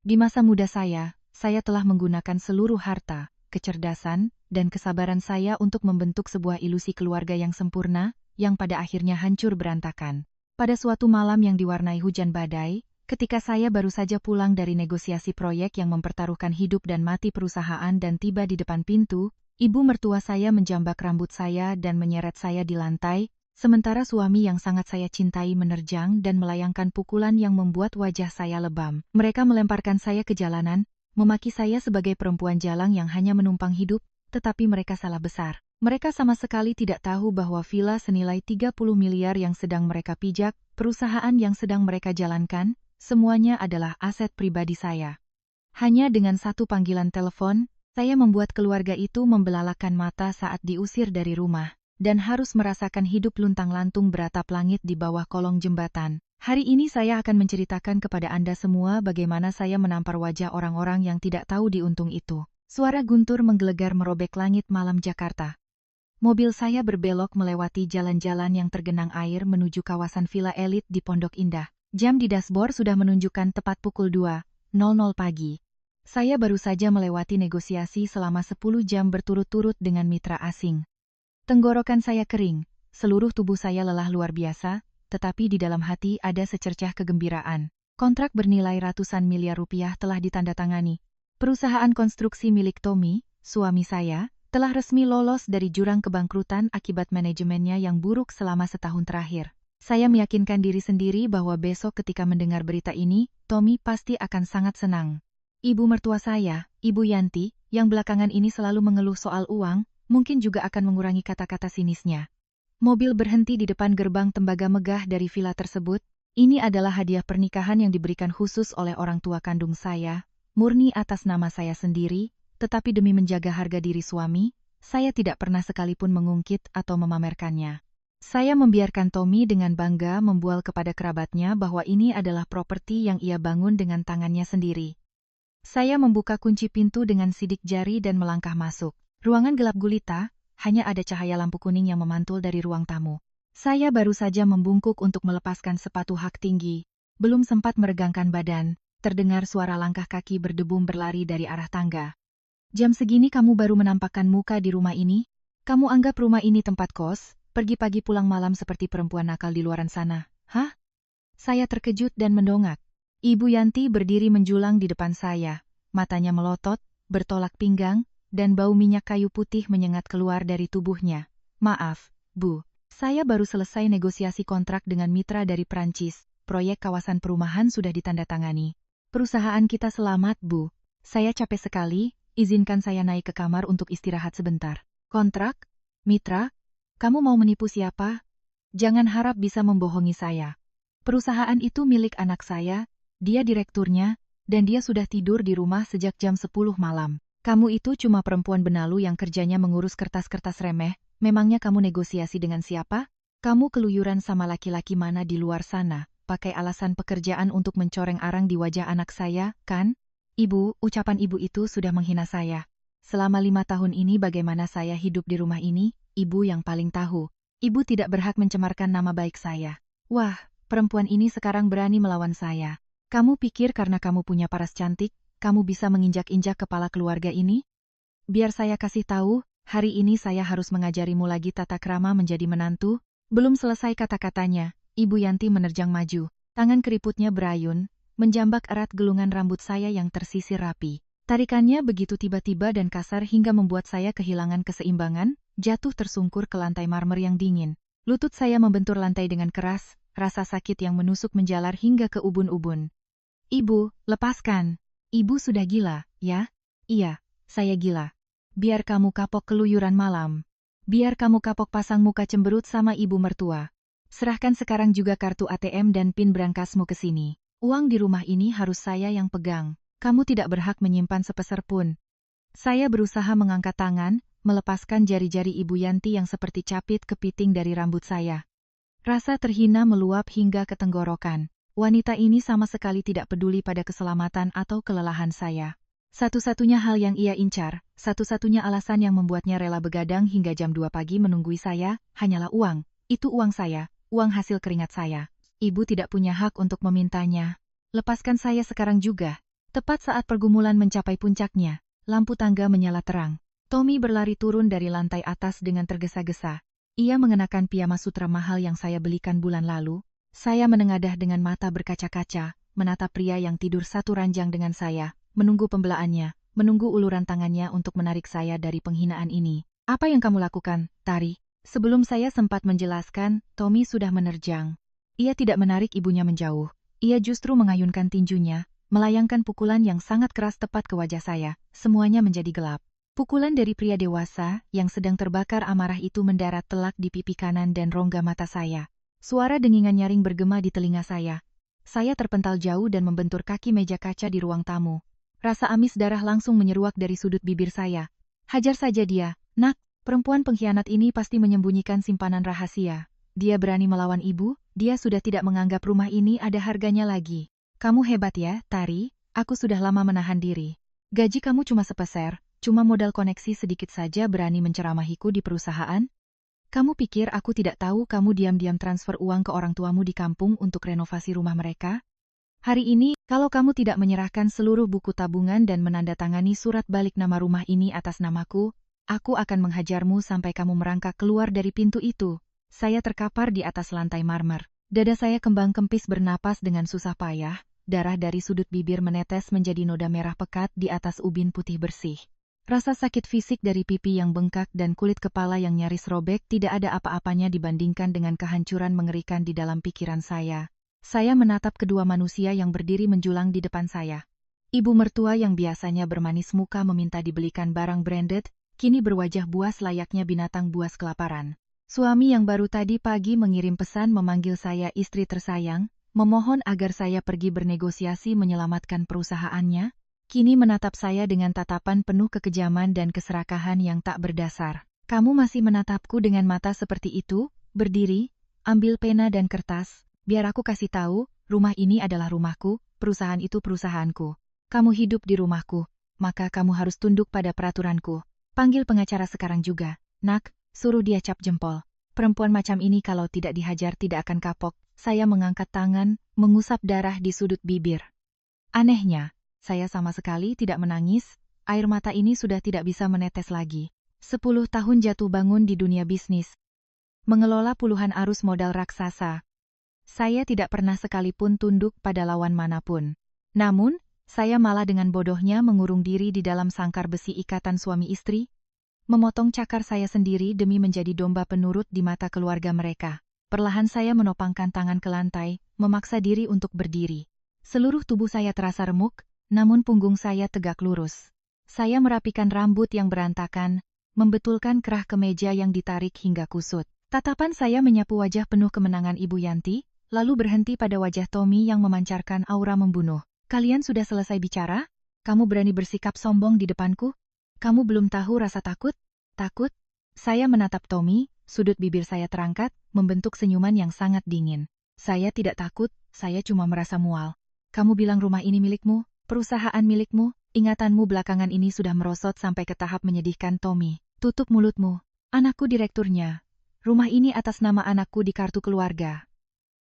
Di masa muda saya telah menggunakan seluruh harta, kecerdasan, dan kesabaran saya untuk membentuk sebuah ilusi keluarga yang sempurna, yang pada akhirnya hancur berantakan. Pada suatu malam yang diwarnai hujan badai, ketika saya baru saja pulang dari negosiasi proyek yang mempertaruhkan hidup dan mati perusahaan dan tiba di depan pintu, ibu mertua saya menjambak rambut saya dan menyeret saya di lantai, sementara suami yang sangat saya cintai menerjang dan melayangkan pukulan yang membuat wajah saya lebam. Mereka melemparkan saya ke jalanan, memaki saya sebagai perempuan jalang yang hanya menumpang hidup, tetapi mereka salah besar. Mereka sama sekali tidak tahu bahwa villa senilai 30 miliar yang sedang mereka pijak, perusahaan yang sedang mereka jalankan, semuanya adalah aset pribadi saya. Hanya dengan satu panggilan telepon, saya membuat keluarga itu membelalakan mata saat diusir dari rumah, dan harus merasakan hidup luntang-lantung beratap langit di bawah kolong jembatan. Hari ini saya akan menceritakan kepada Anda semua bagaimana saya menampar wajah orang-orang yang tidak tahu diuntung itu. Suara guntur menggelegar merobek langit malam Jakarta. Mobil saya berbelok melewati jalan-jalan yang tergenang air menuju kawasan villa elit di Pondok Indah. Jam di dashboard sudah menunjukkan tepat pukul 2.00 pagi. Saya baru saja melewati negosiasi selama 10 jam berturut-turut dengan mitra asing. Tenggorokan saya kering, seluruh tubuh saya lelah luar biasa, tetapi di dalam hati ada secercah kegembiraan. Kontrak bernilai ratusan miliar rupiah telah ditandatangani. Perusahaan konstruksi milik Tommy, suami saya, telah resmi lolos dari jurang kebangkrutan akibat manajemennya yang buruk selama setahun terakhir. Saya meyakinkan diri sendiri bahwa besok ketika mendengar berita ini, Tommy pasti akan sangat senang. Ibu mertua saya, Ibu Yanti, yang belakangan ini selalu mengeluh soal uang, mungkin juga akan mengurangi kata-kata sinisnya. Mobil berhenti di depan gerbang tembaga megah dari villa tersebut. Ini adalah hadiah pernikahan yang diberikan khusus oleh orang tua kandung saya, murni atas nama saya sendiri, tetapi demi menjaga harga diri suami, saya tidak pernah sekalipun mengungkit atau memamerkannya. Saya membiarkan Tommy dengan bangga membual kepada kerabatnya bahwa ini adalah properti yang ia bangun dengan tangannya sendiri. Saya membuka kunci pintu dengan sidik jari dan melangkah masuk. Ruangan gelap gulita, hanya ada cahaya lampu kuning yang memantul dari ruang tamu. Saya baru saja membungkuk untuk melepaskan sepatu hak tinggi. Belum sempat meregangkan badan, terdengar suara langkah kaki berdebum berlari dari arah tangga. Jam segini kamu baru menampakkan muka di rumah ini? Kamu anggap rumah ini tempat kos, pergi pagi pulang malam seperti perempuan nakal di luaran sana? Hah? Saya terkejut dan mendongak. Ibu Yanti berdiri menjulang di depan saya, matanya melotot, bertolak pinggang, dan bau minyak kayu putih menyengat keluar dari tubuhnya. Maaf, Bu. Saya baru selesai negosiasi kontrak dengan mitra dari Prancis. Proyek kawasan perumahan sudah ditandatangani. Perusahaan kita selamat, Bu. Saya capek sekali, izinkan saya naik ke kamar untuk istirahat sebentar. Kontrak? Mitra? Kamu mau menipu siapa? Jangan harap bisa membohongi saya. Perusahaan itu milik anak saya, dia direkturnya, dan dia sudah tidur di rumah sejak jam 10 malam. Kamu itu cuma perempuan benalu yang kerjanya mengurus kertas-kertas remeh, memangnya kamu negosiasi dengan siapa? Kamu keluyuran sama laki-laki mana di luar sana, pakai alasan pekerjaan untuk mencoreng-arang di wajah anak saya, kan? Ibu, ucapan ibu itu sudah menghina saya. Selama 5 tahun ini bagaimana saya hidup di rumah ini, ibu yang paling tahu. Ibu tidak berhak mencemarkan nama baik saya. Wah, perempuan ini sekarang berani melawan saya. Kamu pikir karena kamu punya paras cantik, kamu bisa menginjak-injak kepala keluarga ini? Biar saya kasih tahu, hari ini saya harus mengajarimu lagi tata krama menjadi menantu. Belum selesai kata-katanya, Ibu Yanti menerjang maju. Tangan keriputnya berayun, menjambak erat gelungan rambut saya yang tersisir rapi. Tarikannya begitu tiba-tiba dan kasar hingga membuat saya kehilangan keseimbangan, jatuh tersungkur ke lantai marmer yang dingin. Lutut saya membentur lantai dengan keras, rasa sakit yang menusuk menjalar hingga ke ubun-ubun. Ibu, lepaskan. Ibu sudah gila, ya? Iya, saya gila. Biar kamu kapok keluyuran malam. Biar kamu kapok pasang muka cemberut sama ibu mertua. Serahkan sekarang juga kartu ATM dan PIN berangkasmu ke sini. Uang di rumah ini harus saya yang pegang. Kamu tidak berhak menyimpan sepeser pun. Saya berusaha mengangkat tangan, melepaskan jari-jari Ibu Yanti yang seperti capit kepiting dari rambut saya. Rasa terhina meluap hingga ke tenggorokan. Wanita ini sama sekali tidak peduli pada keselamatan atau kelelahan saya. Satu-satunya hal yang ia incar, satu-satunya alasan yang membuatnya rela begadang hingga jam 2 pagi menunggui saya, hanyalah uang. Itu uang saya, uang hasil keringat saya. Ibu tidak punya hak untuk memintanya. Lepaskan saya sekarang juga. Tepat saat pergumulan mencapai puncaknya, lampu tangga menyala terang. Tommy berlari turun dari lantai atas dengan tergesa-gesa. Ia mengenakan piyama sutra mahal yang saya belikan bulan lalu. Saya menengadah dengan mata berkaca-kaca, menatap pria yang tidur satu ranjang dengan saya, menunggu pembelaannya, menunggu uluran tangannya untuk menarik saya dari penghinaan ini. Apa yang kamu lakukan, Tari? Sebelum saya sempat menjelaskan, Tommy sudah menerjang. Ia tidak menarik ibunya menjauh. Ia justru mengayunkan tinjunya, melayangkan pukulan yang sangat keras tepat ke wajah saya. Semuanya menjadi gelap. Pukulan dari pria dewasa yang sedang terbakar amarah itu mendarat telak di pipi kanan dan rongga mata saya. Suara dengingan nyaring bergema di telinga saya. Saya terpental jauh dan membentur kaki meja kaca di ruang tamu. Rasa amis darah langsung menyeruak dari sudut bibir saya. Hajar saja dia, nak. Perempuan pengkhianat ini pasti menyembunyikan simpanan rahasia. Dia berani melawan ibu, dia sudah tidak menganggap rumah ini ada harganya lagi. Kamu hebat ya, Tari. Aku sudah lama menahan diri. Gaji kamu cuma sepeser. Cuma modal koneksi sedikit saja berani menceramahiku di perusahaan? Kamu pikir aku tidak tahu kamu diam-diam transfer uang ke orang tuamu di kampung untuk renovasi rumah mereka? Hari ini, kalau kamu tidak menyerahkan seluruh buku tabungan dan menandatangani surat balik nama rumah ini atas namaku, aku akan menghajarmu sampai kamu merangkak keluar dari pintu itu. Saya terkapar di atas lantai marmer. Dada saya kembang kempis bernapas dengan susah payah, darah dari sudut bibir menetes menjadi noda merah pekat di atas ubin putih bersih. Rasa sakit fisik dari pipi yang bengkak dan kulit kepala yang nyaris robek tidak ada apa-apanya dibandingkan dengan kehancuran mengerikan di dalam pikiran saya. Saya menatap kedua manusia yang berdiri menjulang di depan saya. Ibu mertua yang biasanya bermanis muka meminta dibelikan barang branded, kini berwajah buas layaknya binatang buas kelaparan. Suami yang baru tadi pagi mengirim pesan memanggil saya istri tersayang, memohon agar saya pergi bernegosiasi menyelamatkan perusahaannya, kini menatap saya dengan tatapan penuh kekejaman dan keserakahan yang tak berdasar. Kamu masih menatapku dengan mata seperti itu? Berdiri, ambil pena dan kertas, biar aku kasih tahu, rumah ini adalah rumahku, perusahaan itu perusahaanku. Kamu hidup di rumahku, maka kamu harus tunduk pada peraturanku. Panggil pengacara sekarang juga, nak, suruh dia cap jempol. Perempuan macam ini kalau tidak dihajar tidak akan kapok. Saya mengangkat tangan, mengusap darah di sudut bibir. Anehnya, saya sama sekali tidak menangis, air mata ini sudah tidak bisa menetes lagi. 10 tahun jatuh bangun di dunia bisnis. Mengelola puluhan arus modal raksasa. Saya tidak pernah sekalipun tunduk pada lawan manapun. Namun, saya malah dengan bodohnya mengurung diri di dalam sangkar besi ikatan suami istri, memotong cakar saya sendiri demi menjadi domba penurut di mata keluarga mereka. Perlahan saya menopangkan tangan ke lantai, memaksa diri untuk berdiri. Seluruh tubuh saya terasa remuk, namun punggung saya tegak lurus. Saya merapikan rambut yang berantakan, membetulkan kerah kemeja yang ditarik hingga kusut. Tatapan saya menyapu wajah penuh kemenangan Ibu Yanti, lalu berhenti pada wajah Tommy yang memancarkan aura membunuh. Kalian sudah selesai bicara? Kamu berani bersikap sombong di depanku? Kamu belum tahu rasa takut? Takut? Saya menatap Tommy, sudut bibir saya terangkat, membentuk senyuman yang sangat dingin. Saya tidak takut, saya cuma merasa mual. Kamu bilang rumah ini milikmu? Perusahaan milikmu, ingatanmu belakangan ini sudah merosot sampai ke tahap menyedihkan. Tommy, tutup mulutmu. Anakku direkturnya. Rumah ini atas nama anakku di kartu keluarga.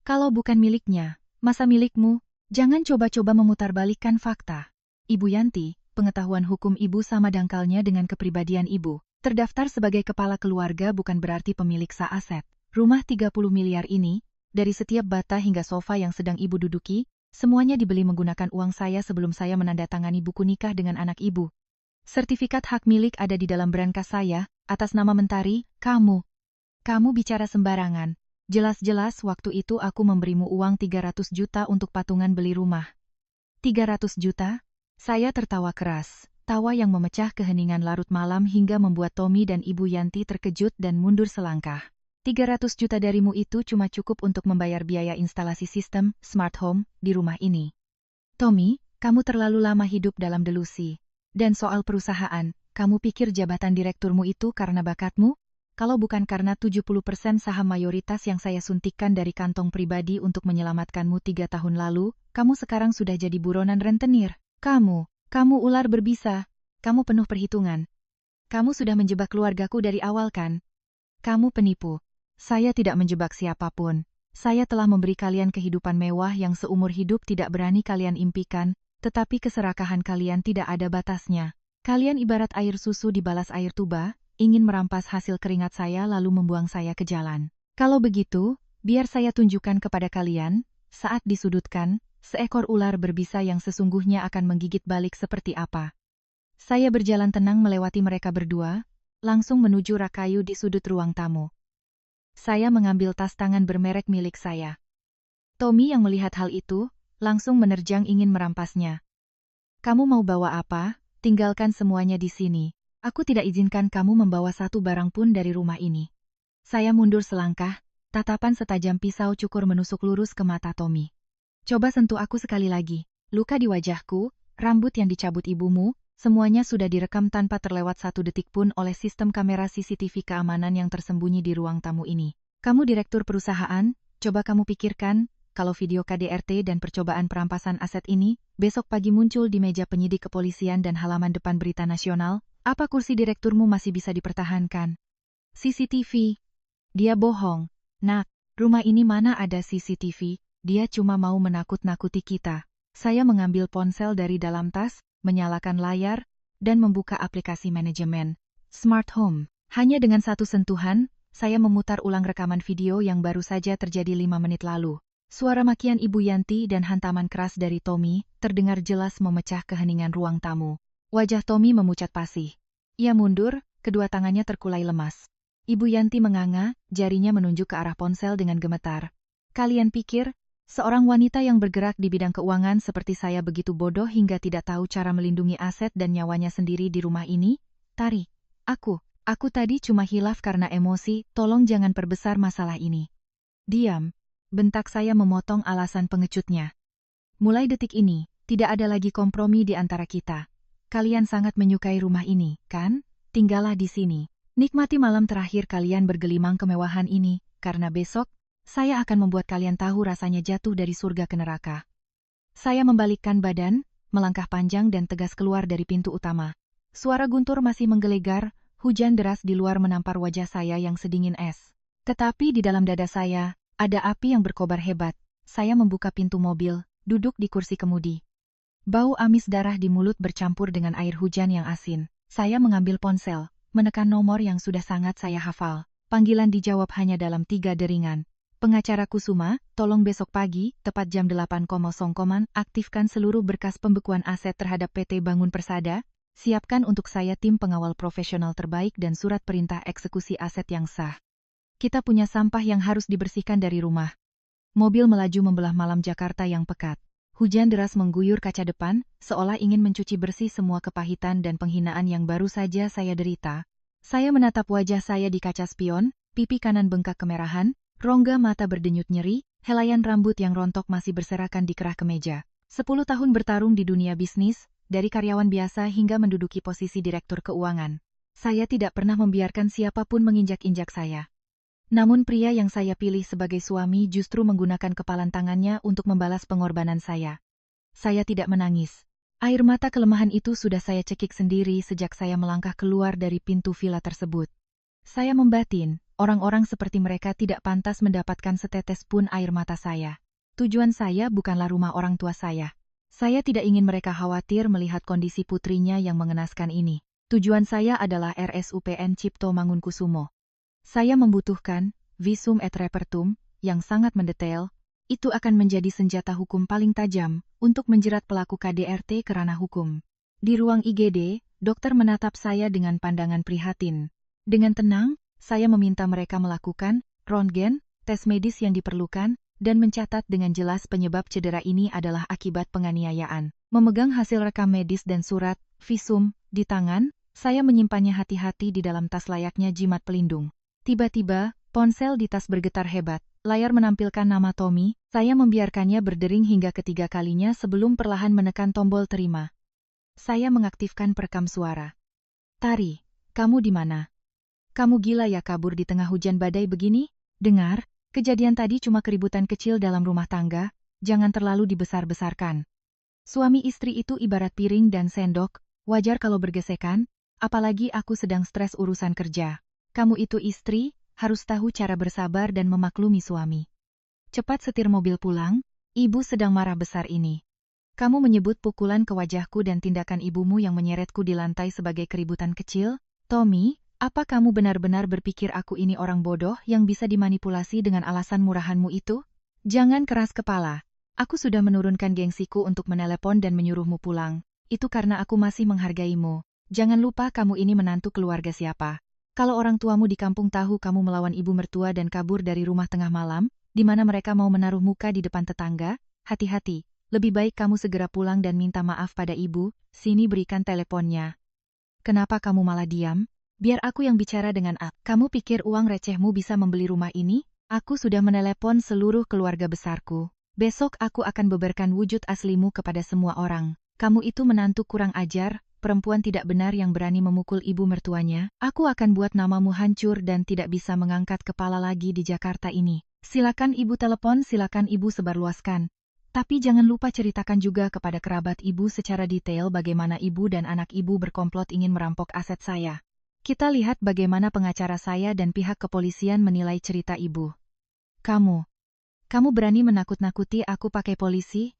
Kalau bukan miliknya, masa milikmu? Jangan coba-coba memutarbalikkan fakta. Ibu Yanti, pengetahuan hukum ibu sama dangkalnya dengan kepribadian ibu. Terdaftar sebagai kepala keluarga bukan berarti pemilik sah aset. Rumah 30 miliar ini, dari setiap bata hingga sofa yang sedang ibu duduki, semuanya dibeli menggunakan uang saya sebelum saya menandatangani buku nikah dengan anak ibu. Sertifikat hak milik ada di dalam brankas saya, atas nama Mentari, kamu. Kamu bicara sembarangan. Jelas-jelas waktu itu aku memberimu uang 300 juta untuk patungan beli rumah. 300 juta? Saya tertawa keras, tawa yang memecah keheningan larut malam hingga membuat Tommy dan Ibu Yanti terkejut dan mundur selangkah. 300 juta darimu itu cuma cukup untuk membayar biaya instalasi sistem smart home di rumah ini. Tommy, kamu terlalu lama hidup dalam delusi. Dan soal perusahaan, kamu pikir jabatan direkturmu itu karena bakatmu? Kalau bukan karena 70% saham mayoritas yang saya suntikkan dari kantong pribadi untuk menyelamatkanmu 3 tahun lalu, kamu sekarang sudah jadi buronan rentenir. Kamu ular berbisa. Kamu penuh perhitungan. Kamu sudah menjebak keluargaku dari awal kan? Kamu penipu. Saya tidak menjebak siapapun. Saya telah memberi kalian kehidupan mewah yang seumur hidup tidak berani kalian impikan, Tetapi keserakahan kalian tidak ada batasnya. Kalian ibarat air susu dibalas air tuba, ingin merampas hasil keringat saya lalu membuang saya ke jalan. Kalau begitu, biar saya tunjukkan kepada kalian, saat disudutkan, seekor ular berbisa yang sesungguhnya akan menggigit balik seperti apa. Saya berjalan tenang melewati mereka berdua, langsung menuju rak kayu di sudut ruang tamu. Saya mengambil tas tangan bermerek milik saya. Tommy yang melihat hal itu, langsung menerjang ingin merampasnya. Kamu mau bawa apa? Tinggalkan semuanya di sini. Aku tidak izinkan kamu membawa satu barang pun dari rumah ini. Saya mundur selangkah, tatapan setajam pisau cukur menusuk lurus ke mata Tommy. Coba sentuh aku sekali lagi. Luka di wajahku, rambut yang dicabut ibumu, semuanya sudah direkam tanpa terlewat satu detik pun oleh sistem kamera CCTV keamanan yang tersembunyi di ruang tamu ini. Kamu direktur perusahaan, coba kamu pikirkan, kalau video KDRT dan percobaan perampasan aset ini, besok pagi muncul di meja penyidik kepolisian dan halaman depan berita nasional, apa kursi direkturmu masih bisa dipertahankan? CCTV. Dia bohong. Nak, rumah ini mana ada CCTV, dia cuma mau menakut-nakuti kita. Saya mengambil ponsel dari dalam tas, menyalakan layar, dan membuka aplikasi manajemen Smart Home. Hanya dengan satu sentuhan, saya memutar ulang rekaman video yang baru saja terjadi 5 menit lalu. Suara makian Ibu Yanti dan hantaman keras dari Tommy terdengar jelas memecah keheningan ruang tamu. Wajah Tommy memucat pasih. Ia mundur, kedua tangannya terkulai lemas. Ibu Yanti menganga, jarinya menunjuk ke arah ponsel dengan gemetar. Kalian pikir, seorang wanita yang bergerak di bidang keuangan seperti saya begitu bodoh hingga tidak tahu cara melindungi aset dan nyawanya sendiri di rumah ini? Tari, aku tadi cuma hilaf karena emosi, tolong jangan perbesar masalah ini. Diam. Bentak saya memotong alasan pengecutnya. Mulai detik ini, tidak ada lagi kompromi di antara kita. Kalian sangat menyukai rumah ini, kan? Tinggallah di sini. Nikmati malam terakhir kalian bergelimang kemewahan ini, karena besok, saya akan membuat kalian tahu rasanya jatuh dari surga ke neraka. Saya membalikkan badan, melangkah panjang dan tegas keluar dari pintu utama. Suara guntur masih menggelegar, hujan deras di luar menampar wajah saya yang sedingin es. Tetapi di dalam dada saya, ada api yang berkobar hebat. Saya membuka pintu mobil, duduk di kursi kemudi. Bau amis darah di mulut bercampur dengan air hujan yang asin. Saya mengambil ponsel, menekan nomor yang sudah sangat saya hafal. Panggilan dijawab hanya dalam 3 deringan. Pengacara Kusuma, tolong besok pagi, tepat jam 8.00, aktifkan seluruh berkas pembekuan aset terhadap PT Bangun Persada. Siapkan untuk saya tim pengawal profesional terbaik dan surat perintah eksekusi aset yang sah. Kita punya sampah yang harus dibersihkan dari rumah. Mobil melaju membelah malam Jakarta yang pekat. Hujan deras mengguyur kaca depan, seolah ingin mencuci bersih semua kepahitan dan penghinaan yang baru saja saya derita. Saya menatap wajah saya di kaca spion, pipi kanan bengkak kemerahan, rongga mata berdenyut nyeri, helaian rambut yang rontok masih berserakan di kerah kemeja. 10 tahun bertarung di dunia bisnis, dari karyawan biasa hingga menduduki posisi direktur keuangan. Saya tidak pernah membiarkan siapapun menginjak-injak saya. Namun pria yang saya pilih sebagai suami justru menggunakan kepalan tangannya untuk membalas pengorbanan saya. Saya tidak menangis. Air mata kelemahan itu sudah saya cekik sendiri sejak saya melangkah keluar dari pintu villa tersebut. Saya membatin, orang-orang seperti mereka tidak pantas mendapatkan setetes pun air mata saya. Tujuan saya bukanlah rumah orang tua saya. Saya tidak ingin mereka khawatir melihat kondisi putrinya yang mengenaskan ini. Tujuan saya adalah RSUPN Cipto Mangunkusumo. Saya membutuhkan visum et repertum yang sangat mendetail, itu akan menjadi senjata hukum paling tajam untuk menjerat pelaku KDRT ke ranah hukum. Di ruang IGD, dokter menatap saya dengan pandangan prihatin. Dengan tenang, saya meminta mereka melakukan röntgen, tes medis yang diperlukan, dan mencatat dengan jelas penyebab cedera ini adalah akibat penganiayaan. Memegang hasil rekam medis dan surat visum di tangan, saya menyimpannya hati-hati di dalam tas layaknya jimat pelindung. Tiba-tiba, ponsel di tas bergetar hebat. Layar menampilkan nama Tommy, saya membiarkannya berdering hingga ketiga kalinya sebelum perlahan menekan tombol terima. Saya mengaktifkan perekam suara. Tari, kamu di mana? Kamu gila ya kabur di tengah hujan badai begini? Dengar, kejadian tadi cuma keributan kecil dalam rumah tangga, jangan terlalu dibesar-besarkan. Suami istri itu ibarat piring dan sendok, wajar kalau bergesekan, apalagi aku sedang stres urusan kerja. Kamu itu istri, harus tahu cara bersabar dan memaklumi suami. Cepat setir mobil pulang, ibu sedang marah besar ini. Kamu menyebut pukulan ke wajahku dan tindakan ibumu yang menyeretku di lantai sebagai keributan kecil? Tommy, apa kamu benar-benar berpikir aku ini orang bodoh yang bisa dimanipulasi dengan alasan murahanmu itu? Jangan keras kepala. Aku sudah menurunkan gengsiku untuk menelepon dan menyuruhmu pulang. Itu karena aku masih menghargaimu. Jangan lupa kamu ini menantu keluarga siapa. Kalau orang tuamu di kampung tahu kamu melawan ibu mertua dan kabur dari rumah tengah malam, di mana mereka mau menaruh muka di depan tetangga, hati-hati. Lebih baik kamu segera pulang dan minta maaf pada ibu. Sini berikan teleponnya. Kenapa kamu malah diam? Biar aku yang bicara dengan A. Kamu pikir uang recehmu bisa membeli rumah ini? Aku sudah menelepon seluruh keluarga besarku. Besok aku akan beberkan wujud aslimu kepada semua orang. Kamu itu menantu kurang ajar, perempuan tidak benar yang berani memukul ibu mertuanya. Aku akan buat namamu hancur dan tidak bisa mengangkat kepala lagi di Jakarta ini. Silakan ibu telepon, silakan ibu sebarluaskan. Tapi jangan lupa ceritakan juga kepada kerabat ibu secara detail bagaimana ibu dan anak ibu berkomplot ingin merampok aset saya. Kita lihat bagaimana pengacara saya dan pihak kepolisian menilai cerita ibu. Kamu berani menakut-nakuti aku pakai polisi?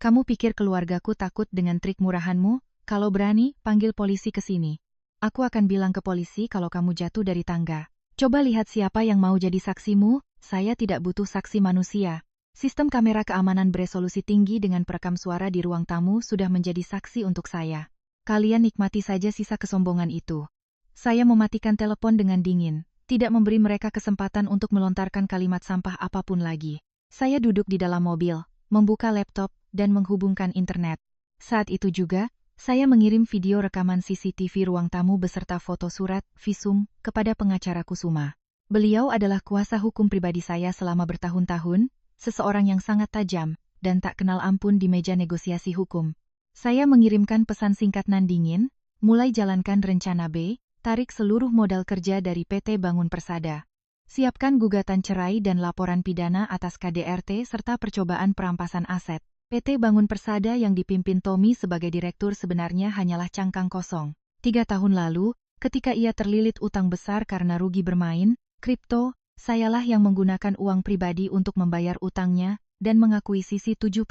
Kamu pikir keluargaku takut dengan trik murahanmu? Kalau berani, panggil polisi ke sini. Aku akan bilang ke polisi kalau kamu jatuh dari tangga. Coba lihat siapa yang mau jadi saksimu, saya tidak butuh saksi manusia. Sistem kamera keamanan beresolusi tinggi dengan perekam suara di ruang tamu sudah menjadi saksi untuk saya. Kalian nikmati saja sisa kesombongan itu. Saya mematikan telepon dengan dingin, tidak memberi mereka kesempatan untuk melontarkan kalimat sampah apapun lagi. Saya duduk di dalam mobil, membuka laptop, dan menghubungkan internet. Saat itu juga, saya mengirim video rekaman CCTV ruang tamu beserta foto surat, visum, kepada pengacara Kusuma. Beliau adalah kuasa hukum pribadi saya selama bertahun-tahun, seseorang yang sangat tajam, dan tak kenal ampun di meja negosiasi hukum. Saya mengirimkan pesan singkat nan dingin, mulai jalankan rencana B, tarik seluruh modal kerja dari PT Bangun Persada. Siapkan gugatan cerai dan laporan pidana atas KDRT serta percobaan perampasan aset. PT Bangun Persada yang dipimpin Tommy sebagai direktur sebenarnya hanyalah cangkang kosong. 3 tahun lalu, ketika ia terlilit utang besar karena rugi bermain kripto, sayalah yang menggunakan uang pribadi untuk membayar utangnya dan mengakuisisi 70%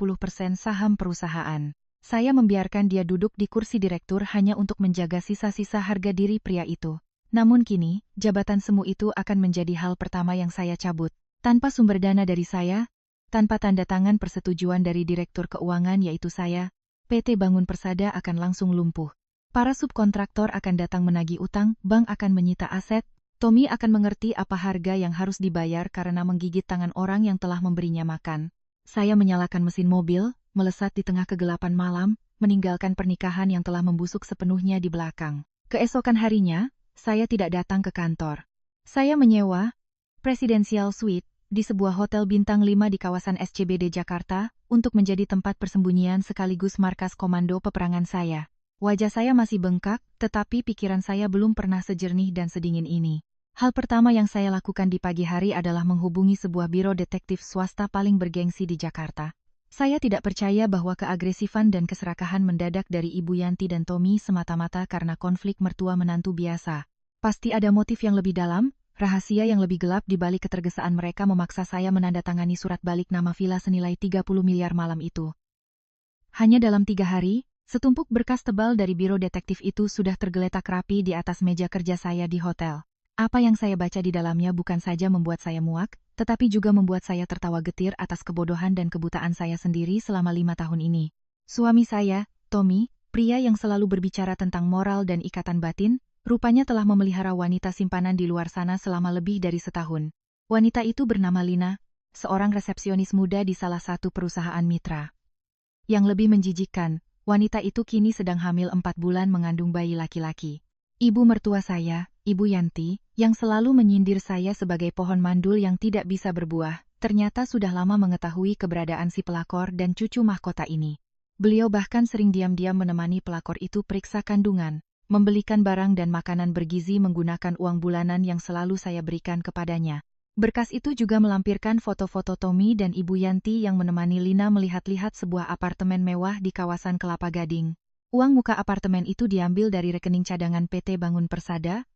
saham perusahaan. Saya membiarkan dia duduk di kursi direktur hanya untuk menjaga sisa-sisa harga diri pria itu. Namun kini, jabatan semu itu akan menjadi hal pertama yang saya cabut. Tanpa sumber dana dari saya, tanpa tanda tangan persetujuan dari direktur keuangan yaitu saya, PT Bangun Persada akan langsung lumpuh. Para subkontraktor akan datang menagih utang, bank akan menyita aset, Tommy akan mengerti apa harga yang harus dibayar karena menggigit tangan orang yang telah memberinya makan. Saya menyalakan mesin mobil, melesat di tengah kegelapan malam, meninggalkan pernikahan yang telah membusuk sepenuhnya di belakang. Keesokan harinya, saya tidak datang ke kantor. Saya menyewa Presidential Suite di sebuah hotel bintang 5 di kawasan SCBD Jakarta untuk menjadi tempat persembunyian sekaligus markas komando peperangan saya. Wajah saya masih bengkak, tetapi pikiran saya belum pernah sejernih dan sedingin ini. Hal pertama yang saya lakukan di pagi hari adalah menghubungi sebuah biro detektif swasta paling bergengsi di Jakarta. Saya tidak percaya bahwa keagresifan dan keserakahan mendadak dari Ibu Yanti dan Tommy semata-mata karena konflik mertua menantu biasa. Pasti ada motif yang lebih dalam, rahasia yang lebih gelap di balik ketergesaan mereka memaksa saya menandatangani surat balik nama villa senilai 30 miliar malam itu. Hanya dalam 3 hari, setumpuk berkas tebal dari biro detektif itu sudah tergeletak rapi di atas meja kerja saya di hotel. Apa yang saya baca di dalamnya bukan saja membuat saya muak, tetapi juga membuat saya tertawa getir atas kebodohan dan kebutaan saya sendiri selama 5 tahun ini. Suami saya, Tommy, pria yang selalu berbicara tentang moral dan ikatan batin, rupanya telah memelihara wanita simpanan di luar sana selama lebih dari setahun. Wanita itu bernama Lina, seorang resepsionis muda di salah satu perusahaan mitra. Yang lebih menjijikkan, wanita itu kini sedang hamil 4 bulan mengandung bayi laki-laki. Ibu mertua saya, Ibu Yanti, yang selalu menyindir saya sebagai pohon mandul yang tidak bisa berbuah, ternyata sudah lama mengetahui keberadaan si pelakor dan cucu mahkota ini. Beliau bahkan sering diam-diam menemani pelakor itu periksa kandungan, membelikan barang dan makanan bergizi menggunakan uang bulanan yang selalu saya berikan kepadanya. Berkas itu juga melampirkan foto-foto Tommy dan Ibu Yanti yang menemani Lina melihat-lihat sebuah apartemen mewah di kawasan Kelapa Gading. Uang muka apartemen itu diambil dari rekening cadangan PT Bangun Persada,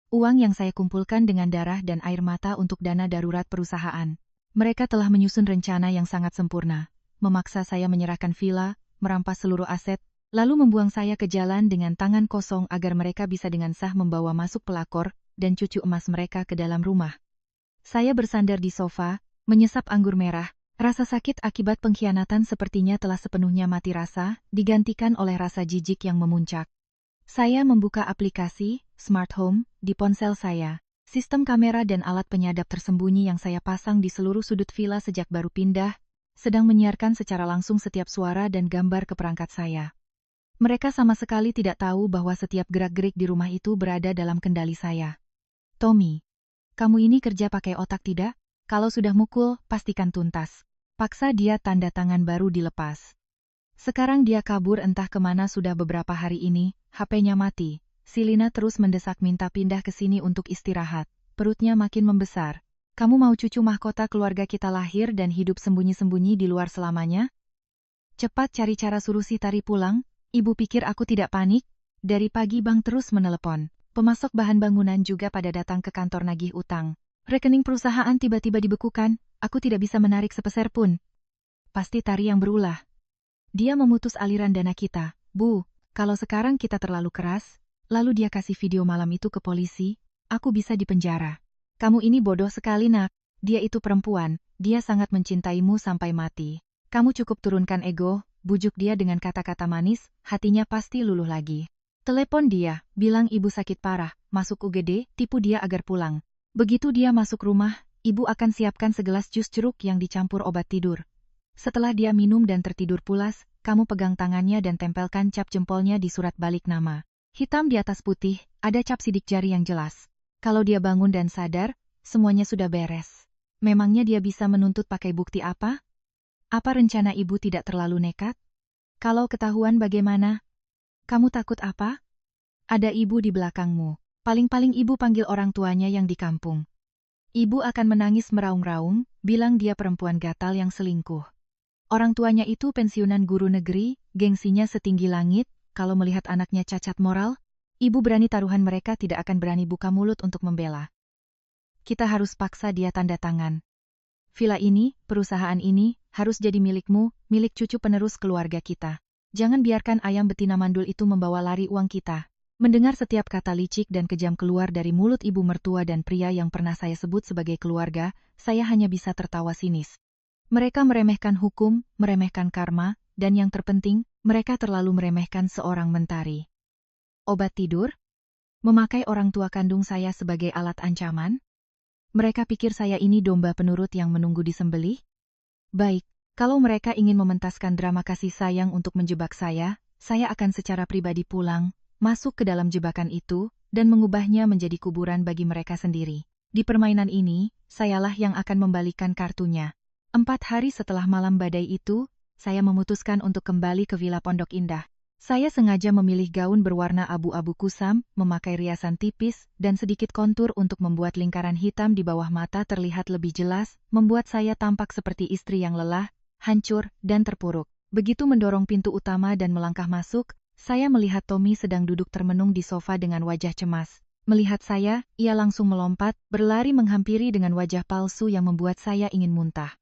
uang yang saya kumpulkan dengan darah dan air mata untuk dana darurat perusahaan. Mereka telah menyusun rencana yang sangat sempurna, memaksa saya menyerahkan villa, merampas seluruh aset, lalu membuang saya ke jalan dengan tangan kosong agar mereka bisa dengan sah membawa masuk pelakor dan cucu emas mereka ke dalam rumah. Saya bersandar di sofa, menyesap anggur merah. Rasa sakit akibat pengkhianatan sepertinya telah sepenuhnya mati rasa, digantikan oleh rasa jijik yang memuncak. Saya membuka aplikasi Smart Home di ponsel saya. Sistem kamera dan alat penyadap tersembunyi yang saya pasang di seluruh sudut villa sejak baru pindah, sedang menyiarkan secara langsung setiap suara dan gambar ke perangkat saya. Mereka sama sekali tidak tahu bahwa setiap gerak-gerik di rumah itu berada dalam kendali saya. Tommy, kamu ini kerja pakai otak tidak? Kalau sudah mukul, pastikan tuntas. Paksa dia tanda tangan baru dilepas. Sekarang dia kabur entah kemana sudah beberapa hari ini, HP-nya mati. Silina terus mendesak minta pindah ke sini untuk istirahat. Perutnya makin membesar. Kamu mau cucu mahkota keluarga kita lahir dan hidup sembunyi-sembunyi di luar selamanya? Cepat cari cara suruh si Tari pulang. Ibu pikir aku tidak panik? Dari pagi Bang terus menelepon. Pemasok bahan bangunan juga pada datang ke kantor nagih utang. Rekening perusahaan tiba-tiba dibekukan, aku tidak bisa menarik sepeser pun. Pasti Tari yang berulah. Dia memutus aliran dana kita. Bu, kalau sekarang kita terlalu keras, lalu dia kasih video malam itu ke polisi, aku bisa dipenjara. Kamu ini bodoh sekali nak, dia itu perempuan, dia sangat mencintaimu sampai mati. Kamu cukup turunkan ego, bujuk dia dengan kata-kata manis, hatinya pasti luluh lagi. Telepon dia, bilang ibu sakit parah, masuk UGD, tipu dia agar pulang. Begitu dia masuk rumah, ibu akan siapkan segelas jus jeruk yang dicampur obat tidur. Setelah dia minum dan tertidur pulas, kamu pegang tangannya dan tempelkan cap jempolnya di surat balik nama. Hitam di atas putih, ada cap sidik jari yang jelas. Kalau dia bangun dan sadar, semuanya sudah beres. Memangnya dia bisa menuntut pakai bukti apa? Apa rencana ibu tidak terlalu nekat? Kalau ketahuan bagaimana? Kamu takut apa? Ada ibu di belakangmu. Paling-paling ibu panggil orang tuanya yang di kampung. Ibu akan menangis meraung-raung, bilang dia perempuan gatal yang selingkuh. Orang tuanya itu pensiunan guru negeri, gengsinya setinggi langit, kalau melihat anaknya cacat moral, ibu berani taruhan mereka tidak akan berani buka mulut untuk membela. Kita harus paksa dia tanda tangan. Villa ini, perusahaan ini, harus jadi milikmu, milik cucu penerus keluarga kita. Jangan biarkan ayam betina mandul itu membawa lari uang kita. Mendengar setiap kata licik dan kejam keluar dari mulut ibu mertua dan pria yang pernah saya sebut sebagai keluarga, saya hanya bisa tertawa sinis. Mereka meremehkan hukum, meremehkan karma, dan yang terpenting, mereka terlalu meremehkan seorang mentari. Obat tidur? Memakai orang tua kandung saya sebagai alat ancaman? Mereka pikir saya ini domba penurut yang menunggu disembelih? Baik, kalau mereka ingin mementaskan drama kasih sayang untuk menjebak saya akan secara pribadi pulang, masuk ke dalam jebakan itu, dan mengubahnya menjadi kuburan bagi mereka sendiri. Di permainan ini, sayalah yang akan membalikan kartunya. 4 hari setelah malam badai itu, saya memutuskan untuk kembali ke Villa Pondok Indah. Saya sengaja memilih gaun berwarna abu-abu kusam, memakai riasan tipis, dan sedikit kontur untuk membuat lingkaran hitam di bawah mata terlihat lebih jelas, membuat saya tampak seperti istri yang lelah, hancur, dan terpuruk. Begitu mendorong pintu utama dan melangkah masuk, saya melihat Tommy sedang duduk termenung di sofa dengan wajah cemas. Melihat saya, ia langsung melompat, berlari menghampiri dengan wajah palsu yang membuat saya ingin muntah.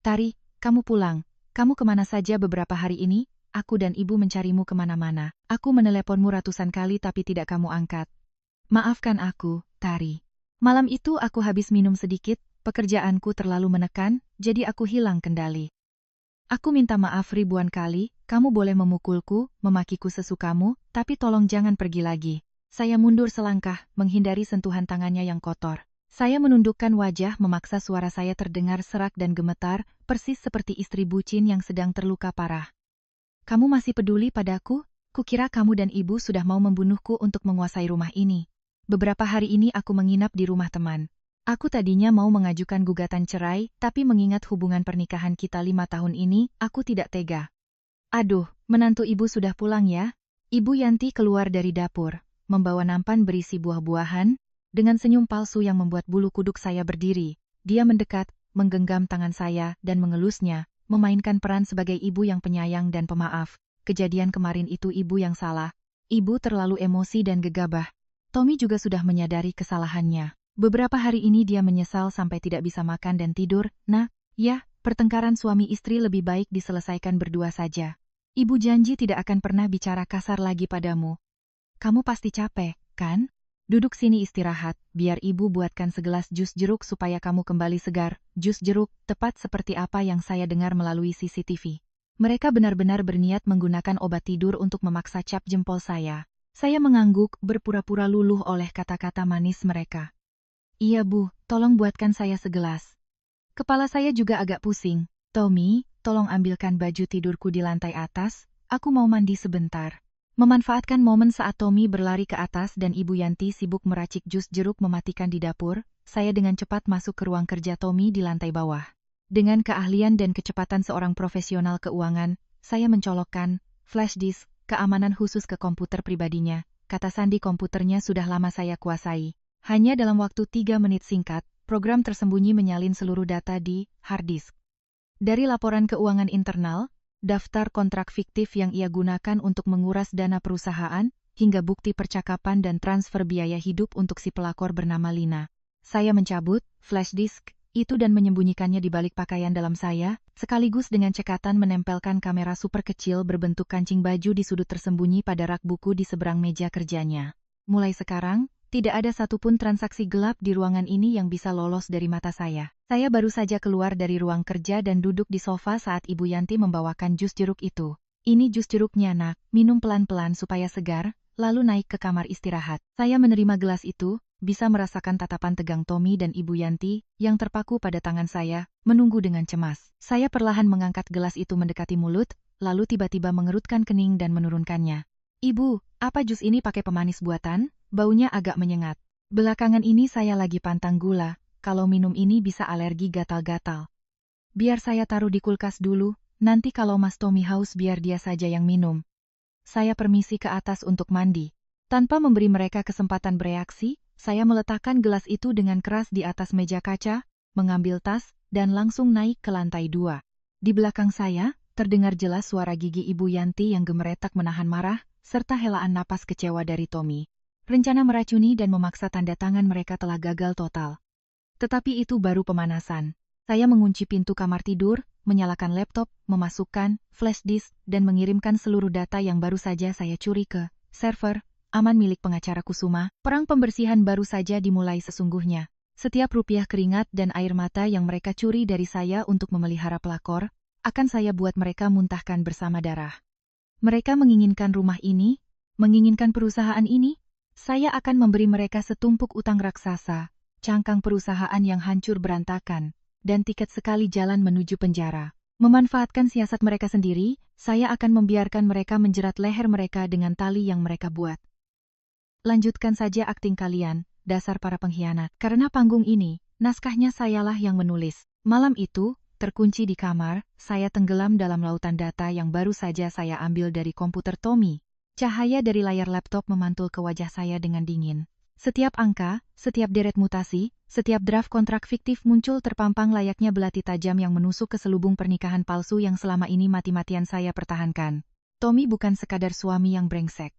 Tari, kamu pulang. Kamu kemana saja beberapa hari ini? Aku dan ibu mencarimu kemana-mana. Aku meneleponmu ratusan kali tapi tidak kamu angkat. Maafkan aku, Tari. Malam itu aku habis minum sedikit, pekerjaanku terlalu menekan, jadi aku hilang kendali. Aku minta maaf ribuan kali, kamu boleh memukulku, memakiku sesukamu, tapi tolong jangan pergi lagi. Saya mundur selangkah, menghindari sentuhan tangannya yang kotor. Saya menundukkan wajah memaksa suara saya terdengar serak dan gemetar, persis seperti istri bucin yang sedang terluka parah. Kamu masih peduli padaku? Kukira kamu dan ibu sudah mau membunuhku untuk menguasai rumah ini. Beberapa hari ini aku menginap di rumah teman. Aku tadinya mau mengajukan gugatan cerai, tapi mengingat hubungan pernikahan kita 5 tahun ini, aku tidak tega. Aduh, menantu ibu sudah pulang ya? Ibu Yanti keluar dari dapur, membawa nampan berisi buah-buahan, dengan senyum palsu yang membuat bulu kuduk saya berdiri. Dia mendekat, menggenggam tangan saya, dan mengelusnya, memainkan peran sebagai ibu yang penyayang dan pemaaf. Kejadian kemarin itu ibu yang salah. Ibu terlalu emosi dan gegabah. Tommy juga sudah menyadari kesalahannya. Beberapa hari ini dia menyesal sampai tidak bisa makan dan tidur. Nah, ya, pertengkaran suami istri lebih baik diselesaikan berdua saja. Ibu janji tidak akan pernah bicara kasar lagi padamu. Kamu pasti capek, kan? Duduk sini istirahat, biar ibu buatkan segelas jus jeruk supaya kamu kembali segar. Jus jeruk, tepat seperti apa yang saya dengar melalui CCTV. Mereka benar-benar berniat menggunakan obat tidur untuk memaksa cap jempol saya. Saya mengangguk, berpura-pura luluh oleh kata-kata manis mereka. Iya bu, tolong buatkan saya segelas. Kepala saya juga agak pusing. Tommy, tolong ambilkan baju tidurku di lantai atas, aku mau mandi sebentar. Memanfaatkan momen saat Tommy berlari ke atas dan Ibu Yanti sibuk meracik jus jeruk mematikan di dapur, saya dengan cepat masuk ke ruang kerja Tommy di lantai bawah. Dengan keahlian dan kecepatan seorang profesional keuangan, saya mencolokkan flash disk keamanan khusus ke komputer pribadinya. Kata sandi komputernya sudah lama saya kuasai. Hanya dalam waktu 3 menit singkat, program tersembunyi menyalin seluruh data di hard disk. Dari laporan keuangan internal, daftar kontrak fiktif yang ia gunakan untuk menguras dana perusahaan, hingga bukti percakapan dan transfer biaya hidup untuk si pelakor bernama Lina. Saya mencabut flash disk itu dan menyembunyikannya di balik pakaian dalam saya, sekaligus dengan cekatan menempelkan kamera super kecil berbentuk kancing baju di sudut tersembunyi pada rak buku di seberang meja kerjanya. Mulai sekarang, tidak ada satupun transaksi gelap di ruangan ini yang bisa lolos dari mata saya. Saya baru saja keluar dari ruang kerja dan duduk di sofa saat Ibu Yanti membawakan jus jeruk itu. Ini jus jeruknya nak, minum pelan-pelan supaya segar, lalu naik ke kamar istirahat. Saya menerima gelas itu, bisa merasakan tatapan tegang Tommy dan Ibu Yanti, yang terpaku pada tangan saya, menunggu dengan cemas. Saya perlahan mengangkat gelas itu mendekati mulut, lalu tiba-tiba mengerutkan kening dan menurunkannya. Ibu, apa jus ini pakai pemanis buatan? Baunya agak menyengat. Belakangan ini saya lagi pantang gula, kalau minum ini bisa alergi gatal-gatal. Biar saya taruh di kulkas dulu, nanti kalau Mas Tommy haus biar dia saja yang minum. Saya permisi ke atas untuk mandi. Tanpa memberi mereka kesempatan bereaksi, saya meletakkan gelas itu dengan keras di atas meja kaca, mengambil tas, dan langsung naik ke lantai 2. Di belakang saya, terdengar jelas suara gigi Ibu Yanti yang gemeretak menahan marah, serta helaan napas kecewa dari Tommy. Rencana meracuni dan memaksa tanda tangan mereka telah gagal total. Tetapi itu baru pemanasan. Saya mengunci pintu kamar tidur, menyalakan laptop, memasukkan flash disk, dan mengirimkan seluruh data yang baru saja saya curi ke server aman milik pengacara Kusuma. Perang pembersihan baru saja dimulai sesungguhnya. Setiap rupiah keringat dan air mata yang mereka curi dari saya untuk memelihara pelakor, akan saya buat mereka muntahkan bersama darah. Mereka menginginkan rumah ini, menginginkan perusahaan ini. Saya akan memberi mereka setumpuk utang raksasa, cangkang perusahaan yang hancur berantakan, dan tiket sekali jalan menuju penjara. Memanfaatkan siasat mereka sendiri, saya akan membiarkan mereka menjerat leher mereka dengan tali yang mereka buat. Lanjutkan saja akting kalian, dasar para pengkhianat. Karena panggung ini, naskahnya sayalah yang menulis. Malam itu, terkunci di kamar, saya tenggelam dalam lautan data yang baru saja saya ambil dari komputer Tommy. Cahaya dari layar laptop memantul ke wajah saya dengan dingin. Setiap angka, setiap deret mutasi, setiap draft kontrak fiktif muncul terpampang layaknya belati tajam yang menusuk ke selubung pernikahan palsu yang selama ini mati-matian saya pertahankan. Tommy bukan sekadar suami yang brengsek.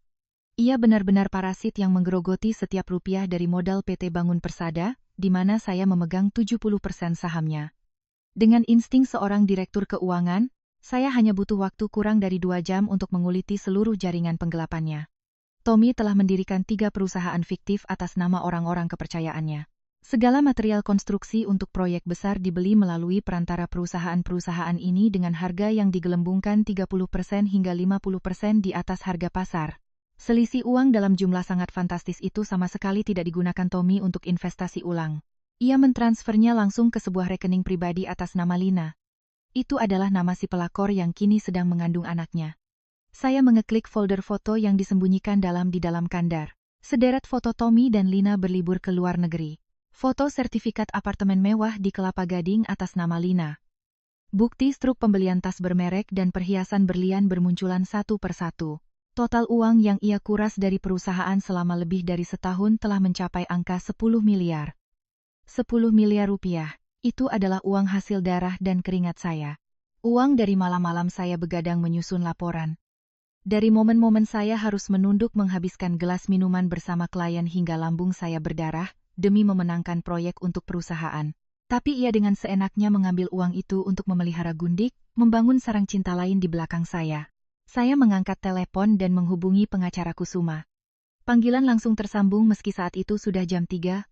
Ia benar-benar parasit yang menggerogoti setiap rupiah dari modal PT Bangun Persada, di mana saya memegang 70% sahamnya. Dengan insting seorang direktur keuangan, saya hanya butuh waktu kurang dari 2 jam untuk menguliti seluruh jaringan penggelapannya. Tommy telah mendirikan 3 perusahaan fiktif atas nama orang-orang kepercayaannya. Segala material konstruksi untuk proyek besar dibeli melalui perantara perusahaan-perusahaan ini dengan harga yang digelembungkan 30% hingga 50% di atas harga pasar. Selisih uang dalam jumlah sangat fantastis itu sama sekali tidak digunakan Tommy untuk investasi ulang. Ia mentransfernya langsung ke sebuah rekening pribadi atas nama Lina. Itu adalah nama si pelakor yang kini sedang mengandung anaknya. Saya mengeklik folder foto yang disembunyikan di dalam kandar. Sederet foto Tommy dan Lina berlibur ke luar negeri. Foto sertifikat apartemen mewah di Kelapa Gading atas nama Lina. Bukti struk pembelian tas bermerek dan perhiasan berlian bermunculan satu persatu. Total uang yang ia kuras dari perusahaan selama lebih dari setahun telah mencapai angka 10 miliar. 10 miliar rupiah. Itu adalah uang hasil darah dan keringat saya. Uang dari malam-malam saya begadang menyusun laporan. Dari momen-momen saya harus menunduk menghabiskan gelas minuman bersama klien hingga lambung saya berdarah, demi memenangkan proyek untuk perusahaan. Tapi ia dengan seenaknya mengambil uang itu untuk memelihara gundik, membangun sarang cinta lain di belakang saya. Saya mengangkat telepon dan menghubungi pengacara Kusuma. Panggilan langsung tersambung meski saat itu sudah jam 3.00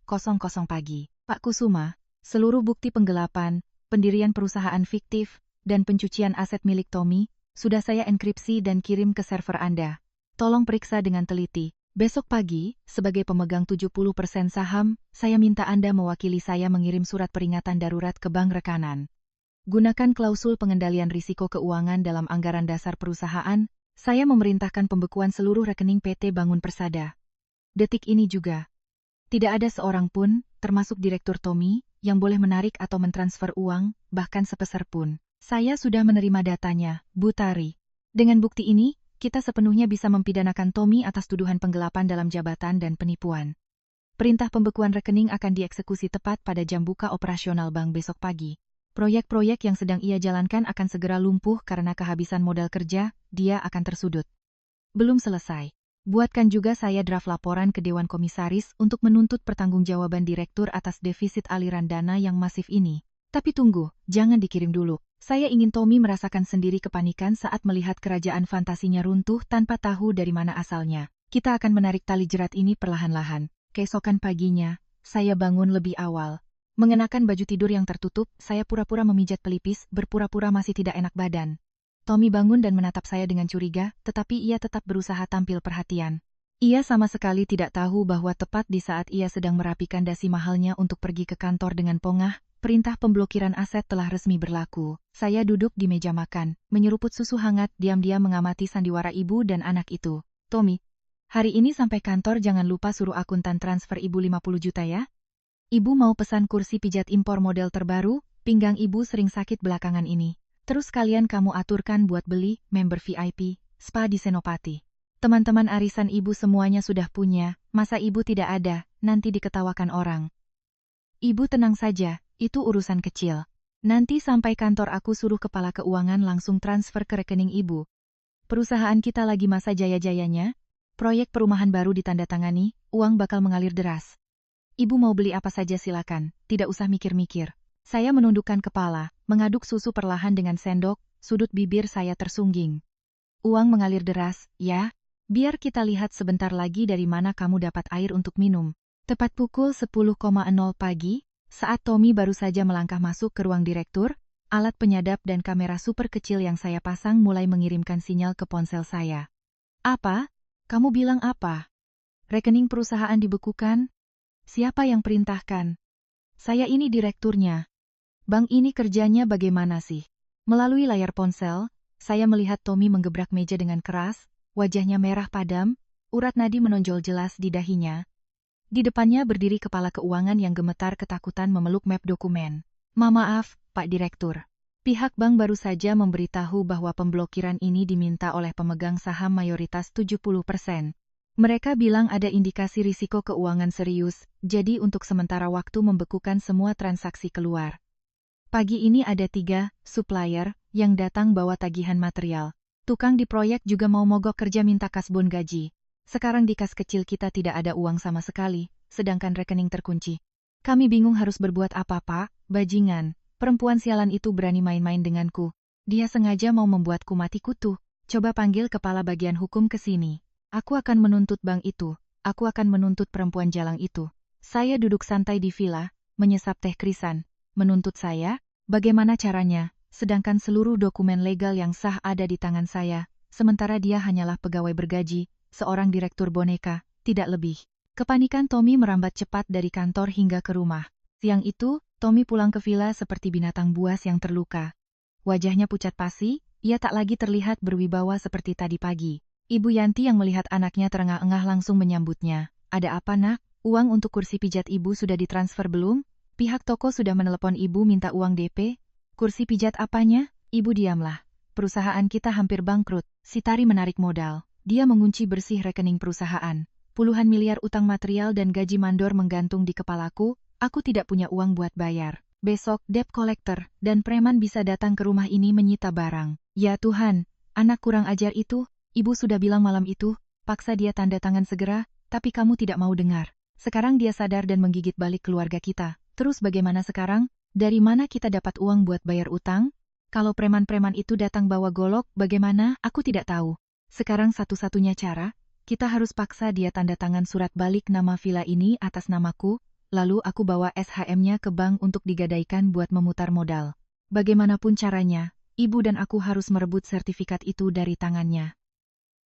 pagi. Pak Kusuma, seluruh bukti penggelapan, pendirian perusahaan fiktif, dan pencucian aset milik Tommy, sudah saya enkripsi dan kirim ke server Anda. Tolong periksa dengan teliti. Besok pagi, sebagai pemegang 70% saham, saya minta Anda mewakili saya mengirim surat peringatan darurat ke bank rekanan. Gunakan klausul pengendalian risiko keuangan dalam anggaran dasar perusahaan, saya memerintahkan pembekuan seluruh rekening PT Bangun Persada. Detik ini juga. Tidak ada seorang pun, termasuk Direktur Tommy, yang boleh menarik atau mentransfer uang, bahkan sepeser pun. Saya sudah menerima datanya, Bu Tari. Dengan bukti ini, kita sepenuhnya bisa mempidanakan Tommy atas tuduhan penggelapan dalam jabatan dan penipuan. Perintah pembekuan rekening akan dieksekusi tepat pada jam buka operasional bank besok pagi. Proyek-proyek yang sedang ia jalankan akan segera lumpuh karena kehabisan modal kerja, dia akan tersudut. Belum selesai. Buatkan juga saya draft laporan ke Dewan Komisaris untuk menuntut pertanggungjawaban direktur atas defisit aliran dana yang masif ini. Tapi tunggu, jangan dikirim dulu. Saya ingin Tommy merasakan sendiri kepanikan saat melihat kerajaan fantasinya runtuh tanpa tahu dari mana asalnya. Kita akan menarik tali jerat ini perlahan-lahan. Keesokan paginya, saya bangun lebih awal. Mengenakan baju tidur yang tertutup, saya pura-pura memijat pelipis, berpura-pura masih tidak enak badan. Tommy bangun dan menatap saya dengan curiga, tetapi ia tetap berusaha tampil perhatian. Ia sama sekali tidak tahu bahwa tepat di saat ia sedang merapikan dasi mahalnya untuk pergi ke kantor dengan pongah, perintah pemblokiran aset telah resmi berlaku. Saya duduk di meja makan, menyeruput susu hangat, diam-diam mengamati sandiwara ibu dan anak itu. Tommy, hari ini sampai kantor jangan lupa suruh akuntan transfer ibu 50 juta ya. Ibu mau pesan kursi pijat impor model terbaru, pinggang ibu sering sakit belakangan ini. Terus kalian kamu aturkan buat beli member VIP, spa di Senopati. Teman-teman arisan ibu semuanya sudah punya, masa ibu tidak ada, nanti diketawakan orang. Ibu tenang saja. Itu urusan kecil. Nanti sampai kantor aku suruh kepala keuangan langsung transfer ke rekening ibu. Perusahaan kita lagi masa jaya-jayanya. Proyek perumahan baru ditandatangani, uang bakal mengalir deras. Ibu mau beli apa saja silakan, tidak usah mikir-mikir. Saya menundukkan kepala, mengaduk susu perlahan dengan sendok, sudut bibir saya tersungging. Uang mengalir deras, ya? Biar kita lihat sebentar lagi dari mana kamu dapat air untuk minum. Tepat pukul 10.00 pagi, saat Tommy baru saja melangkah masuk ke ruang direktur, alat penyadap dan kamera super kecil yang saya pasang mulai mengirimkan sinyal ke ponsel saya. Apa? Kamu bilang apa? Rekening perusahaan dibekukan? Siapa yang perintahkan? Saya ini direkturnya. Bank ini kerjanya bagaimana sih? Melalui layar ponsel, saya melihat Tommy menggebrak meja dengan keras, wajahnya merah padam, urat nadi menonjol jelas di dahinya. Di depannya berdiri kepala keuangan yang gemetar ketakutan memeluk map dokumen. Maaf, Pak Direktur. Pihak bank baru saja memberitahu bahwa pemblokiran ini diminta oleh pemegang saham mayoritas 70%. Mereka bilang ada indikasi risiko keuangan serius, jadi untuk sementara waktu membekukan semua transaksi keluar. Pagi ini ada 3 supplier yang datang bawa tagihan material. Tukang di proyek juga mau mogok kerja minta kasbon gaji. Sekarang di kas kecil kita tidak ada uang sama sekali, sedangkan rekening terkunci. Kami bingung harus berbuat apa, Pak. Bajingan, perempuan sialan itu berani main-main denganku. Dia sengaja mau membuatku mati kutu. Coba panggil kepala bagian hukum ke sini. Aku akan menuntut bank itu. Aku akan menuntut perempuan jalang itu. Saya duduk santai di villa, menyesap teh krisan. Menuntut saya? Bagaimana caranya? Sedangkan seluruh dokumen legal yang sah ada di tangan saya, sementara dia hanyalah pegawai bergaji, seorang direktur boneka, tidak lebih. Kepanikan Tommy merambat cepat dari kantor hingga ke rumah. Siang itu, Tommy pulang ke villa seperti binatang buas yang terluka. Wajahnya pucat pasi, ia tak lagi terlihat berwibawa seperti tadi pagi. Ibu Yanti yang melihat anaknya terengah-engah langsung menyambutnya. Ada apa nak? Uang untuk kursi pijat ibu sudah ditransfer belum? Pihak toko sudah menelepon ibu minta uang DP. Kursi pijat apanya? Ibu diamlah. Perusahaan kita hampir bangkrut. Si Tari menarik modal. Dia mengunci bersih rekening perusahaan. Puluhan miliar utang material dan gaji mandor menggantung di kepalaku, aku tidak punya uang buat bayar. Besok, debt collector dan preman bisa datang ke rumah ini menyita barang. Ya Tuhan, anak kurang ajar itu, ibu sudah bilang malam itu, paksa dia tanda tangan segera, tapi kamu tidak mau dengar. Sekarang dia sadar dan menggigit balik keluarga kita. Terus bagaimana sekarang? Dari mana kita dapat uang buat bayar utang? Kalau preman-preman itu datang bawa golok, bagaimana? Aku tidak tahu. Sekarang satu-satunya cara, kita harus paksa dia tanda tangan surat balik nama villa ini atas namaku, lalu aku bawa SHM-nya ke bank untuk digadaikan buat memutar modal. Bagaimanapun caranya, ibu dan aku harus merebut sertifikat itu dari tangannya.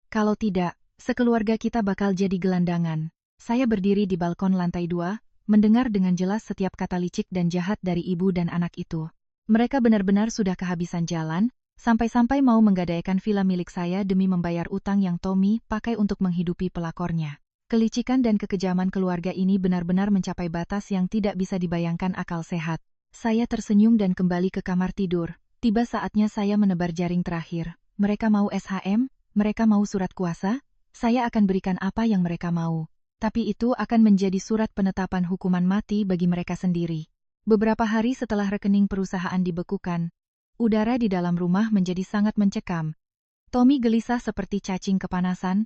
Kalau tidak, sekeluarga kita bakal jadi gelandangan. Saya berdiri di balkon lantai 2, mendengar dengan jelas setiap kata licik dan jahat dari ibu dan anak itu. Mereka benar-benar sudah kehabisan jalan, sampai-sampai mau menggadaikan villa milik saya demi membayar utang yang Tommy pakai untuk menghidupi pelakornya. Kelicikan dan kekejaman keluarga ini benar-benar mencapai batas yang tidak bisa dibayangkan akal sehat. Saya tersenyum dan kembali ke kamar tidur. Tiba saatnya saya menebar jaring terakhir. Mereka mau SHM, mereka mau surat kuasa, saya akan berikan apa yang mereka mau. Tapi itu akan menjadi surat penetapan hukuman mati bagi mereka sendiri. Beberapa hari setelah rekening perusahaan dibekukan, udara di dalam rumah menjadi sangat mencekam. Tommy gelisah seperti cacing kepanasan.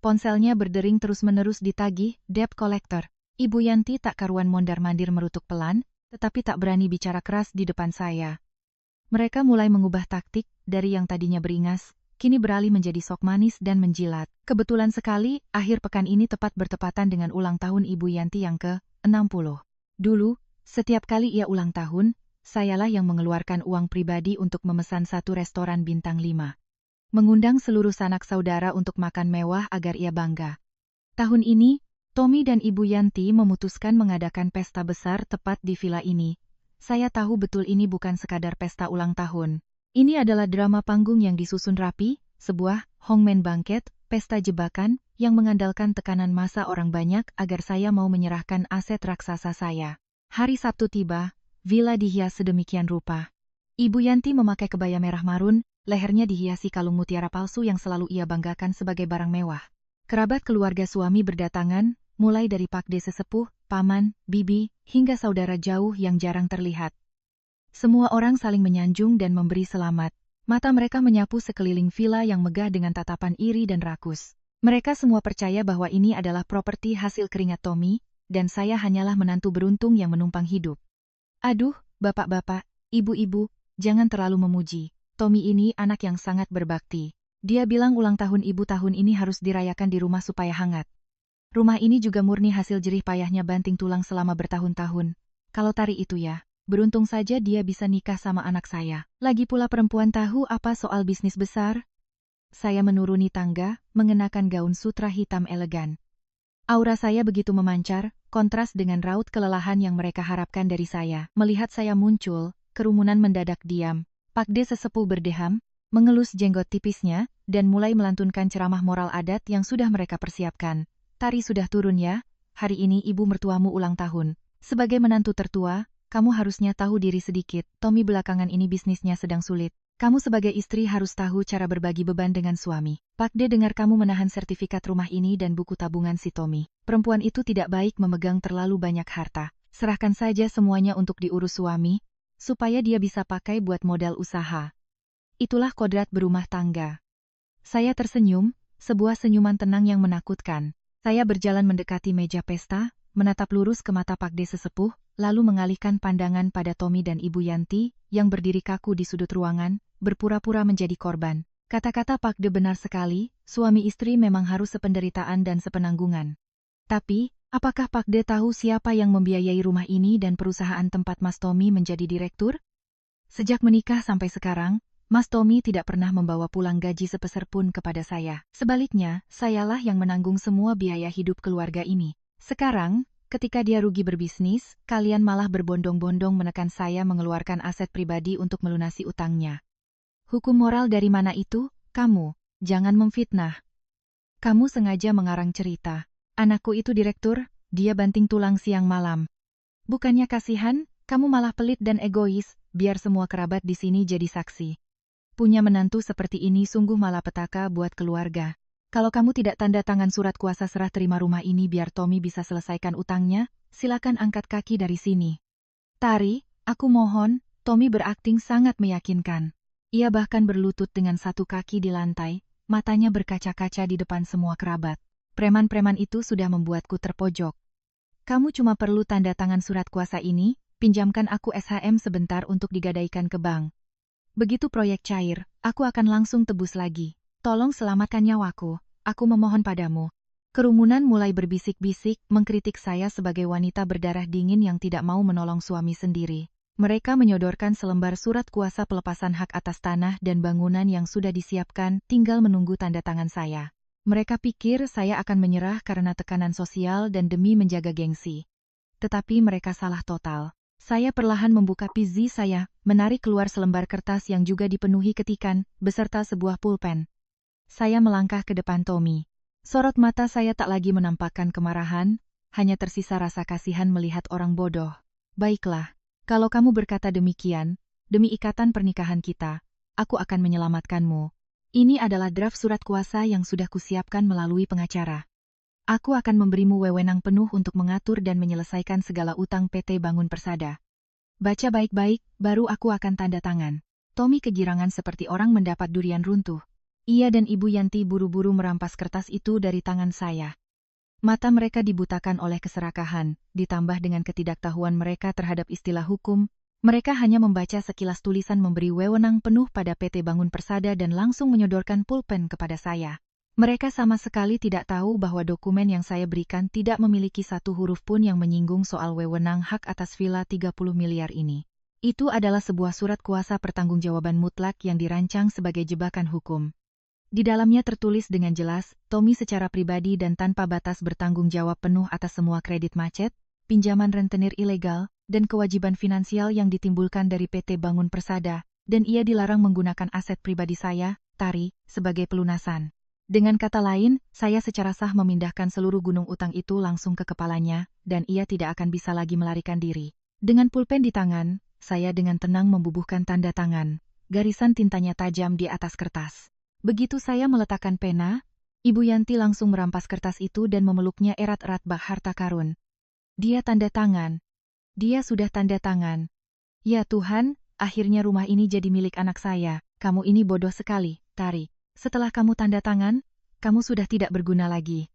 Ponselnya berdering terus-menerus ditagih debt collector. Ibu Yanti tak karuan mondar-mandir merutuk pelan, tetapi tak berani bicara keras di depan saya. Mereka mulai mengubah taktik, dari yang tadinya beringas, kini beralih menjadi sok manis dan menjilat. Kebetulan sekali, akhir pekan ini tepat bertepatan dengan ulang tahun Ibu Yanti yang ke-60. Dulu, setiap kali ia ulang tahun, sayalah yang mengeluarkan uang pribadi untuk memesan satu restoran bintang 5. Mengundang seluruh sanak saudara untuk makan mewah agar ia bangga. Tahun ini, Tommy dan Ibu Yanti memutuskan mengadakan pesta besar tepat di villa ini. Saya tahu betul ini bukan sekadar pesta ulang tahun. Ini adalah drama panggung yang disusun rapi, sebuah hongmen banquet, pesta jebakan, yang mengandalkan tekanan massa orang banyak agar saya mau menyerahkan aset raksasa saya. Hari Sabtu tiba, villa dihias sedemikian rupa. Ibu Yanti memakai kebaya merah marun, lehernya dihiasi kalung mutiara palsu yang selalu ia banggakan sebagai barang mewah. Kerabat keluarga suami berdatangan, mulai dari pakde sesepuh, paman, bibi, hingga saudara jauh yang jarang terlihat. Semua orang saling menyanjung dan memberi selamat. Mata mereka menyapu sekeliling villa yang megah dengan tatapan iri dan rakus. Mereka semua percaya bahwa ini adalah properti hasil keringat Tommy, dan saya hanyalah menantu beruntung yang menumpang hidup. Aduh, bapak-bapak, ibu-ibu, jangan terlalu memuji. Tommy ini anak yang sangat berbakti. Dia bilang ulang tahun ibu tahun ini harus dirayakan di rumah supaya hangat. Rumah ini juga murni hasil jerih payahnya banting tulang selama bertahun-tahun. Kalau Tari itu ya, beruntung saja dia bisa nikah sama anak saya. Lagi pula perempuan tahu apa soal bisnis besar? Saya menuruni tangga, mengenakan gaun sutra hitam elegan. Aura saya begitu memancar, kontras dengan raut kelelahan yang mereka harapkan dari saya. Melihat saya muncul, kerumunan mendadak diam. Pakde sesepuh berdeham, mengelus jenggot tipisnya, dan mulai melantunkan ceramah moral adat yang sudah mereka persiapkan. Tari sudah turun ya, hari ini ibu mertuamu ulang tahun. Sebagai menantu tertua, kamu harusnya tahu diri sedikit. Tommy belakangan ini bisnisnya sedang sulit. Kamu sebagai istri harus tahu cara berbagi beban dengan suami. Pakde dengar kamu menahan sertifikat rumah ini dan buku tabungan si Tommy. Perempuan itu tidak baik memegang terlalu banyak harta. Serahkan saja semuanya untuk diurus suami, supaya dia bisa pakai buat modal usaha. Itulah kodrat berumah tangga. Saya tersenyum, sebuah senyuman tenang yang menakutkan. Saya berjalan mendekati meja pesta, menatap lurus ke mata pakde sesepuh, lalu mengalihkan pandangan pada Tommy dan Ibu Yanti, yang berdiri kaku di sudut ruangan, berpura-pura menjadi korban. Kata-kata pakde benar sekali, suami istri memang harus sependeritaan dan sepenanggungan. Tapi, apakah pakde tahu siapa yang membiayai rumah ini dan perusahaan tempat Mas Tommy menjadi direktur? Sejak menikah sampai sekarang, Mas Tommy tidak pernah membawa pulang gaji sepeser pun kepada saya. Sebaliknya, sayalah yang menanggung semua biaya hidup keluarga ini. Sekarang, ketika dia rugi berbisnis, kalian malah berbondong-bondong menekan saya mengeluarkan aset pribadi untuk melunasi utangnya. Hukum moral dari mana itu? Kamu, jangan memfitnah. Kamu sengaja mengarang cerita. Anakku itu direktur, dia banting tulang siang malam. Bukannya kasihan, kamu malah pelit dan egois, biar semua kerabat di sini jadi saksi. Punya menantu seperti ini sungguh malapetaka buat keluarga. Kalau kamu tidak tanda tangan surat kuasa serah terima rumah ini biar Tommy bisa selesaikan utangnya, silakan angkat kaki dari sini. Tari, aku mohon, Tommy berakting sangat meyakinkan. Ia bahkan berlutut dengan satu kaki di lantai, matanya berkaca-kaca di depan semua kerabat. Preman-preman itu sudah membuatku terpojok. Kamu cuma perlu tanda tangan surat kuasa ini, pinjamkan aku SHM sebentar untuk digadaikan ke bank. Begitu proyek cair, aku akan langsung tebus lagi. Tolong selamatkan nyawaku, aku memohon padamu. Kerumunan mulai berbisik-bisik, mengkritik saya sebagai wanita berdarah dingin yang tidak mau menolong suami sendiri. Mereka menyodorkan selembar surat kuasa pelepasan hak atas tanah dan bangunan yang sudah disiapkan, tinggal menunggu tanda tangan saya. Mereka pikir saya akan menyerah karena tekanan sosial dan demi menjaga gengsi. Tetapi mereka salah total. Saya perlahan membuka PC saya, menarik keluar selembar kertas yang juga dipenuhi ketikan, beserta sebuah pulpen. Saya melangkah ke depan Tommy. Sorot mata saya tak lagi menampakkan kemarahan, hanya tersisa rasa kasihan melihat orang bodoh. Baiklah, kalau kamu berkata demikian, demi ikatan pernikahan kita, aku akan menyelamatkanmu. Ini adalah draft surat kuasa yang sudah kusiapkan melalui pengacara. Aku akan memberimu wewenang penuh untuk mengatur dan menyelesaikan segala utang PT Bangun Persada. Baca baik-baik, baru aku akan tanda tangan. Tommy kegirangan seperti orang mendapat durian runtuh. Ia dan Ibu Yanti buru-buru merampas kertas itu dari tangan saya. Mata mereka dibutakan oleh keserakahan, ditambah dengan ketidaktahuan mereka terhadap istilah hukum. Mereka hanya membaca sekilas tulisan memberi wewenang penuh pada PT Bangun Persada dan langsung menyodorkan pulpen kepada saya. Mereka sama sekali tidak tahu bahwa dokumen yang saya berikan tidak memiliki satu huruf pun yang menyinggung soal wewenang hak atas villa 30 miliar ini. Itu adalah sebuah surat kuasa pertanggungjawaban mutlak yang dirancang sebagai jebakan hukum. Di dalamnya tertulis dengan jelas, Tommy secara pribadi dan tanpa batas bertanggung jawab penuh atas semua kredit macet, pinjaman rentenir ilegal, dan kewajiban finansial yang ditimbulkan dari PT Bangun Persada, dan ia dilarang menggunakan aset pribadi saya, Tari, sebagai pelunasan. Dengan kata lain, saya secara sah memindahkan seluruh gunung utang itu langsung ke kepalanya, dan ia tidak akan bisa lagi melarikan diri. Dengan pulpen di tangan, saya dengan tenang membubuhkan tanda tangan. Garisan tintanya tajam di atas kertas. Begitu saya meletakkan pena, Ibu Yanti langsung merampas kertas itu dan memeluknya erat-erat bak harta karun. Dia tanda tangan. Dia sudah tanda tangan. Ya Tuhan, akhirnya rumah ini jadi milik anak saya. Kamu ini bodoh sekali, Tari. Setelah kamu tanda tangan, kamu sudah tidak berguna lagi.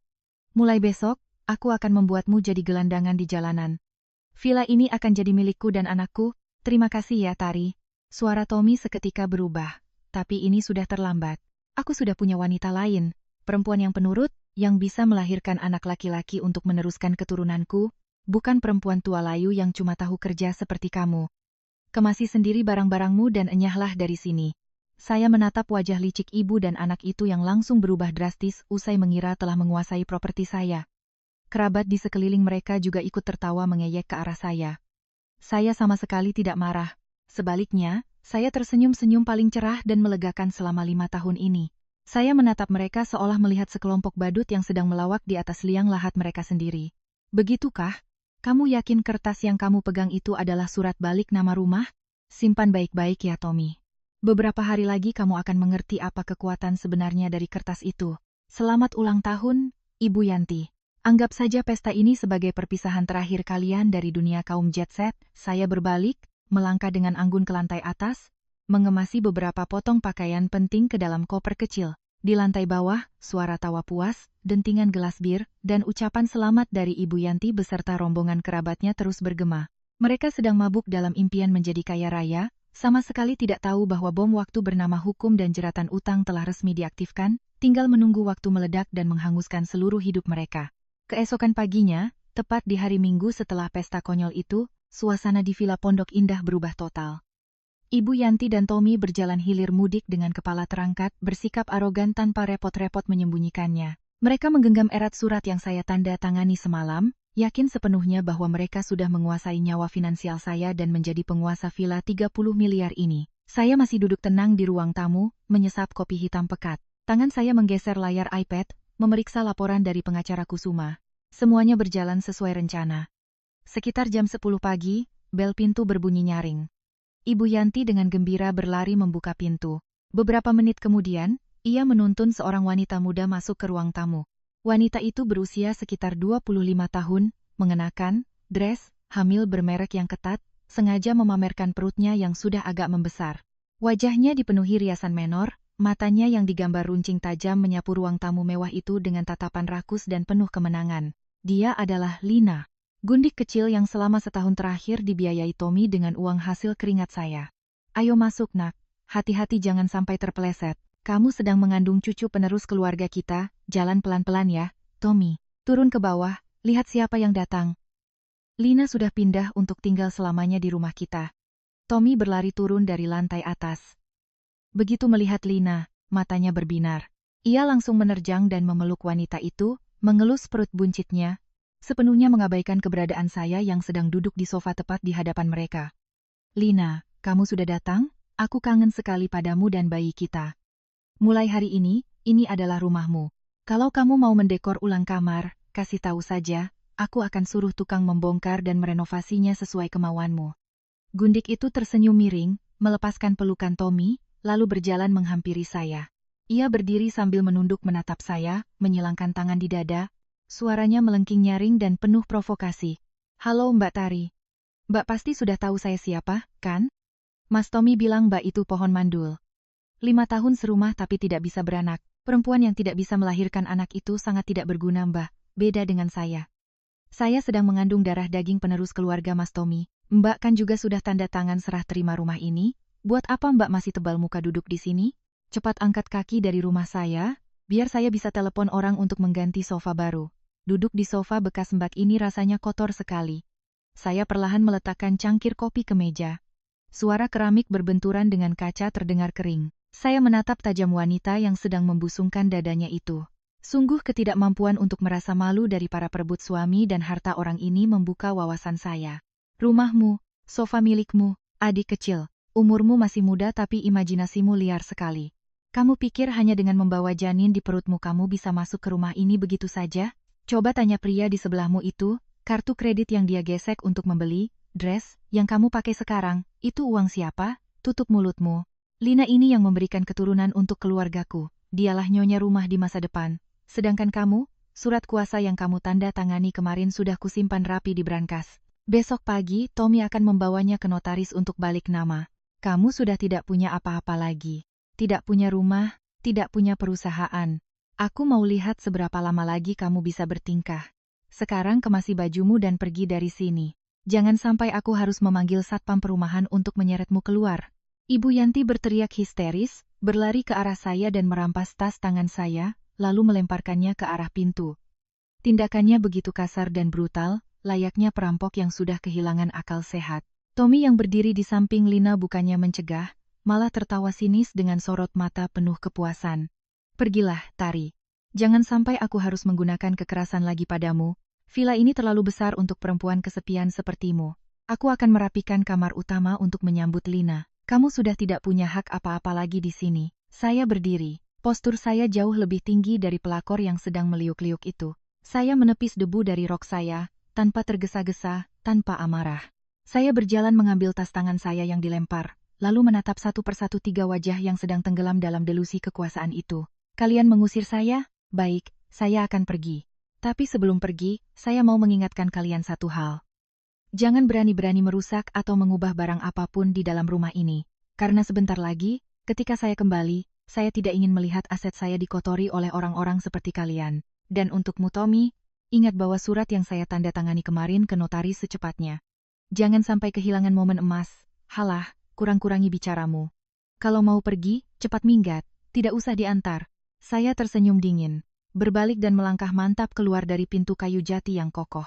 Mulai besok, aku akan membuatmu jadi gelandangan di jalanan. Villa ini akan jadi milikku dan anakku. Terima kasih ya Tari. Suara Tommy seketika berubah. Tapi ini sudah terlambat. Aku sudah punya wanita lain, perempuan yang penurut, yang bisa melahirkan anak laki-laki untuk meneruskan keturunanku, bukan perempuan tua layu yang cuma tahu kerja seperti kamu. Kemasi sendiri barang-barangmu dan enyahlah dari sini. Saya menatap wajah licik ibu dan anak itu yang langsung berubah drastis usai mengira telah menguasai properti saya. Kerabat di sekeliling mereka juga ikut tertawa mengejek ke arah saya. Saya sama sekali tidak marah. Sebaliknya, saya tersenyum-senyum paling cerah dan melegakan selama 5 tahun ini. Saya menatap mereka seolah melihat sekelompok badut yang sedang melawak di atas liang lahat mereka sendiri. Begitukah? Kamu yakin kertas yang kamu pegang itu adalah surat balik nama rumah? Simpan baik-baik ya Tommy. Beberapa hari lagi kamu akan mengerti apa kekuatan sebenarnya dari kertas itu. Selamat ulang tahun, Ibu Yanti. Anggap saja pesta ini sebagai perpisahan terakhir kalian dari dunia kaum jet set. Saya berbalik, melangkah dengan anggun ke lantai atas, mengemasi beberapa potong pakaian penting ke dalam koper kecil. Di lantai bawah, suara tawa puas, dentingan gelas bir, dan ucapan selamat dari Ibu Yanti beserta rombongan kerabatnya terus bergema. Mereka sedang mabuk dalam impian menjadi kaya raya, sama sekali tidak tahu bahwa bom waktu bernama hukum dan jeratan utang telah resmi diaktifkan, tinggal menunggu waktu meledak dan menghanguskan seluruh hidup mereka. Keesokan paginya, tepat di hari Minggu setelah pesta konyol itu, suasana di Villa Pondok Indah berubah total. Ibu Yanti dan Tommy berjalan hilir mudik dengan kepala terangkat, bersikap arogan tanpa repot-repot menyembunyikannya. Mereka menggenggam erat surat yang saya tanda tangani semalam, yakin sepenuhnya bahwa mereka sudah menguasai nyawa finansial saya dan menjadi penguasa villa 30 miliar ini. Saya masih duduk tenang di ruang tamu, menyesap kopi hitam pekat. Tangan saya menggeser layar iPad, memeriksa laporan dari pengacara Kusuma. Semuanya berjalan sesuai rencana. Sekitar jam 10 pagi, bel pintu berbunyi nyaring. Ibu Yanti dengan gembira berlari membuka pintu. Beberapa menit kemudian, ia menuntun seorang wanita muda masuk ke ruang tamu. Wanita itu berusia sekitar 25 tahun, mengenakan dress hamil bermerek yang ketat, sengaja memamerkan perutnya yang sudah agak membesar. Wajahnya dipenuhi riasan menor, matanya yang digambar runcing tajam menyapu ruang tamu mewah itu dengan tatapan rakus dan penuh kemenangan. Dia adalah Lina, gundik kecil yang selama setahun terakhir dibiayai Tommy dengan uang hasil keringat saya. Ayo masuk nak, hati-hati jangan sampai terpeleset. Kamu sedang mengandung cucu penerus keluarga kita, jalan pelan-pelan ya, Tommy. Turun ke bawah, lihat siapa yang datang. Lina sudah pindah untuk tinggal selamanya di rumah kita. Tommy berlari turun dari lantai atas. Begitu melihat Lina, matanya berbinar. Ia langsung menerjang dan memeluk wanita itu, mengelus perut buncitnya, sepenuhnya mengabaikan keberadaan saya yang sedang duduk di sofa tepat di hadapan mereka. Lina, kamu sudah datang? Aku kangen sekali padamu dan bayi kita. Mulai hari ini adalah rumahmu. Kalau kamu mau mendekor ulang kamar, kasih tahu saja, aku akan suruh tukang membongkar dan merenovasinya sesuai kemauanmu. Gundik itu tersenyum miring, melepaskan pelukan Tommy, lalu berjalan menghampiri saya. Ia berdiri sambil menunduk menatap saya, menyilangkan tangan di dada. Suaranya melengking nyaring dan penuh provokasi. Halo Mbak Tari. Mbak pasti sudah tahu saya siapa, kan? Mas Tommy bilang Mbak itu pohon mandul. 5 tahun serumah tapi tidak bisa beranak. Perempuan yang tidak bisa melahirkan anak itu sangat tidak berguna Mbak, beda dengan saya. Saya sedang mengandung darah daging penerus keluarga Mas Tommy. Mbak kan juga sudah tanda tangan serah terima rumah ini. Buat apa Mbak masih tebal muka duduk di sini? Cepat angkat kaki dari rumah saya, biar saya bisa telepon orang untuk mengganti sofa baru. Duduk di sofa bekas Mbak ini rasanya kotor sekali. Saya perlahan meletakkan cangkir kopi ke meja. Suara keramik berbenturan dengan kaca terdengar kering. Saya menatap tajam wanita yang sedang membusungkan dadanya itu. Sungguh ketidakmampuan untuk merasa malu dari para perebut suami dan harta orang ini membuka wawasan saya. Rumahmu, sofa milikmu, adik kecil. Umurmu masih muda tapi imajinasimu liar sekali. Kamu pikir hanya dengan membawa janin di perutmu kamu bisa masuk ke rumah ini begitu saja? Coba tanya pria di sebelahmu itu, kartu kredit yang dia gesek untuk membeli, dress, yang kamu pakai sekarang, itu uang siapa? Tutup mulutmu. Lina ini yang memberikan keturunan untuk keluargaku, dialah nyonya rumah di masa depan. Sedangkan kamu, surat kuasa yang kamu tanda tangani kemarin sudah kusimpan rapi di brankas. Besok pagi, Tommy akan membawanya ke notaris untuk balik nama. Kamu sudah tidak punya apa-apa lagi. Tidak punya rumah, tidak punya perusahaan. Aku mau lihat seberapa lama lagi kamu bisa bertingkah. Sekarang kemasi bajumu dan pergi dari sini. Jangan sampai aku harus memanggil satpam perumahan untuk menyeretmu keluar. Ibu Yanti berteriak histeris, berlari ke arah saya dan merampas tas tangan saya, lalu melemparkannya ke arah pintu. Tindakannya begitu kasar dan brutal, layaknya perampok yang sudah kehilangan akal sehat. Tommy yang berdiri di samping Lina bukannya mencegah, malah tertawa sinis dengan sorot mata penuh kepuasan. Pergilah, Tari. Jangan sampai aku harus menggunakan kekerasan lagi padamu. Villa ini terlalu besar untuk perempuan kesepian sepertimu. Aku akan merapikan kamar utama untuk menyambut Lina. Kamu sudah tidak punya hak apa-apa lagi di sini. Saya berdiri. Postur saya jauh lebih tinggi dari pelakor yang sedang meliuk-liuk itu. Saya menepis debu dari rok saya, tanpa tergesa-gesa, tanpa amarah. Saya berjalan mengambil tas tangan saya yang dilempar, lalu menatap satu persatu 3 wajah yang sedang tenggelam dalam delusi kekuasaan itu. Kalian mengusir saya? Baik, saya akan pergi. Tapi sebelum pergi, saya mau mengingatkan kalian satu hal. Jangan berani-berani merusak atau mengubah barang apapun di dalam rumah ini. Karena sebentar lagi, ketika saya kembali, saya tidak ingin melihat aset saya dikotori oleh orang-orang seperti kalian. Dan untukmu Tommy, ingat bahwa surat yang saya tanda tangani kemarin ke notaris secepatnya. Jangan sampai kehilangan momen emas. Halah, kurang-kurangi bicaramu. Kalau mau pergi, cepat minggat, tidak usah diantar. Saya tersenyum dingin, berbalik dan melangkah mantap keluar dari pintu kayu jati yang kokoh.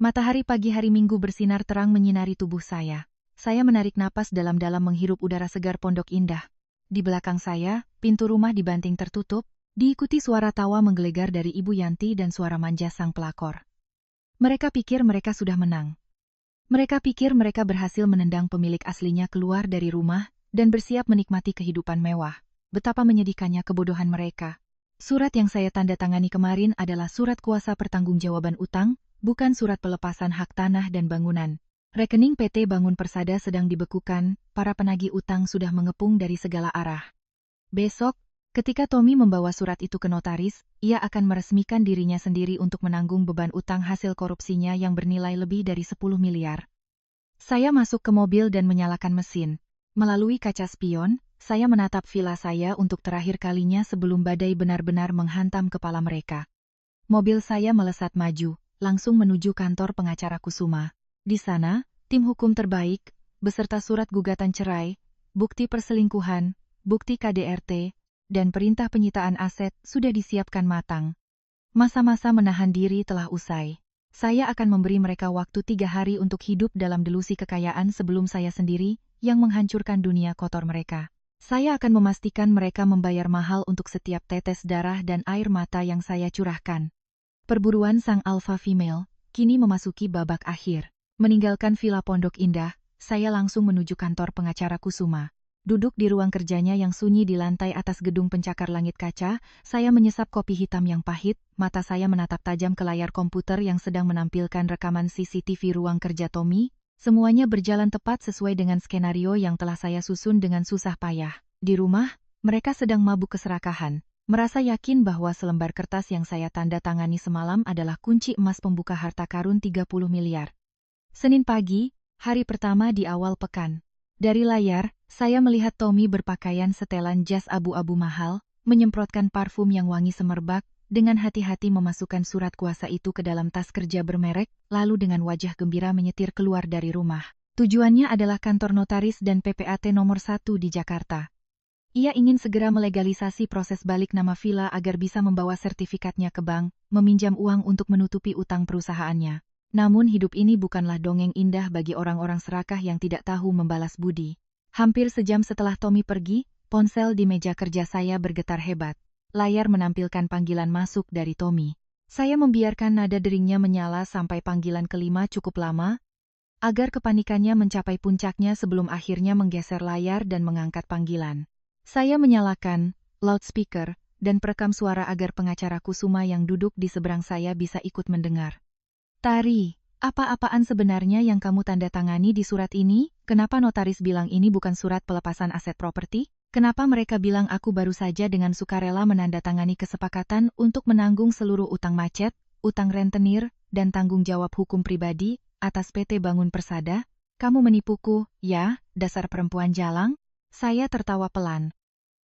Matahari pagi hari Minggu bersinar terang menyinari tubuh saya. Saya menarik napas dalam-dalam menghirup udara segar Pondok Indah. Di belakang saya, pintu rumah dibanting tertutup, diikuti suara tawa menggelegar dari Ibu Yanti dan suara manja sang pelakor. Mereka pikir mereka sudah menang. Mereka pikir mereka berhasil menendang pemilik aslinya keluar dari rumah dan bersiap menikmati kehidupan mewah. Betapa menyedihkannya kebodohan mereka. Surat yang saya tanda tangani kemarin adalah surat kuasa pertanggungjawaban utang, bukan surat pelepasan hak tanah dan bangunan. Rekening PT Bangun Persada sedang dibekukan, para penagih utang sudah mengepung dari segala arah. Besok, ketika Tommy membawa surat itu ke notaris, ia akan meresmikan dirinya sendiri untuk menanggung beban utang hasil korupsinya yang bernilai lebih dari 10 miliar. Saya masuk ke mobil dan menyalakan mesin. Melalui kaca spion, saya menatap villa saya untuk terakhir kalinya sebelum badai benar-benar menghantam kepala mereka. Mobil saya melesat maju, langsung menuju kantor pengacara Kusuma. Di sana, tim hukum terbaik, beserta surat gugatan cerai, bukti perselingkuhan, bukti KDRT, dan perintah penyitaan aset sudah disiapkan matang. Masa-masa menahan diri telah usai. Saya akan memberi mereka waktu 3 hari untuk hidup dalam delusi kekayaan sebelum saya sendiri yang menghancurkan dunia kotor mereka. Saya akan memastikan mereka membayar mahal untuk setiap tetes darah dan air mata yang saya curahkan. Perburuan sang alpha female kini memasuki babak akhir. Meninggalkan Villa Pondok Indah, saya langsung menuju kantor pengacara Kusuma. Duduk di ruang kerjanya yang sunyi di lantai atas gedung pencakar langit kaca, saya menyesap kopi hitam yang pahit, mata saya menatap tajam ke layar komputer yang sedang menampilkan rekaman CCTV ruang kerja Tommy. Semuanya berjalan tepat sesuai dengan skenario yang telah saya susun dengan susah payah. Di rumah, mereka sedang mabuk keserakahan, merasa yakin bahwa selembar kertas yang saya tanda tangani semalam adalah kunci emas pembuka harta karun 30 miliar. Senin pagi, hari pertama di awal pekan. Dari layar, saya melihat Tommy berpakaian setelan jas abu-abu mahal, menyemprotkan parfum yang wangi semerbak, dengan hati-hati memasukkan surat kuasa itu ke dalam tas kerja bermerek, lalu dengan wajah gembira menyetir keluar dari rumah. Tujuannya adalah kantor notaris dan PPAT nomor 1 di Jakarta. Ia ingin segera melegalisasi proses balik nama villa agar bisa membawa sertifikatnya ke bank, meminjam uang untuk menutupi utang perusahaannya. Namun hidup ini bukanlah dongeng indah bagi orang-orang serakah yang tidak tahu membalas budi. Hampir sejam setelah Tommy pergi, ponsel di meja kerja saya bergetar hebat. Layar menampilkan panggilan masuk dari Tommy. Saya membiarkan nada deringnya menyala sampai panggilan kelima cukup lama, agar kepanikannya mencapai puncaknya sebelum akhirnya menggeser layar dan mengangkat panggilan. Saya menyalakan loudspeaker dan perekam suara agar pengacara Kusuma yang duduk di seberang saya bisa ikut mendengar. Tari, apa-apaan sebenarnya yang kamu tanda tangani di surat ini? Kenapa notaris bilang ini bukan surat pelepasan aset properti? Kenapa mereka bilang aku baru saja dengan sukarela menandatangani kesepakatan untuk menanggung seluruh utang macet, utang rentenir, dan tanggung jawab hukum pribadi atas PT Bangun Persada? Kamu menipuku, ya, dasar perempuan jalang? Saya tertawa pelan.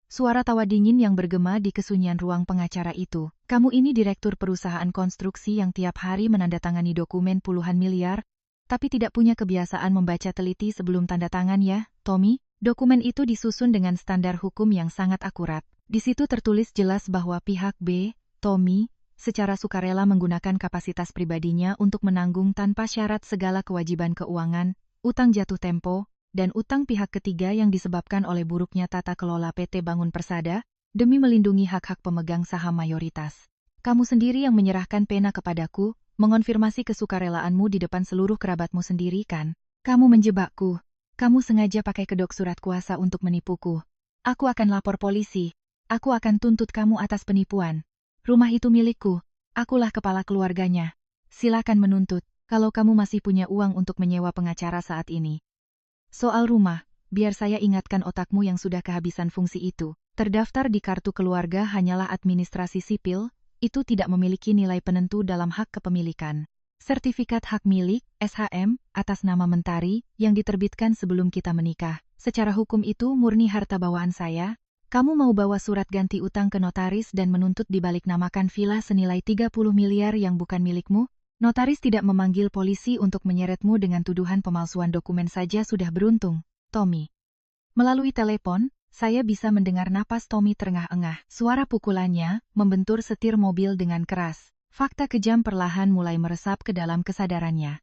Suara tawa dingin yang bergema di kesunyian ruang pengacara itu. Kamu ini direktur perusahaan konstruksi yang tiap hari menandatangani dokumen puluhan miliar, tapi tidak punya kebiasaan membaca teliti sebelum tanda tangan ya, Tommy? Dokumen itu disusun dengan standar hukum yang sangat akurat. Di situ tertulis jelas bahwa pihak B, Tommy, secara sukarela menggunakan kapasitas pribadinya untuk menanggung tanpa syarat segala kewajiban keuangan, utang jatuh tempo, dan utang pihak ketiga yang disebabkan oleh buruknya tata kelola PT Bangun Persada, demi melindungi hak-hak pemegang saham mayoritas. Kamu sendiri yang menyerahkan pena kepadaku, mengonfirmasi kesukarelaanmu di depan seluruh kerabatmu sendiri kan? Kamu menjebakku. Kamu sengaja pakai kedok surat kuasa untuk menipuku. Aku akan lapor polisi. Aku akan tuntut kamu atas penipuan. Rumah itu milikku. Akulah kepala keluarganya. Silakan menuntut, kalau kamu masih punya uang untuk menyewa pengacara saat ini. Soal rumah, biar saya ingatkan otakmu yang sudah kehabisan fungsi itu. Terdaftar di kartu keluarga hanyalah administrasi sipil, itu tidak memiliki nilai penentu dalam hak kepemilikan. Sertifikat hak milik, SHM, atas nama Mentari, yang diterbitkan sebelum kita menikah. Secara hukum itu murni harta bawaan saya. Kamu mau bawa surat ganti utang ke notaris dan menuntut dibalik namakan villa senilai 30 miliar yang bukan milikmu? Notaris tidak memanggil polisi untuk menyeretmu dengan tuduhan pemalsuan dokumen saja sudah beruntung, Tommy. Melalui telepon, saya bisa mendengar napas Tommy terengah-engah. Suara pukulannya membentur setir mobil dengan keras. Fakta kejam perlahan mulai meresap ke dalam kesadarannya.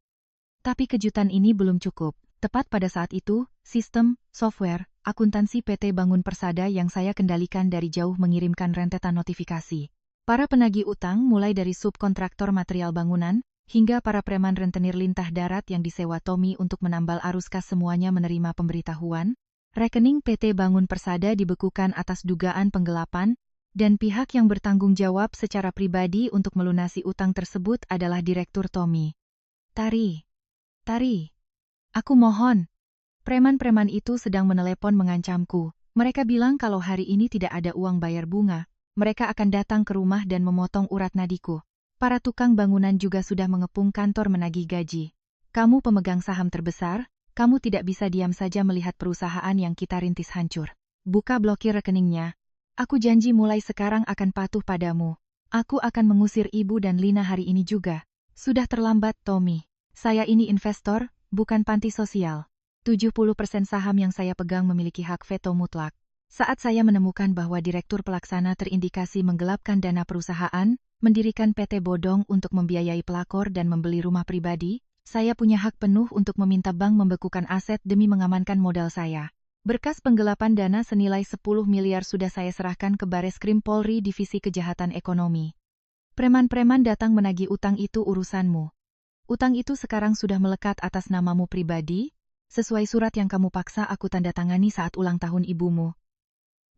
Tapi kejutan ini belum cukup. Tepat pada saat itu, sistem, software, akuntansi PT Bangun Persada yang saya kendalikan dari jauh mengirimkan rentetan notifikasi. Para penagih utang mulai dari subkontraktor material bangunan, hingga para preman rentenir lintah darat yang disewa Tommy untuk menambal arus kas semuanya menerima pemberitahuan. Rekening PT Bangun Persada dibekukan atas dugaan penggelapan, dan pihak yang bertanggung jawab secara pribadi untuk melunasi utang tersebut adalah Direktur Tommy. Tari, aku mohon. Preman-preman itu sedang menelepon mengancamku. Mereka bilang kalau hari ini tidak ada uang bayar bunga, mereka akan datang ke rumah dan memotong urat nadiku. Para tukang bangunan juga sudah mengepung kantor menagih gaji. Kamu pemegang saham terbesar, kamu tidak bisa diam saja melihat perusahaan yang kita rintis hancur. Buka blokir rekeningnya. Aku janji mulai sekarang akan patuh padamu. Aku akan mengusir ibu dan Lina hari ini juga. Sudah terlambat, Tommy. Saya ini investor, bukan panti sosial. 70% saham yang saya pegang memiliki hak veto mutlak. Saat saya menemukan bahwa direktur pelaksana terindikasi menggelapkan dana perusahaan, mendirikan PT bodong untuk membiayai pelakor dan membeli rumah pribadi, saya punya hak penuh untuk meminta bank membekukan aset demi mengamankan modal saya. Berkas penggelapan dana senilai 10 miliar sudah saya serahkan ke Bareskrim Polri Divisi Kejahatan Ekonomi. Preman-preman datang menagih utang itu urusanmu. Utang itu sekarang sudah melekat atas namamu pribadi, sesuai surat yang kamu paksa aku tanda tangani saat ulang tahun ibumu.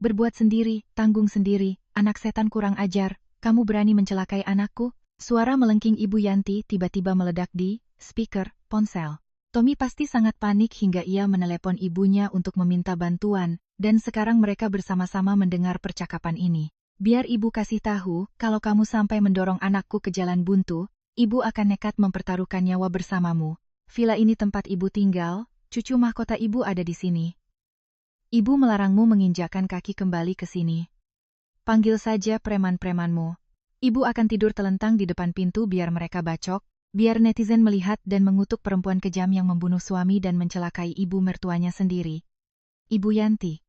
Berbuat sendiri, tanggung sendiri, anak setan kurang ajar, kamu berani mencelakai anakku? Suara melengking Ibu Yanti tiba-tiba meledak di speaker ponsel. Tommy pasti sangat panik hingga ia menelepon ibunya untuk meminta bantuan, dan sekarang mereka bersama-sama mendengar percakapan ini. Biar ibu kasih tahu, kalau kamu sampai mendorong anakku ke jalan buntu, ibu akan nekat mempertaruhkan nyawa bersamamu. Villa ini tempat ibu tinggal, cucu mahkota ibu ada di sini. Ibu melarangmu menginjakkan kaki kembali ke sini. Panggil saja preman-premanmu. Ibu akan tidur telentang di depan pintu biar mereka bacok, biar netizen melihat dan mengutuk perempuan kejam yang membunuh suami dan mencelakai ibu mertuanya sendiri. Ibu Yanti.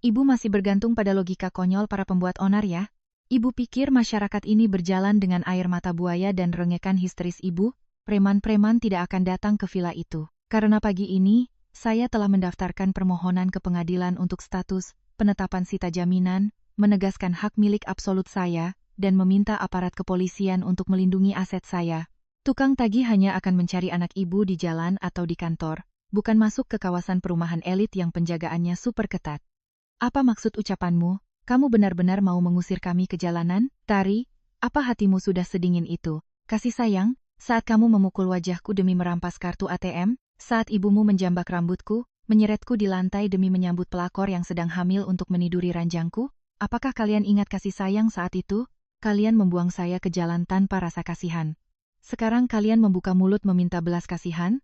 Ibu masih bergantung pada logika konyol para pembuat onar ya? Ibu pikir masyarakat ini berjalan dengan air mata buaya dan rengekan histeris ibu? Preman-preman tidak akan datang ke villa itu. Karena pagi ini, saya telah mendaftarkan permohonan ke pengadilan untuk status penetapan sita jaminan, menegaskan hak milik absolut saya, dan meminta aparat kepolisian untuk melindungi aset saya. Tukang tagih hanya akan mencari anak ibu di jalan atau di kantor, bukan masuk ke kawasan perumahan elit yang penjagaannya super ketat. Apa maksud ucapanmu? Kamu benar-benar mau mengusir kami ke jalanan? Tari, apa hatimu sudah sedingin itu? Kasih sayang, saat kamu memukul wajahku demi merampas kartu ATM, saat ibumu menjambak rambutku, menyeretku di lantai demi menyambut pelakor yang sedang hamil untuk meniduri ranjangku, apakah kalian ingat kasih sayang saat itu? Kalian membuang saya ke jalan tanpa rasa kasihan. Sekarang kalian membuka mulut meminta belas kasihan?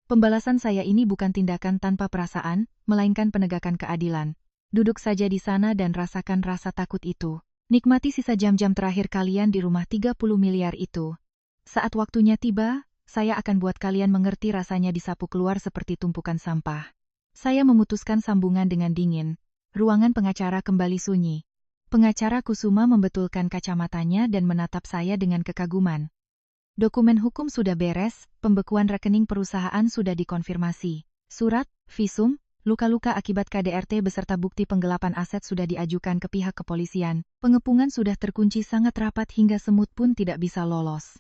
Pembalasan saya ini bukan tindakan tanpa perasaan, melainkan penegakan keadilan. Duduk saja di sana dan rasakan rasa takut itu. Nikmati sisa jam-jam terakhir kalian di rumah 30 miliar itu. Saat waktunya tiba, saya akan buat kalian mengerti rasanya disapu keluar seperti tumpukan sampah. Saya memutuskan sambungan dengan dingin. Ruangan pengacara kembali sunyi. Pengacara Kusuma membetulkan kacamatanya dan menatap saya dengan kekaguman. Dokumen hukum sudah beres, pembekuan rekening perusahaan sudah dikonfirmasi. Surat, visum, luka-luka akibat KDRT beserta bukti penggelapan aset sudah diajukan ke pihak kepolisian. Pengepungan sudah terkunci sangat rapat hingga semut pun tidak bisa lolos.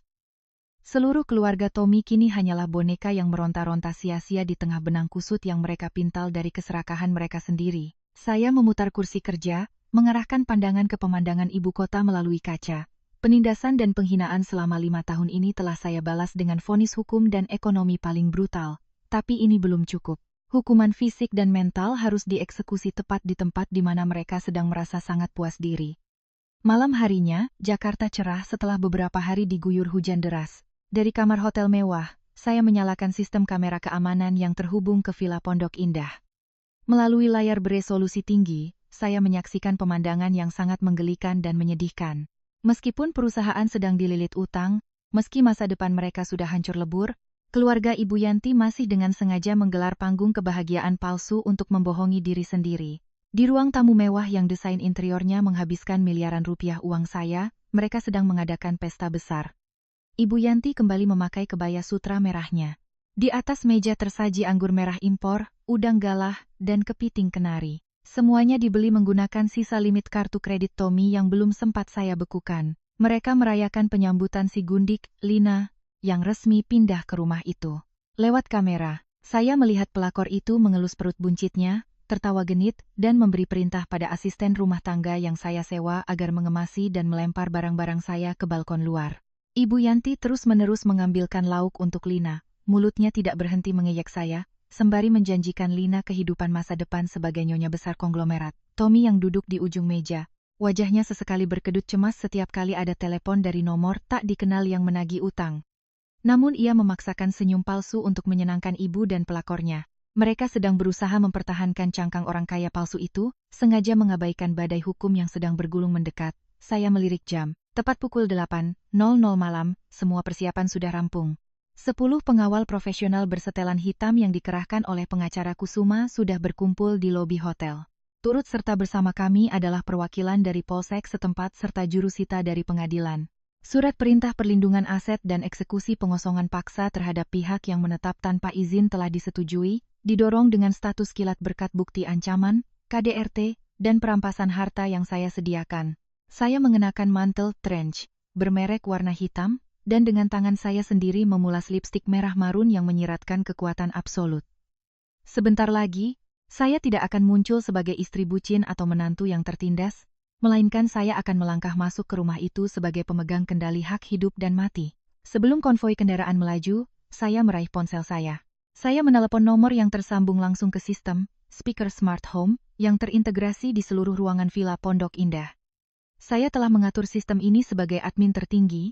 Seluruh keluarga Tommy kini hanyalah boneka yang meronta-ronta sia-sia di tengah benang kusut yang mereka pintal dari keserakahan mereka sendiri. Saya memutar kursi kerja, mengarahkan pandangan ke pemandangan ibu kota melalui kaca. Penindasan dan penghinaan selama 5 tahun ini telah saya balas dengan vonis hukum dan ekonomi paling brutal. Tapi ini belum cukup. Hukuman fisik dan mental harus dieksekusi tepat di tempat di mana mereka sedang merasa sangat puas diri. Malam harinya, Jakarta cerah setelah beberapa hari diguyur hujan deras. Dari kamar hotel mewah, saya menyalakan sistem kamera keamanan yang terhubung ke Villa Pondok Indah. Melalui layar beresolusi tinggi, saya menyaksikan pemandangan yang sangat menggelikan dan menyedihkan. Meskipun perusahaan sedang dililit utang, meski masa depan mereka sudah hancur lebur, keluarga Ibu Yanti masih dengan sengaja menggelar panggung kebahagiaan palsu untuk membohongi diri sendiri. Di ruang tamu mewah yang desain interiornya menghabiskan miliaran rupiah uang saya, mereka sedang mengadakan pesta besar. Ibu Yanti kembali memakai kebaya sutra merahnya. Di atas meja tersaji anggur merah impor, udang galah, dan kepiting kenari. Semuanya dibeli menggunakan sisa limit kartu kredit Tommy yang belum sempat saya bekukan. Mereka merayakan penyambutan si Gundik, Lina, yang resmi pindah ke rumah itu. Lewat kamera, saya melihat pelakor itu mengelus perut buncitnya, tertawa genit, dan memberi perintah pada asisten rumah tangga yang saya sewa agar mengemasi dan melempar barang-barang saya ke balkon luar. Ibu Yanti terus-menerus mengambilkan lauk untuk Lina. Mulutnya tidak berhenti mengejek saya, sembari menjanjikan Lina kehidupan masa depan sebagai nyonya besar konglomerat. Tommy yang duduk di ujung meja. Wajahnya sesekali berkedut cemas setiap kali ada telepon dari nomor tak dikenal yang menagih utang. Namun ia memaksakan senyum palsu untuk menyenangkan ibu dan pelakornya. Mereka sedang berusaha mempertahankan cangkang orang kaya palsu itu, sengaja mengabaikan badai hukum yang sedang bergulung mendekat. Saya melirik jam. Tepat pukul 8.00 malam, semua persiapan sudah rampung. 10 pengawal profesional bersetelan hitam yang dikerahkan oleh pengacara Kusuma sudah berkumpul di lobi hotel. Turut serta bersama kami adalah perwakilan dari Polsek setempat serta jurusita dari pengadilan. Surat perintah perlindungan aset dan eksekusi pengosongan paksa terhadap pihak yang menetap tanpa izin telah disetujui, didorong dengan status kilat berkat bukti ancaman, KDRT, dan perampasan harta yang saya sediakan. Saya mengenakan mantel trench bermerek warna hitam, dan dengan tangan saya sendiri memulas lipstik merah marun yang menyiratkan kekuatan absolut. Sebentar lagi, saya tidak akan muncul sebagai istri bucin atau menantu yang tertindas, melainkan saya akan melangkah masuk ke rumah itu sebagai pemegang kendali hak hidup dan mati. Sebelum konvoi kendaraan melaju, saya meraih ponsel saya. Saya menelepon nomor yang tersambung langsung ke sistem, speaker smart home, yang terintegrasi di seluruh ruangan villa Pondok Indah. Saya telah mengatur sistem ini sebagai admin tertinggi,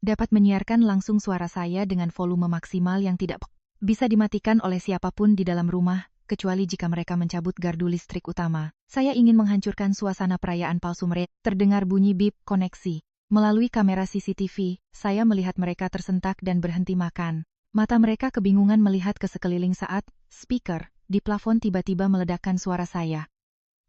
dapat menyiarkan langsung suara saya dengan volume maksimal yang tidak bisa dimatikan oleh siapapun di dalam rumah, kecuali jika mereka mencabut gardu listrik utama. Saya ingin menghancurkan suasana perayaan palsu mereka. Terdengar bunyi bip koneksi. Melalui kamera CCTV, saya melihat mereka tersentak dan berhenti makan. Mata mereka kebingungan melihat ke sekeliling saat speaker di plafon tiba-tiba meledakkan suara saya.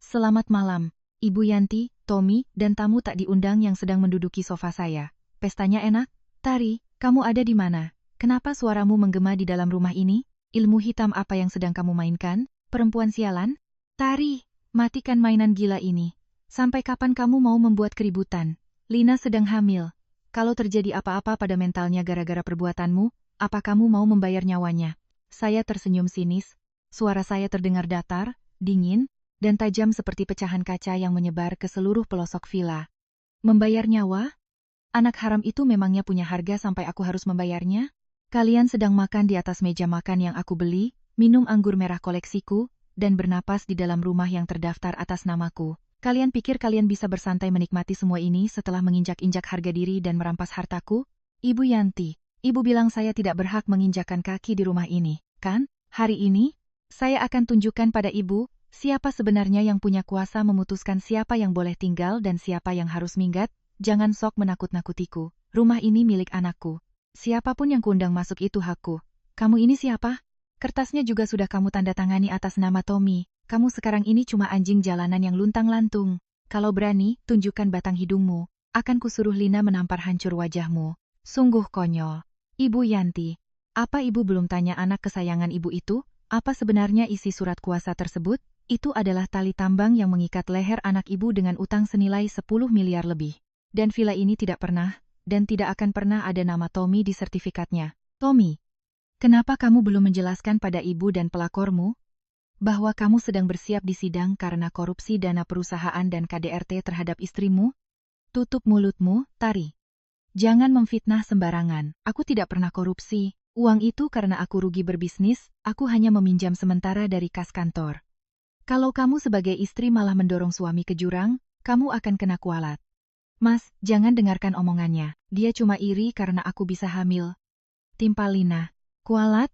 Selamat malam, Ibu Yanti, Tommy, dan tamu tak diundang yang sedang menduduki sofa saya. Pestanya enak? Tari, kamu ada di mana? Kenapa suaramu menggema di dalam rumah ini? Ilmu hitam apa yang sedang kamu mainkan? Perempuan sialan? Tari, matikan mainan gila ini. Sampai kapan kamu mau membuat keributan? Lina sedang hamil. Kalau terjadi apa-apa pada mentalnya gara-gara perbuatanmu, apa kamu mau membayar nyawanya? Saya tersenyum sinis. Suara saya terdengar datar, dingin, dan tajam seperti pecahan kaca yang menyebar ke seluruh pelosok villa. Membayar nyawa? Anak haram itu memangnya punya harga sampai aku harus membayarnya? Kalian sedang makan di atas meja makan yang aku beli, minum anggur merah koleksiku, dan bernapas di dalam rumah yang terdaftar atas namaku. Kalian pikir kalian bisa bersantai menikmati semua ini setelah menginjak-injak harga diri dan merampas hartaku? Ibu Yanti, Ibu bilang saya tidak berhak menginjakkan kaki di rumah ini, kan? Hari ini, saya akan tunjukkan pada Ibu, siapa sebenarnya yang punya kuasa memutuskan siapa yang boleh tinggal dan siapa yang harus minggat. Jangan sok menakut-nakutiku, rumah ini milik anakku. Siapapun yang kuundang masuk itu hakku. Kamu ini siapa? Kertasnya juga sudah kamu tanda tangani atas nama Tommy. Kamu sekarang ini cuma anjing jalanan yang luntang-lantung. Kalau berani, tunjukkan batang hidungmu. Akan kusuruh Lina menampar hancur wajahmu. Sungguh konyol. Ibu Yanti, apa Ibu belum tanya anak kesayangan Ibu itu? Apa sebenarnya isi surat kuasa tersebut? Itu adalah tali tambang yang mengikat leher anak Ibu dengan utang senilai 10 miliar lebih. Dan villa ini tidak pernah, dan tidak akan pernah ada nama Tommy di sertifikatnya. Tommy, kenapa kamu belum menjelaskan pada Ibu dan pelakormu bahwa kamu sedang bersiap di sidang karena korupsi dana perusahaan dan KDRT terhadap istrimu? Tutup mulutmu, Tari. Jangan memfitnah sembarangan. Aku tidak pernah korupsi. Uang itu karena aku rugi berbisnis, aku hanya meminjam sementara dari kas kantor. Kalau kamu sebagai istri malah mendorong suami ke jurang, kamu akan kena kualat. Mas, jangan dengarkan omongannya. Dia cuma iri karena aku bisa hamil. Timpal Lina. Kualat?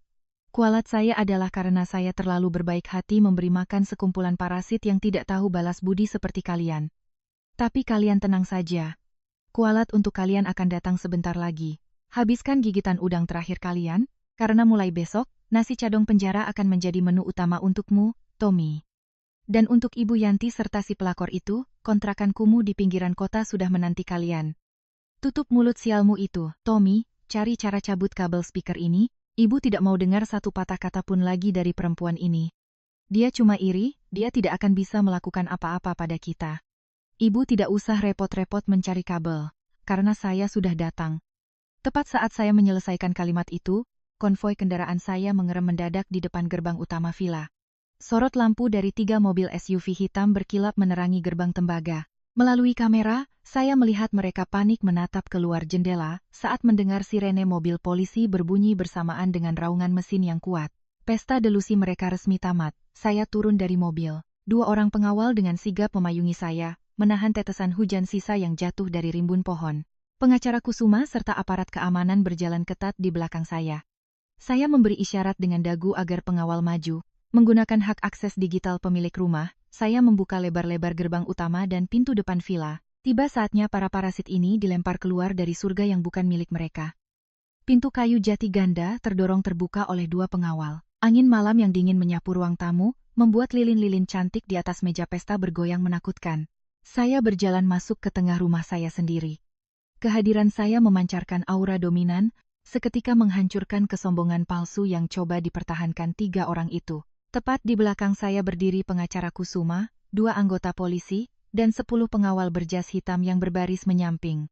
Kualat saya adalah karena saya terlalu berbaik hati memberi makan sekumpulan parasit yang tidak tahu balas budi seperti kalian. Tapi kalian tenang saja. Kualat untuk kalian akan datang sebentar lagi. Habiskan gigitan udang terakhir kalian, karena mulai besok, nasi cadong penjara akan menjadi menu utama untukmu, Tommy. Dan untuk Ibu Yanti serta si pelakor itu, kontrakan kumuh di pinggiran kota sudah menanti kalian. Tutup mulut sialmu itu, Tommy, cari cara cabut kabel speaker ini. Ibu tidak mau dengar satu patah kata pun lagi dari perempuan ini. Dia cuma iri, dia tidak akan bisa melakukan apa-apa pada kita. Ibu tidak usah repot-repot mencari kabel, karena saya sudah datang. Tepat saat saya menyelesaikan kalimat itu, konvoi kendaraan saya mengerem mendadak di depan gerbang utama villa. Sorot lampu dari 3 mobil SUV hitam berkilap menerangi gerbang tembaga. Melalui kamera, saya melihat mereka panik menatap keluar jendela saat mendengar sirene mobil polisi berbunyi bersamaan dengan raungan mesin yang kuat. Pesta delusi mereka resmi tamat. Saya turun dari mobil. 2 orang pengawal dengan sigap memayungi saya, menahan tetesan hujan sisa yang jatuh dari rimbun pohon. Pengacara Kusuma serta aparat keamanan berjalan ketat di belakang saya. Saya memberi isyarat dengan dagu agar pengawal maju. Menggunakan hak akses digital pemilik rumah, saya membuka lebar-lebar gerbang utama dan pintu depan villa. Tiba saatnya para parasit ini dilempar keluar dari surga yang bukan milik mereka. Pintu kayu jati ganda terdorong terbuka oleh dua pengawal. Angin malam yang dingin menyapu ruang tamu, membuat lilin-lilin cantik di atas meja pesta bergoyang menakutkan. Saya berjalan masuk ke tengah rumah saya sendiri. Kehadiran saya memancarkan aura dominan, seketika menghancurkan kesombongan palsu yang coba dipertahankan 3 orang itu. Tepat di belakang saya berdiri pengacara Kusuma, 2 anggota polisi, dan 10 pengawal berjas hitam yang berbaris menyamping.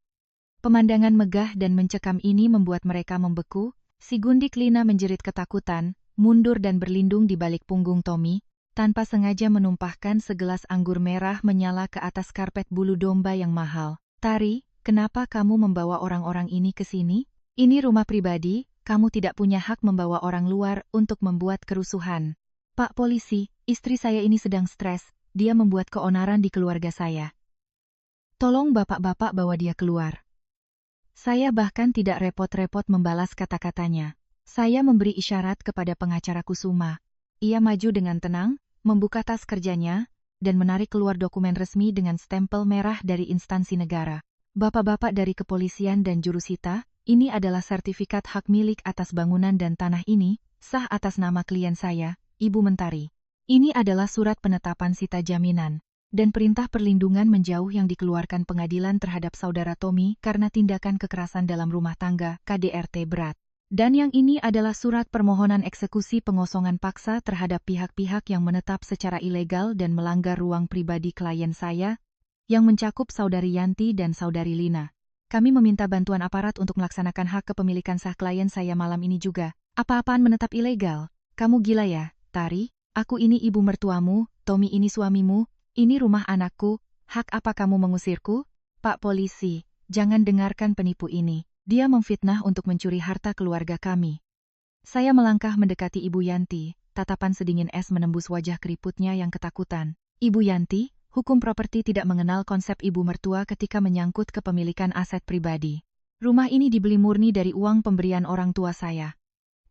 Pemandangan megah dan mencekam ini membuat mereka membeku. Si gundik Lina menjerit ketakutan, mundur dan berlindung di balik punggung Tommy, tanpa sengaja menumpahkan segelas anggur merah menyala ke atas karpet bulu domba yang mahal. "Tari, kenapa kamu membawa orang-orang ini ke sini? Ini rumah pribadi, kamu tidak punya hak membawa orang luar untuk membuat kerusuhan." "Pak polisi, istri saya ini sedang stres, dia membuat keonaran di keluarga saya. Tolong bapak-bapak bawa dia keluar." Saya bahkan tidak repot-repot membalas kata-katanya. Saya memberi isyarat kepada pengacara Kusuma. Ia maju dengan tenang, membuka tas kerjanya, dan menarik keluar dokumen resmi dengan stempel merah dari instansi negara. "Bapak-bapak dari kepolisian dan jurusita, ini adalah sertifikat hak milik atas bangunan dan tanah ini, sah atas nama klien saya, Ibu Mentari. Ini adalah surat penetapan sita jaminan dan perintah perlindungan menjauh yang dikeluarkan pengadilan terhadap saudara Tommy karena tindakan kekerasan dalam rumah tangga KDRT berat. Dan yang ini adalah surat permohonan eksekusi pengosongan paksa terhadap pihak-pihak yang menetap secara ilegal dan melanggar ruang pribadi klien saya, yang mencakup saudari Yanti dan saudari Lina. Kami meminta bantuan aparat untuk melaksanakan hak kepemilikan sah klien saya malam ini juga." "Apa-apaan menetap ilegal? Kamu gila ya, Tari? Aku ini ibu mertuamu, Tommy ini suamimu. Ini rumah anakku, hak apa kamu mengusirku?" "Pak polisi, jangan dengarkan penipu ini. Dia memfitnah untuk mencuri harta keluarga kami." Saya melangkah mendekati Ibu Yanti, tatapan sedingin es menembus wajah keriputnya yang ketakutan. "Ibu Yanti, hukum properti tidak mengenal konsep ibu mertua ketika menyangkut kepemilikan aset pribadi. Rumah ini dibeli murni dari uang pemberian orang tua saya.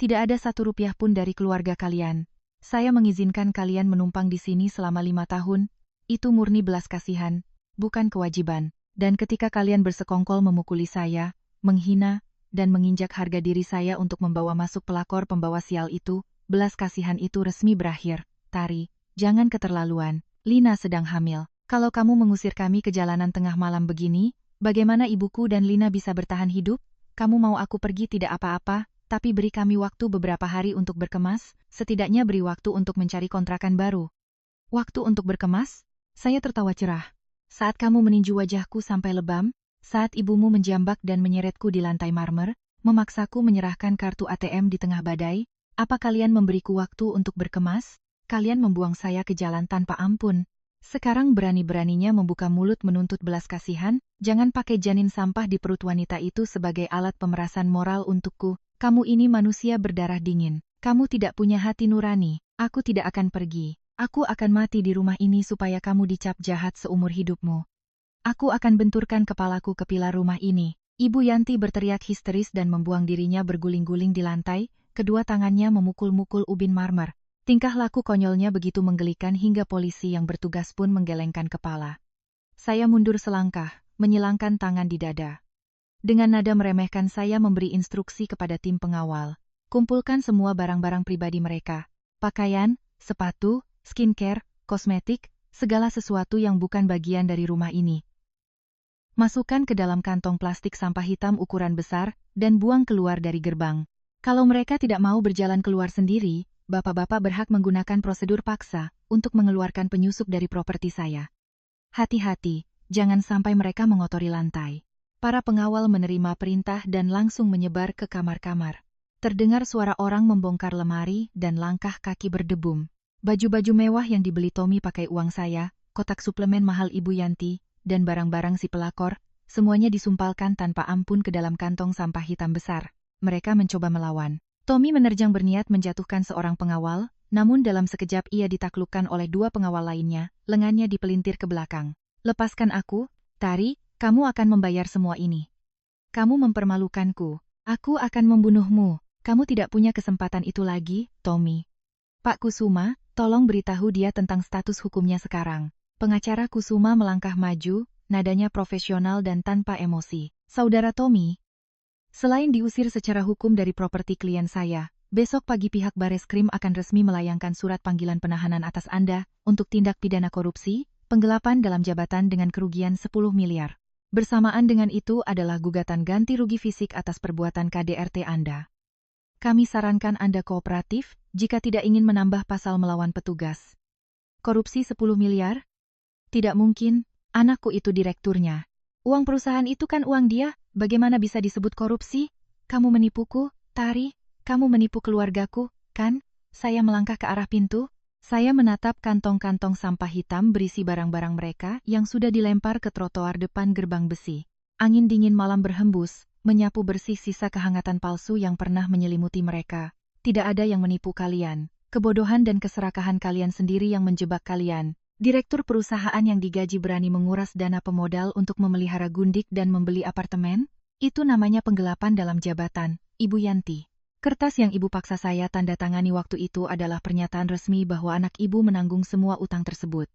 Tidak ada 1 rupiah pun dari keluarga kalian. Saya mengizinkan kalian menumpang di sini selama 5 tahun, itu murni belas kasihan, bukan kewajiban. Dan ketika kalian bersekongkol memukuli saya, menghina, dan menginjak harga diri saya untuk membawa masuk pelakor pembawa sial itu, belas kasihan itu resmi berakhir. Tari, jangan keterlaluan. Lina sedang hamil. Kalau kamu mengusir kami ke jalanan tengah malam begini, bagaimana ibuku dan Lina bisa bertahan hidup? Kamu mau aku pergi tidak apa-apa, tapi beri kami waktu beberapa hari untuk berkemas, setidaknya beri waktu untuk mencari kontrakan baru." "Waktu untuk berkemas?" Saya tertawa cerah. "Saat kamu meninju wajahku sampai lebam, saat ibumu menjambak dan menyeretku di lantai marmer, memaksaku menyerahkan kartu ATM di tengah badai, apa kalian memberiku waktu untuk berkemas? Kalian membuang saya ke jalan tanpa ampun. Sekarang berani-beraninya membuka mulut menuntut belas kasihan, jangan pakai janin sampah di perut wanita itu sebagai alat pemerasan moral untukku. Kamu ini manusia berdarah dingin. Kamu tidak punya hati nurani. Aku tidak akan pergi. Aku akan mati di rumah ini supaya kamu dicap jahat seumur hidupmu. Aku akan benturkan kepalaku ke pilar rumah ini." Ibu Yanti berteriak histeris dan membuang dirinya berguling-guling di lantai, kedua tangannya memukul-mukul ubin marmer. Tingkah laku konyolnya begitu menggelikan hingga polisi yang bertugas pun menggelengkan kepala. Saya mundur selangkah, menyilangkan tangan di dada. Dengan nada meremehkan saya memberi instruksi kepada tim pengawal. "Kumpulkan semua barang-barang pribadi mereka. Pakaian, sepatu, skincare, kosmetik, segala sesuatu yang bukan bagian dari rumah ini. Masukkan ke dalam kantong plastik sampah hitam ukuran besar, dan buang keluar dari gerbang. Kalau mereka tidak mau berjalan keluar sendiri, bapak-bapak berhak menggunakan prosedur paksa untuk mengeluarkan penyusup dari properti saya. Hati-hati, jangan sampai mereka mengotori lantai." Para pengawal menerima perintah dan langsung menyebar ke kamar-kamar. Terdengar suara orang membongkar lemari dan langkah kaki berdebum. Baju-baju mewah yang dibeli Tommy pakai uang saya, kotak suplemen mahal Ibu Yanti, dan barang-barang si pelakor, semuanya disumpalkan tanpa ampun ke dalam kantong sampah hitam besar. Mereka mencoba melawan. Tommy menerjang berniat menjatuhkan seorang pengawal, namun dalam sekejap ia ditaklukkan oleh 2 pengawal lainnya, lengannya dipelintir ke belakang. "Lepaskan aku, Tari, kamu akan membayar semua ini. Kamu mempermalukanku. Aku akan membunuhmu. Kamu tidak punya kesempatan itu lagi, Tommy." "Pak Kusuma, tolong beritahu dia tentang status hukumnya sekarang." Pengacara Kusuma melangkah maju, nadanya profesional dan tanpa emosi. "Saudara Tommy, Selain diusir secara hukum dari properti klien saya, besok pagi pihak Bareskrim akan resmi melayangkan surat panggilan penahanan atas Anda untuk tindak pidana korupsi, penggelapan dalam jabatan dengan kerugian 10 miliar. Bersamaan dengan itu adalah gugatan ganti rugi fisik atas perbuatan KDRT Anda. Kami sarankan Anda kooperatif jika tidak ingin menambah pasal melawan petugas. Korupsi 10 miliar? Tidak mungkin, anakku itu direkturnya. Uang perusahaan itu kan uang dia, bagaimana bisa disebut korupsi? Kamu menipuku, Tari, kamu menipu keluargaku, kan? Saya melangkah ke arah pintu. Saya menatap kantong-kantong sampah hitam berisi barang-barang mereka yang sudah dilempar ke trotoar depan gerbang besi. Angin dingin malam berhembus, menyapu bersih sisa kehangatan palsu yang pernah menyelimuti mereka. Tidak ada yang menipu kalian. Kebodohan dan keserakahan kalian sendiri yang menjebak kalian. Direktur perusahaan yang digaji berani menguras dana pemodal untuk memelihara gundik dan membeli apartemen? Itu namanya penggelapan dalam jabatan, Ibu Yanti. Kertas yang ibu paksa saya tanda tangani waktu itu adalah pernyataan resmi bahwa anak ibu menanggung semua utang tersebut.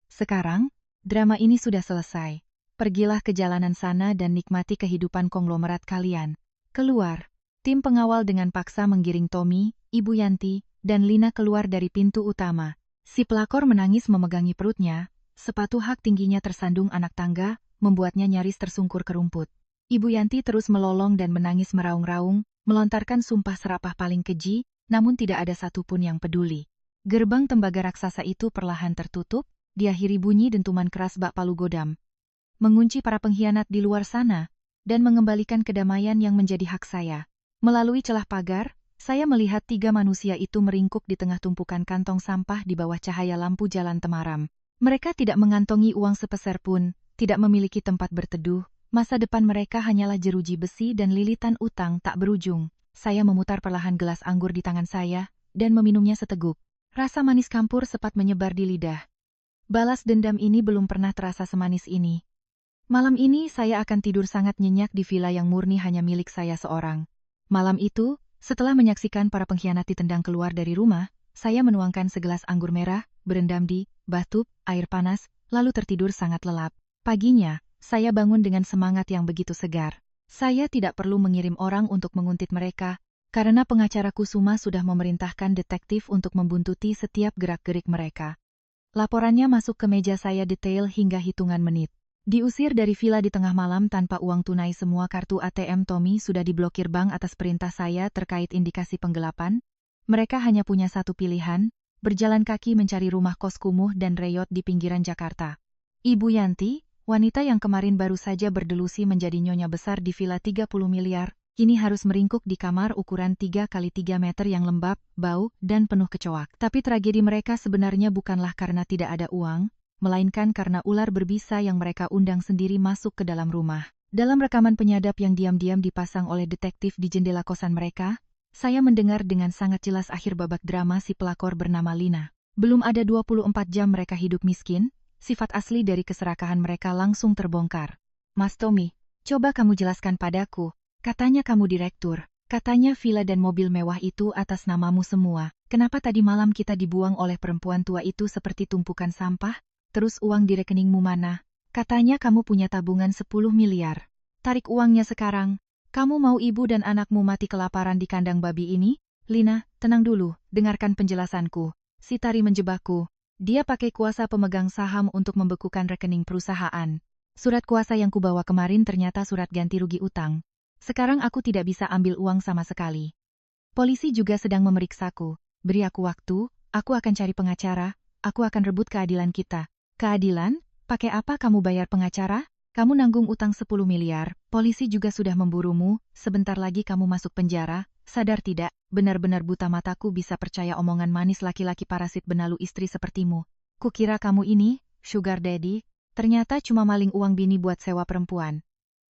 Sekarang, drama ini sudah selesai. Pergilah ke jalanan sana dan nikmati kehidupan konglomerat kalian. Keluar. Tim pengawal dengan paksa menggiring Tommy, Ibu Yanti, dan Lina keluar dari pintu utama. Si pelakor menangis memegangi perutnya, sepatu hak tingginya tersandung anak tangga, membuatnya nyaris tersungkur ke rumput. Ibu Yanti terus melolong dan menangis meraung-raung, melontarkan sumpah serapah paling keji, namun tidak ada satupun yang peduli. Gerbang tembaga raksasa itu perlahan tertutup, diakhiri bunyi dentuman keras bak palu godam. Mengunci para pengkhianat di luar sana, dan mengembalikan kedamaian yang menjadi hak saya. Melalui celah pagar, saya melihat 3 manusia itu meringkuk di tengah tumpukan kantong sampah di bawah cahaya lampu jalan temaram. Mereka tidak mengantongi uang sepeser pun, tidak memiliki tempat berteduh, masa depan mereka hanyalah jeruji besi dan lilitan utang tak berujung. Saya memutar perlahan gelas anggur di tangan saya, dan meminumnya seteguk. Rasa manis campur cepat menyebar di lidah. Balas dendam ini belum pernah terasa semanis ini. Malam ini saya akan tidur sangat nyenyak di villa yang murni hanya milik saya seorang. Malam itu, setelah menyaksikan para pengkhianat ditendang keluar dari rumah, saya menuangkan segelas anggur merah, berendam di bathtub, air panas, lalu tertidur sangat lelap. Paginya, saya bangun dengan semangat yang begitu segar. Saya tidak perlu mengirim orang untuk menguntit mereka, karena pengacara Kusuma sudah memerintahkan detektif untuk membuntuti setiap gerak-gerik mereka. Laporannya masuk ke meja saya detail hingga hitungan menit. Diusir dari villa di tengah malam tanpa uang tunai, semua kartu ATM Tommy sudah diblokir bank atas perintah saya terkait indikasi penggelapan. Mereka hanya punya satu pilihan, berjalan kaki mencari rumah kos kumuh dan reyot di pinggiran Jakarta. Ibu Yanti, wanita yang kemarin baru saja berdelusi menjadi nyonya besar di villa 30 miliar, kini harus meringkuk di kamar ukuran 3 kali 3 meter yang lembab, bau, dan penuh kecoak. Tapi tragedi mereka sebenarnya bukanlah karena tidak ada uang, melainkan karena ular berbisa yang mereka undang sendiri masuk ke dalam rumah. Dalam rekaman penyadap yang diam-diam dipasang oleh detektif di jendela kosan mereka, saya mendengar dengan sangat jelas akhir babak drama si pelakor bernama Lina. Belum ada 24 jam mereka hidup miskin, sifat asli dari keserakahan mereka langsung terbongkar. Mas Tommy, coba kamu jelaskan padaku, katanya kamu direktur, katanya villa dan mobil mewah itu atas namamu semua, kenapa tadi malam kita dibuang oleh perempuan tua itu seperti tumpukan sampah? Terus uang di rekeningmu mana? Katanya kamu punya tabungan 10 miliar. Tarik uangnya sekarang. Kamu mau ibu dan anakmu mati kelaparan di kandang babi ini? Lina, tenang dulu, dengarkan penjelasanku. Si Tari menjebakku. Dia pakai kuasa pemegang saham untuk membekukan rekening perusahaan. Surat kuasa yang kubawa kemarin ternyata surat ganti rugi utang. Sekarang aku tidak bisa ambil uang sama sekali. Polisi juga sedang memeriksaku. Beri aku waktu, aku akan cari pengacara, aku akan rebut keadilan kita. Keadilan? Pakai apa kamu bayar pengacara? Kamu nanggung utang 10 miliar, polisi juga sudah memburumu, sebentar lagi kamu masuk penjara, sadar tidak, benar-benar buta mataku bisa percaya omongan manis laki-laki parasit benalu istri sepertimu. Kukira kamu ini, sugar daddy, ternyata cuma maling uang bini buat sewa perempuan.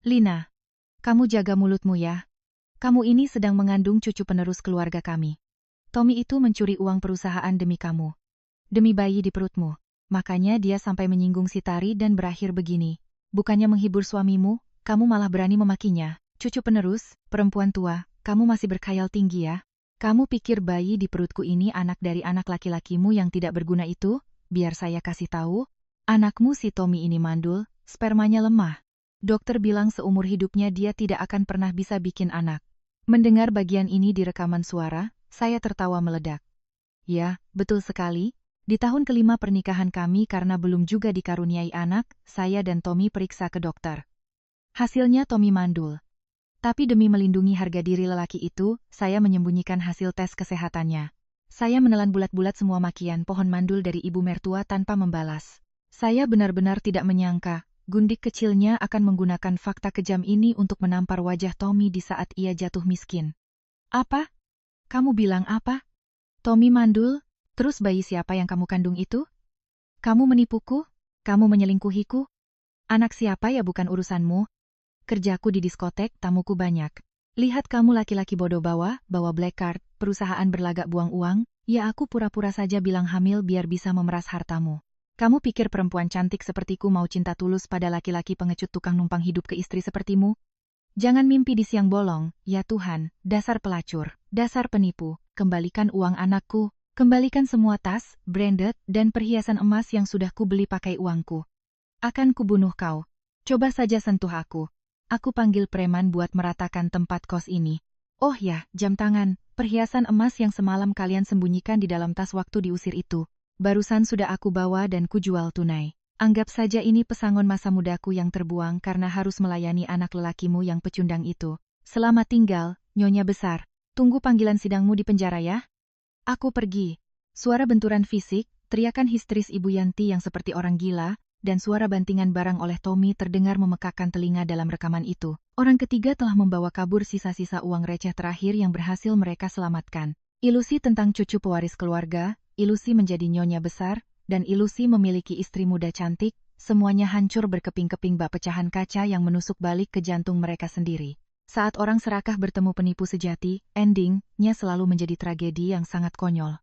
Lina, kamu jaga mulutmu ya. Kamu ini sedang mengandung cucu penerus keluarga kami. Tommy itu mencuri uang perusahaan demi kamu. Demi bayi di perutmu. Makanya dia sampai menyinggung si Tari dan berakhir begini. Bukannya menghibur suamimu, kamu malah berani memakinya. Cucu penerus, perempuan tua, kamu masih berkhayal tinggi ya. Kamu pikir bayi di perutku ini anak dari anak laki-lakimu yang tidak berguna itu? Biar saya kasih tahu, anakmu si Tommy ini mandul, spermanya lemah. Dokter bilang seumur hidupnya dia tidak akan pernah bisa bikin anak. Mendengar bagian ini di rekaman suara, saya tertawa meledak. Ya, betul sekali. Di tahun kelima pernikahan kami karena belum juga dikaruniai anak, saya dan Tommy periksa ke dokter. Hasilnya Tommy mandul. Tapi demi melindungi harga diri lelaki itu, saya menyembunyikan hasil tes kesehatannya. Saya menelan bulat-bulat semua makian pohon mandul dari ibu mertua tanpa membalas. Saya benar-benar tidak menyangka, gundik kecilnya akan menggunakan fakta kejam ini untuk menampar wajah Tommy di saat ia jatuh miskin. Apa? Kamu bilang apa? Tommy mandul? Terus bayi siapa yang kamu kandung itu? Kamu menipuku? Kamu menyelingkuhiku? Anak siapa ya bukan urusanmu? Kerjaku di diskotek, tamuku banyak. Lihat kamu laki-laki bodoh bawa black card, perusahaan berlagak buang uang, ya aku pura-pura saja bilang hamil biar bisa memeras hartamu. Kamu pikir perempuan cantik sepertiku mau cinta tulus pada laki-laki pengecut tukang numpang hidup ke istri sepertimu? Jangan mimpi di siang bolong, ya Tuhan, dasar pelacur, dasar penipu, kembalikan uang anakku. Kembalikan semua tas, branded, dan perhiasan emas yang sudah kubeli pakai uangku. Akan kubunuh kau. Coba saja sentuh aku. Aku panggil preman buat meratakan tempat kos ini. Oh ya, jam tangan, perhiasan emas yang semalam kalian sembunyikan di dalam tas waktu diusir itu. Barusan sudah aku bawa dan kujual tunai. Anggap saja ini pesangon masa mudaku yang terbuang karena harus melayani anak lelakimu yang pecundang itu. Selamat tinggal, Nyonya Besar. Tunggu panggilan sidangmu di penjara ya. Aku pergi. Suara benturan fisik, teriakan histeris Ibu Yanti yang seperti orang gila, dan suara bantingan barang oleh Tommy terdengar memekakkan telinga dalam rekaman itu. Orang ketiga telah membawa kabur sisa-sisa uang receh terakhir yang berhasil mereka selamatkan. Ilusi tentang cucu pewaris keluarga, ilusi menjadi nyonya besar, dan ilusi memiliki istri muda cantik, semuanya hancur berkeping-keping bak pecahan kaca yang menusuk balik ke jantung mereka sendiri. Saat orang serakah bertemu penipu sejati, ending-nya selalu menjadi tragedi yang sangat konyol.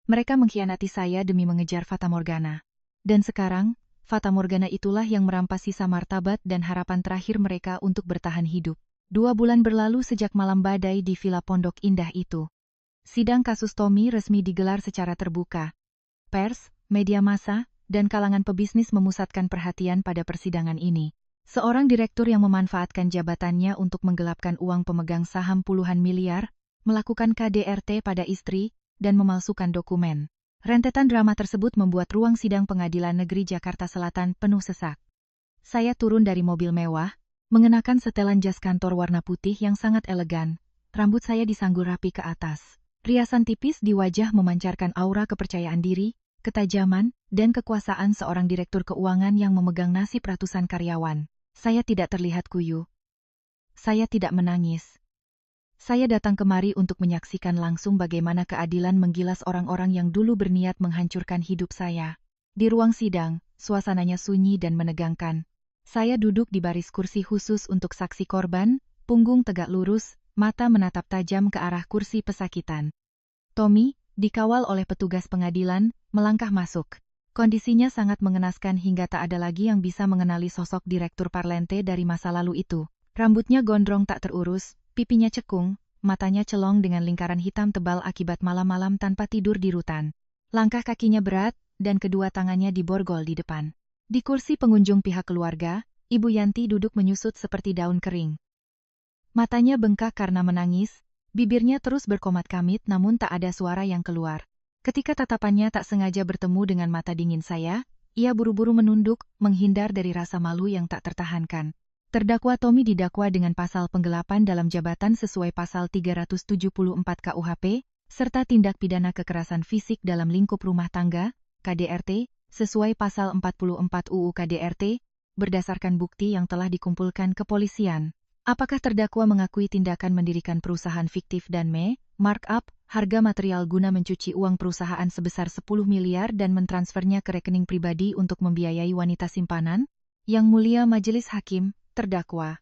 Mereka mengkhianati saya demi mengejar Fata Morgana. Dan sekarang, Fata Morgana itulah yang merampas sisa martabat dan harapan terakhir mereka untuk bertahan hidup. 2 bulan berlalu sejak malam badai di Villa Pondok Indah itu. Sidang kasus Tommy resmi digelar secara terbuka. Pers, media massa, dan kalangan pebisnis memusatkan perhatian pada persidangan ini. Seorang direktur yang memanfaatkan jabatannya untuk menggelapkan uang pemegang saham puluhan miliar, melakukan KDRT pada istri, dan memalsukan dokumen. Rentetan drama tersebut membuat ruang sidang Pengadilan Negeri Jakarta Selatan penuh sesak. Saya turun dari mobil mewah, mengenakan setelan jas kantor warna putih yang sangat elegan. Rambut saya disanggul rapi ke atas. Riasan tipis di wajah memancarkan aura kepercayaan diri, ketajaman, dan kekuasaan seorang direktur keuangan yang memegang nasib ratusan karyawan. Saya tidak terlihat kuyu. Saya tidak menangis. Saya datang kemari untuk menyaksikan langsung bagaimana keadilan menggilas orang-orang yang dulu berniat menghancurkan hidup saya. Di ruang sidang, suasananya sunyi dan menegangkan. Saya duduk di baris kursi khusus untuk saksi korban, punggung tegak lurus, mata menatap tajam ke arah kursi pesakitan. Tommy, dikawal oleh petugas pengadilan, melangkah masuk. Kondisinya sangat mengenaskan hingga tak ada lagi yang bisa mengenali sosok Direktur Parlente dari masa lalu itu. Rambutnya gondrong tak terurus, pipinya cekung, matanya celong dengan lingkaran hitam tebal akibat malam-malam tanpa tidur di rutan. Langkah kakinya berat, dan kedua tangannya diborgol di depan. Di kursi pengunjung pihak keluarga, Ibu Yanti duduk menyusut seperti daun kering. Matanya bengkak karena menangis, bibirnya terus berkomat-kamit namun tak ada suara yang keluar. Ketika tatapannya tak sengaja bertemu dengan mata dingin saya, ia buru-buru menunduk, menghindar dari rasa malu yang tak tertahankan. Terdakwa Tommy didakwa dengan pasal penggelapan dalam jabatan sesuai pasal 374 KUHP, serta tindak pidana kekerasan fisik dalam lingkup rumah tangga, KDRT, sesuai pasal 44 UU KDRT, berdasarkan bukti yang telah dikumpulkan kepolisian. Apakah terdakwa mengakui tindakan mendirikan perusahaan fiktif dan markup harga material guna mencuci uang perusahaan sebesar 10 miliar dan mentransfernya ke rekening pribadi untuk membiayai wanita simpanan? Yang Mulia Majelis Hakim, terdakwa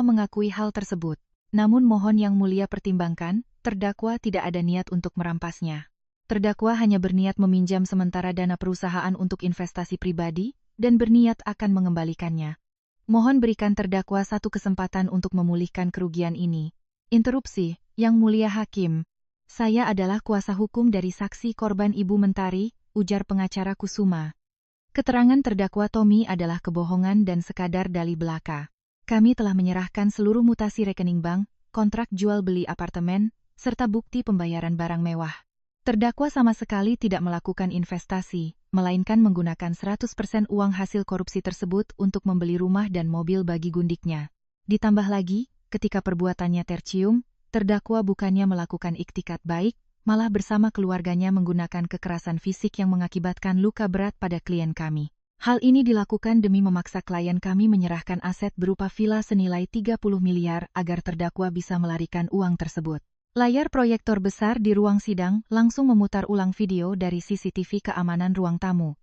mengakui hal tersebut. Namun mohon Yang Mulia pertimbangkan, terdakwa tidak ada niat untuk merampasnya. Terdakwa hanya berniat meminjam sementara dana perusahaan untuk investasi pribadi, dan berniat akan mengembalikannya. Mohon berikan terdakwa satu kesempatan untuk memulihkan kerugian ini. Interupsi, Yang Mulia Hakim. Saya adalah kuasa hukum dari saksi korban Ibu Mentari, ujar pengacara Kusuma. Keterangan terdakwa Tommy adalah kebohongan dan sekadar dalih belaka. Kami telah menyerahkan seluruh mutasi rekening bank, kontrak jual beli apartemen, serta bukti pembayaran barang mewah. Terdakwa sama sekali tidak melakukan investasi, melainkan menggunakan 100% uang hasil korupsi tersebut untuk membeli rumah dan mobil bagi gundiknya. Ditambah lagi, ketika perbuatannya tercium, terdakwa bukannya melakukan iktikat baik, malah bersama keluarganya menggunakan kekerasan fisik yang mengakibatkan luka berat pada klien kami. Hal ini dilakukan demi memaksa klien kami menyerahkan aset berupa villa senilai 30 miliar agar terdakwa bisa melarikan uang tersebut. Layar proyektor besar di ruang sidang langsung memutar ulang video dari CCTV keamanan ruang tamu.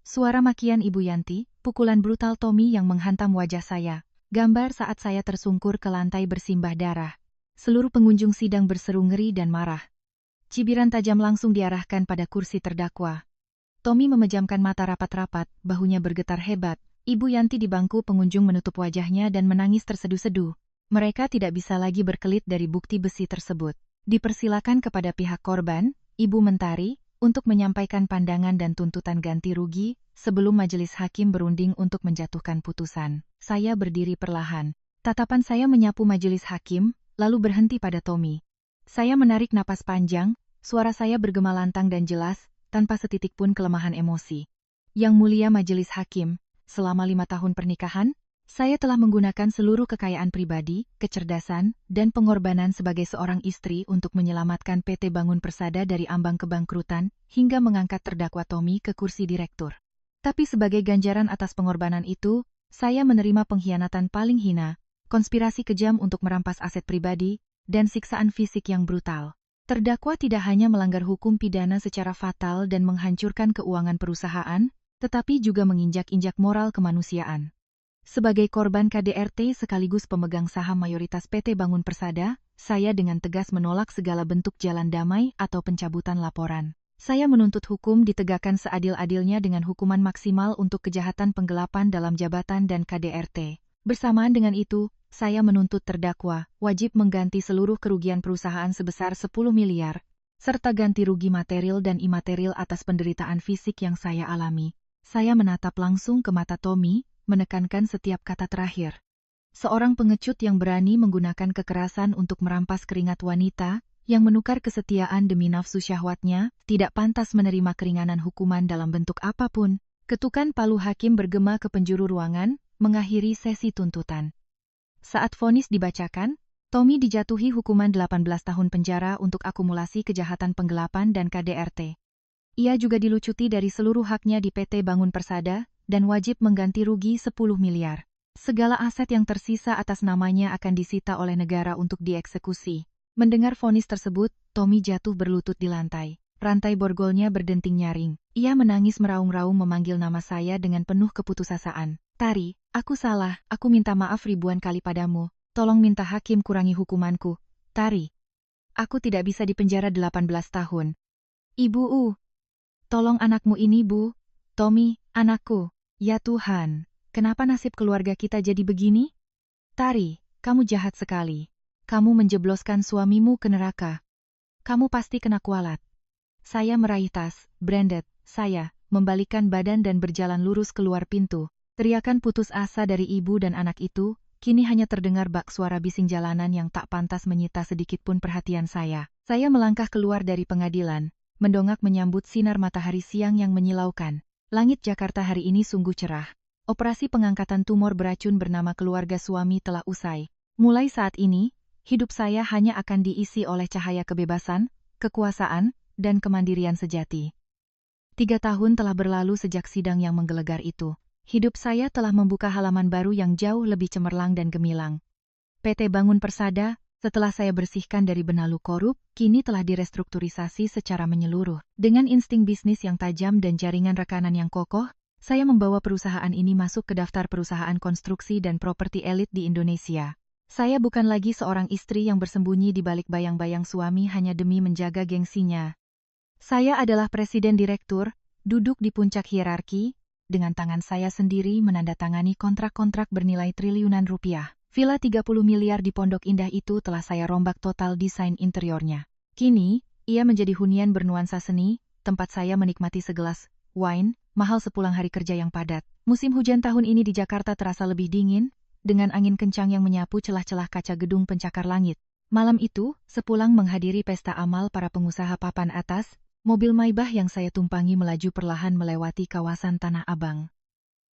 Suara makian Ibu Yanti, pukulan brutal Tommy yang menghantam wajah saya, gambar saat saya tersungkur ke lantai bersimbah darah. Seluruh pengunjung sidang berseru ngeri dan marah. Cibiran tajam langsung diarahkan pada kursi terdakwa. Tommy memejamkan mata rapat-rapat, bahunya bergetar hebat. Ibu Yanti di bangku pengunjung menutup wajahnya dan menangis terseduh-seduh. Mereka tidak bisa lagi berkelit dari bukti besi tersebut. Dipersilakan kepada pihak korban, Ibu Mentari, untuk menyampaikan pandangan dan tuntutan ganti rugi, sebelum majelis hakim berunding untuk menjatuhkan putusan. Saya berdiri perlahan. Tatapan saya menyapu majelis hakim, lalu berhenti pada Tommy. Saya menarik napas panjang, suara saya bergema lantang dan jelas, tanpa setitik pun kelemahan emosi. Yang mulia majelis hakim, selama 5 tahun pernikahan, saya telah menggunakan seluruh kekayaan pribadi, kecerdasan, dan pengorbanan sebagai seorang istri untuk menyelamatkan PT Bangun Persada dari ambang kebangkrutan, hingga mengangkat terdakwa Tommy ke kursi direktur. Tapi sebagai ganjaran atas pengorbanan itu, saya menerima pengkhianatan paling hina, konspirasi kejam untuk merampas aset pribadi, dan siksaan fisik yang brutal. Terdakwa tidak hanya melanggar hukum pidana secara fatal dan menghancurkan keuangan perusahaan, tetapi juga menginjak-injak moral kemanusiaan. Sebagai korban KDRT sekaligus pemegang saham mayoritas PT Bangun Persada, saya dengan tegas menolak segala bentuk jalan damai atau pencabutan laporan. Saya menuntut hukum ditegakkan seadil-adilnya dengan hukuman maksimal untuk kejahatan penggelapan dalam jabatan dan KDRT. Bersamaan dengan itu, saya menuntut terdakwa wajib mengganti seluruh kerugian perusahaan sebesar 10 miliar, serta ganti rugi material dan imaterial atas penderitaan fisik yang saya alami. Saya menatap langsung ke mata Tommy, menekankan setiap kata terakhir. Seorang pengecut yang berani menggunakan kekerasan untuk merampas keringat wanita, yang menukar kesetiaan demi nafsu syahwatnya, tidak pantas menerima keringanan hukuman dalam bentuk apapun. Ketukan palu hakim bergema ke penjuru ruangan, mengakhiri sesi tuntutan. Saat vonis dibacakan, Tommy dijatuhi hukuman 18 tahun penjara untuk akumulasi kejahatan penggelapan dan KDRT. Ia juga dilucuti dari seluruh haknya di PT Bangun Persada, dan wajib mengganti rugi 10 miliar. Segala aset yang tersisa atas namanya akan disita oleh negara untuk dieksekusi. Mendengar vonis tersebut, Tommy jatuh berlutut di lantai. Rantai borgolnya berdenting nyaring. Ia menangis meraung-raung memanggil nama saya dengan penuh keputusasaan. Tari, aku salah, aku minta maaf ribuan kali padamu, tolong minta hakim kurangi hukumanku. Tari, aku tidak bisa dipenjara 18 tahun. Ibu, tolong anakmu ini Bu. Tommy, anakku. Ya Tuhan, kenapa nasib keluarga kita jadi begini? Tari, kamu jahat sekali. Kamu menjebloskan suamimu ke neraka. Kamu pasti kena kualat. Saya meraih tas, branded, saya, membalikkan badan dan berjalan lurus keluar pintu. Teriakan putus asa dari ibu dan anak itu, kini hanya terdengar bak suara bising jalanan yang tak pantas menyita sedikitpun perhatian saya. Saya melangkah keluar dari pengadilan, mendongak menyambut sinar matahari siang yang menyilaukan. Langit Jakarta hari ini sungguh cerah. Operasi pengangkatan tumor beracun bernama keluarga suami telah usai. Mulai saat ini, hidup saya hanya akan diisi oleh cahaya kebebasan, kekuasaan, dan kemandirian sejati. 3 tahun telah berlalu sejak sidang yang menggelegar itu. Hidup saya telah membuka halaman baru yang jauh lebih cemerlang dan gemilang. PT Bangun Persada, setelah saya bersihkan dari benalu korup, kini telah direstrukturisasi secara menyeluruh. Dengan insting bisnis yang tajam dan jaringan rekanan yang kokoh, saya membawa perusahaan ini masuk ke daftar perusahaan konstruksi dan properti elit di Indonesia. Saya bukan lagi seorang istri yang bersembunyi di balik bayang-bayang suami hanya demi menjaga gengsinya. Saya adalah presiden direktur, duduk di puncak hierarki, dengan tangan saya sendiri menandatangani kontrak-kontrak bernilai triliunan rupiah. Villa 30 miliar di Pondok Indah itu telah saya rombak total desain interiornya. Kini, ia menjadi hunian bernuansa seni, tempat saya menikmati segelas wine, mahal sepulang hari kerja yang padat. Musim hujan tahun ini di Jakarta terasa lebih dingin, dengan angin kencang yang menyapu celah-celah kaca gedung pencakar langit. Malam itu, sepulang menghadiri pesta amal para pengusaha papan atas, mobil Maybach yang saya tumpangi melaju perlahan melewati kawasan Tanah Abang.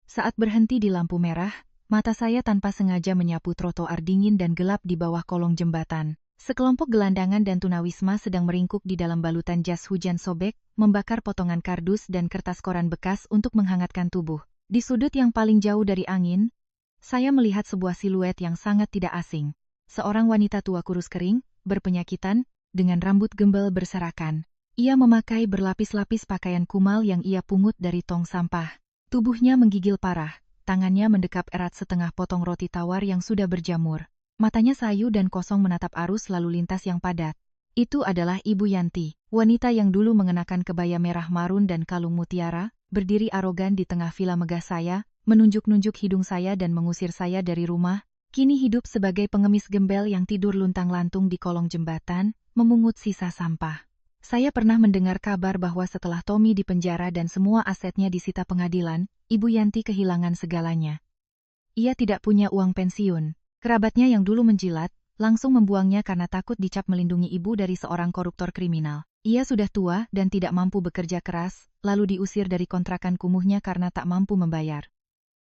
Saat berhenti di lampu merah, mata saya tanpa sengaja menyapu trotoar dingin dan gelap di bawah kolong jembatan. Sekelompok gelandangan dan tunawisma sedang meringkuk di dalam balutan jas hujan sobek, membakar potongan kardus dan kertas koran bekas untuk menghangatkan tubuh. Di sudut yang paling jauh dari angin, saya melihat sebuah siluet yang sangat tidak asing. Seorang wanita tua kurus kering, berpenyakitan, dengan rambut gembel berserakan. Ia memakai berlapis-lapis pakaian kumal yang ia pungut dari tong sampah. Tubuhnya menggigil parah, tangannya mendekap erat setengah potong roti tawar yang sudah berjamur. Matanya sayu dan kosong menatap arus lalu lintas yang padat. Itu adalah Ibu Yanti, wanita yang dulu mengenakan kebaya merah marun dan kalung mutiara, berdiri arogan di tengah villa megah saya, menunjuk-nunjuk hidung saya dan mengusir saya dari rumah, kini hidup sebagai pengemis gembel yang tidur luntang-lantung di kolong jembatan, memungut sisa sampah. Saya pernah mendengar kabar bahwa setelah Tommy dipenjara dan semua asetnya disita pengadilan, Ibu Yanti kehilangan segalanya. Ia tidak punya uang pensiun. Kerabatnya yang dulu menjilat, langsung membuangnya karena takut dicap melindungi ibu dari seorang koruptor kriminal. Ia sudah tua dan tidak mampu bekerja keras, lalu diusir dari kontrakan kumuhnya karena tak mampu membayar.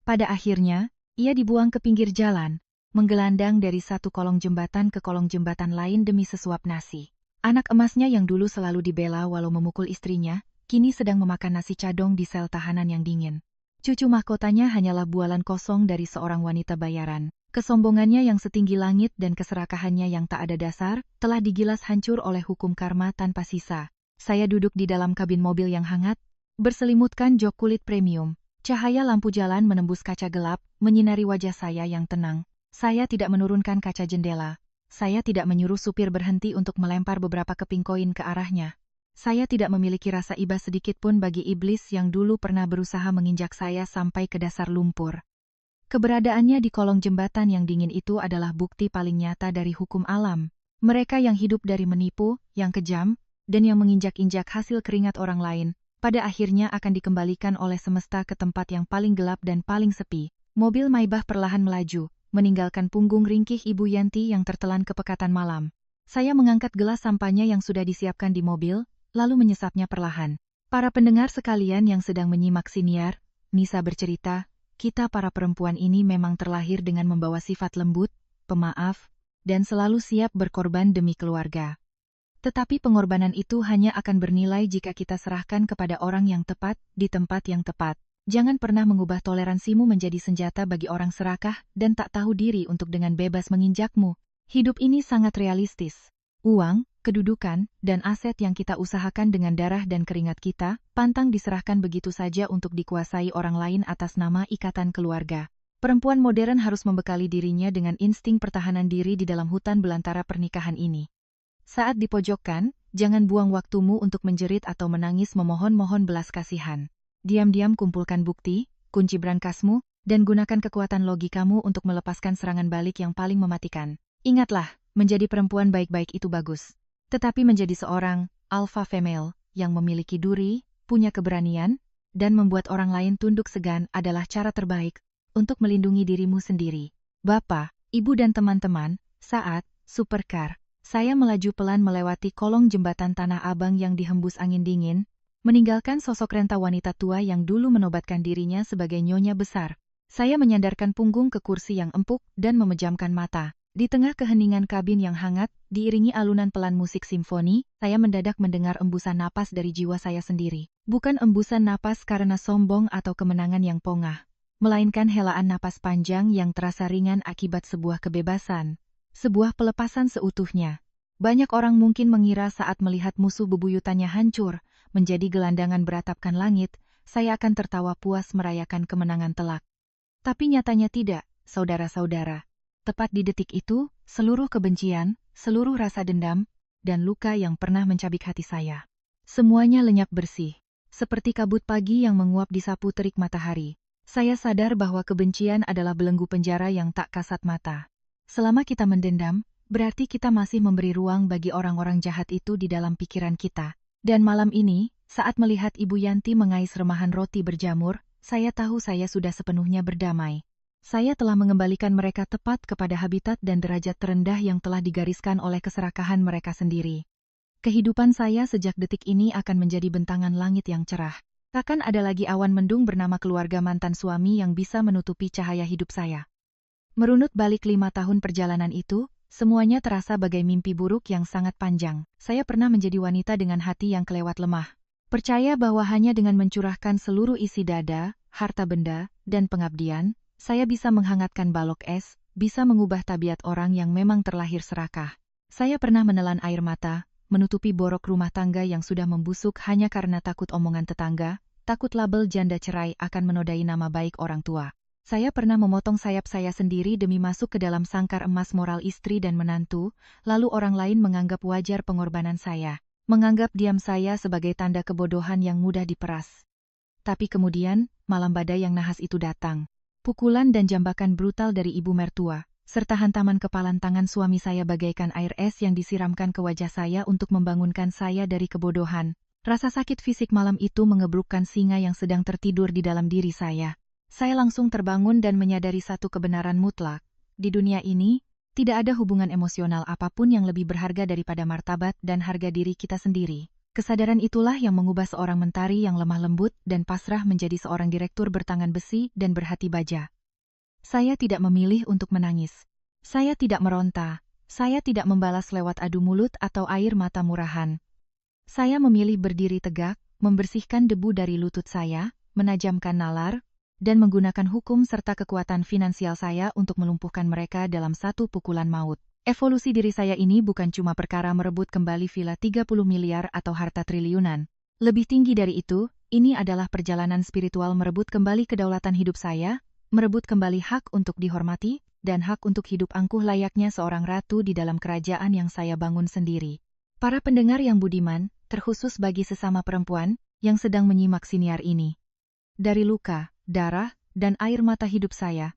Pada akhirnya, ia dibuang ke pinggir jalan, menggelandang dari satu kolong jembatan ke kolong jembatan lain demi sesuap nasi. Anak emasnya yang dulu selalu dibela walau memukul istrinya, kini sedang memakan nasi cadong di sel tahanan yang dingin. Cucu mahkotanya hanyalah bualan kosong dari seorang wanita bayaran. Kesombongannya yang setinggi langit dan keserakahannya yang tak ada dasar, telah digilas hancur oleh hukum karma tanpa sisa. Saya duduk di dalam kabin mobil yang hangat, berselimutkan jok kulit premium. Cahaya lampu jalan menembus kaca gelap, menyinari wajah saya yang tenang. Saya tidak menurunkan kaca jendela. Saya tidak menyuruh supir berhenti untuk melempar beberapa keping koin ke arahnya. Saya tidak memiliki rasa iba sedikit pun bagi iblis yang dulu pernah berusaha menginjak saya sampai ke dasar lumpur. Keberadaannya di kolong jembatan yang dingin itu adalah bukti paling nyata dari hukum alam. Mereka yang hidup dari menipu, yang kejam, dan yang menginjak-injak hasil keringat orang lain, pada akhirnya akan dikembalikan oleh semesta ke tempat yang paling gelap dan paling sepi. Mobil Maybach perlahan melaju, meninggalkan punggung ringkih Ibu Yanti yang tertelan kepekatan malam. Saya mengangkat gelas sampahnya yang sudah disiapkan di mobil, lalu menyesapnya perlahan. Para pendengar sekalian yang sedang menyimak siniar, Nisa bercerita, kita para perempuan ini memang terlahir dengan membawa sifat lembut, pemaaf, dan selalu siap berkorban demi keluarga. Tetapi pengorbanan itu hanya akan bernilai jika kita serahkan kepada orang yang tepat, di tempat yang tepat. Jangan pernah mengubah toleransimu menjadi senjata bagi orang serakah dan tak tahu diri untuk dengan bebas menginjakmu. Hidup ini sangat realistis. Uang, kedudukan, dan aset yang kita usahakan dengan darah dan keringat kita, pantang diserahkan begitu saja untuk dikuasai orang lain atas nama ikatan keluarga. Perempuan modern harus membekali dirinya dengan insting pertahanan diri di dalam hutan belantara pernikahan ini. Saat dipojokkan, jangan buang waktumu untuk menjerit atau menangis memohon-mohon belas kasihan. Diam-diam kumpulkan bukti, kunci brankasmu, dan gunakan kekuatan logikamu untuk melepaskan serangan balik yang paling mematikan. Ingatlah, menjadi perempuan baik-baik itu bagus. Tetapi menjadi seorang alpha female yang memiliki duri, punya keberanian, dan membuat orang lain tunduk segan adalah cara terbaik untuk melindungi dirimu sendiri. Bapak, Ibu dan teman-teman, saat supercar, saya melaju pelan melewati kolong jembatan Tanah Abang yang dihembus angin dingin, meninggalkan sosok renta wanita tua yang dulu menobatkan dirinya sebagai nyonya besar. Saya menyandarkan punggung ke kursi yang empuk dan memejamkan mata. Di tengah keheningan kabin yang hangat, diiringi alunan pelan musik simfoni, saya mendadak mendengar embusan napas dari jiwa saya sendiri. Bukan embusan napas karena sombong atau kemenangan yang pongah, melainkan helaan napas panjang yang terasa ringan akibat sebuah kebebasan, sebuah pelepasan seutuhnya. Banyak orang mungkin mengira saat melihat musuh bebuyutannya hancur, menjadi gelandangan beratapkan langit, saya akan tertawa puas merayakan kemenangan telak. Tapi nyatanya tidak, saudara-saudara. Tepat di detik itu, seluruh kebencian, seluruh rasa dendam, dan luka yang pernah mencabik hati saya, semuanya lenyap bersih. Seperti kabut pagi yang menguap di sapu terik matahari. Saya sadar bahwa kebencian adalah belenggu penjara yang tak kasat mata. Selama kita mendendam, berarti kita masih memberi ruang bagi orang-orang jahat itu di dalam pikiran kita. Dan malam ini, saat melihat Ibu Yanti mengais remahan roti berjamur, saya tahu saya sudah sepenuhnya berdamai. Saya telah mengembalikan mereka tepat kepada habitat dan derajat terendah yang telah digariskan oleh keserakahan mereka sendiri. Kehidupan saya sejak detik ini akan menjadi bentangan langit yang cerah. Takkan ada lagi awan mendung bernama keluarga mantan suami yang bisa menutupi cahaya hidup saya. Merunut balik 5 tahun perjalanan itu, semuanya terasa bagai mimpi buruk yang sangat panjang. Saya pernah menjadi wanita dengan hati yang kelewat lemah. Percaya bahwa hanya dengan mencurahkan seluruh isi dada, harta benda, dan pengabdian, saya bisa menghangatkan balok es, bisa mengubah tabiat orang yang memang terlahir serakah. Saya pernah menelan air mata, menutupi borok rumah tangga yang sudah membusuk hanya karena takut omongan tetangga, takut label janda cerai akan menodai nama baik orang tua. Saya pernah memotong sayap saya sendiri demi masuk ke dalam sangkar emas moral istri dan menantu, lalu orang lain menganggap wajar pengorbanan saya, menganggap diam saya sebagai tanda kebodohan yang mudah diperas. Tapi kemudian, malam badai yang nahas itu datang. Pukulan dan jambakan brutal dari ibu mertua, serta hantaman kepalan tangan suami saya bagaikan air es yang disiramkan ke wajah saya untuk membangunkan saya dari kebodohan. Rasa sakit fisik malam itu mengebrukkan singa yang sedang tertidur di dalam diri saya. Saya langsung terbangun dan menyadari satu kebenaran mutlak. Di dunia ini, tidak ada hubungan emosional apapun yang lebih berharga daripada martabat dan harga diri kita sendiri. Kesadaran itulah yang mengubah seorang mentari yang lemah lembut dan pasrah menjadi seorang direktur bertangan besi dan berhati baja. Saya tidak memilih untuk menangis. Saya tidak meronta. Saya tidak membalas lewat adu mulut atau air mata murahan. Saya memilih berdiri tegak, membersihkan debu dari lutut saya, menajamkan nalar, dan menggunakan hukum serta kekuatan finansial saya untuk melumpuhkan mereka dalam satu pukulan maut. Evolusi diri saya ini bukan cuma perkara merebut kembali villa 30 miliar atau harta triliunan. Lebih tinggi dari itu, ini adalah perjalanan spiritual merebut kembali kedaulatan hidup saya, merebut kembali hak untuk dihormati, dan hak untuk hidup angkuh layaknya seorang ratu di dalam kerajaan yang saya bangun sendiri. Para pendengar yang budiman, terkhusus bagi sesama perempuan, yang sedang menyimak siniar ini. Dari luka, darah, dan air mata hidup saya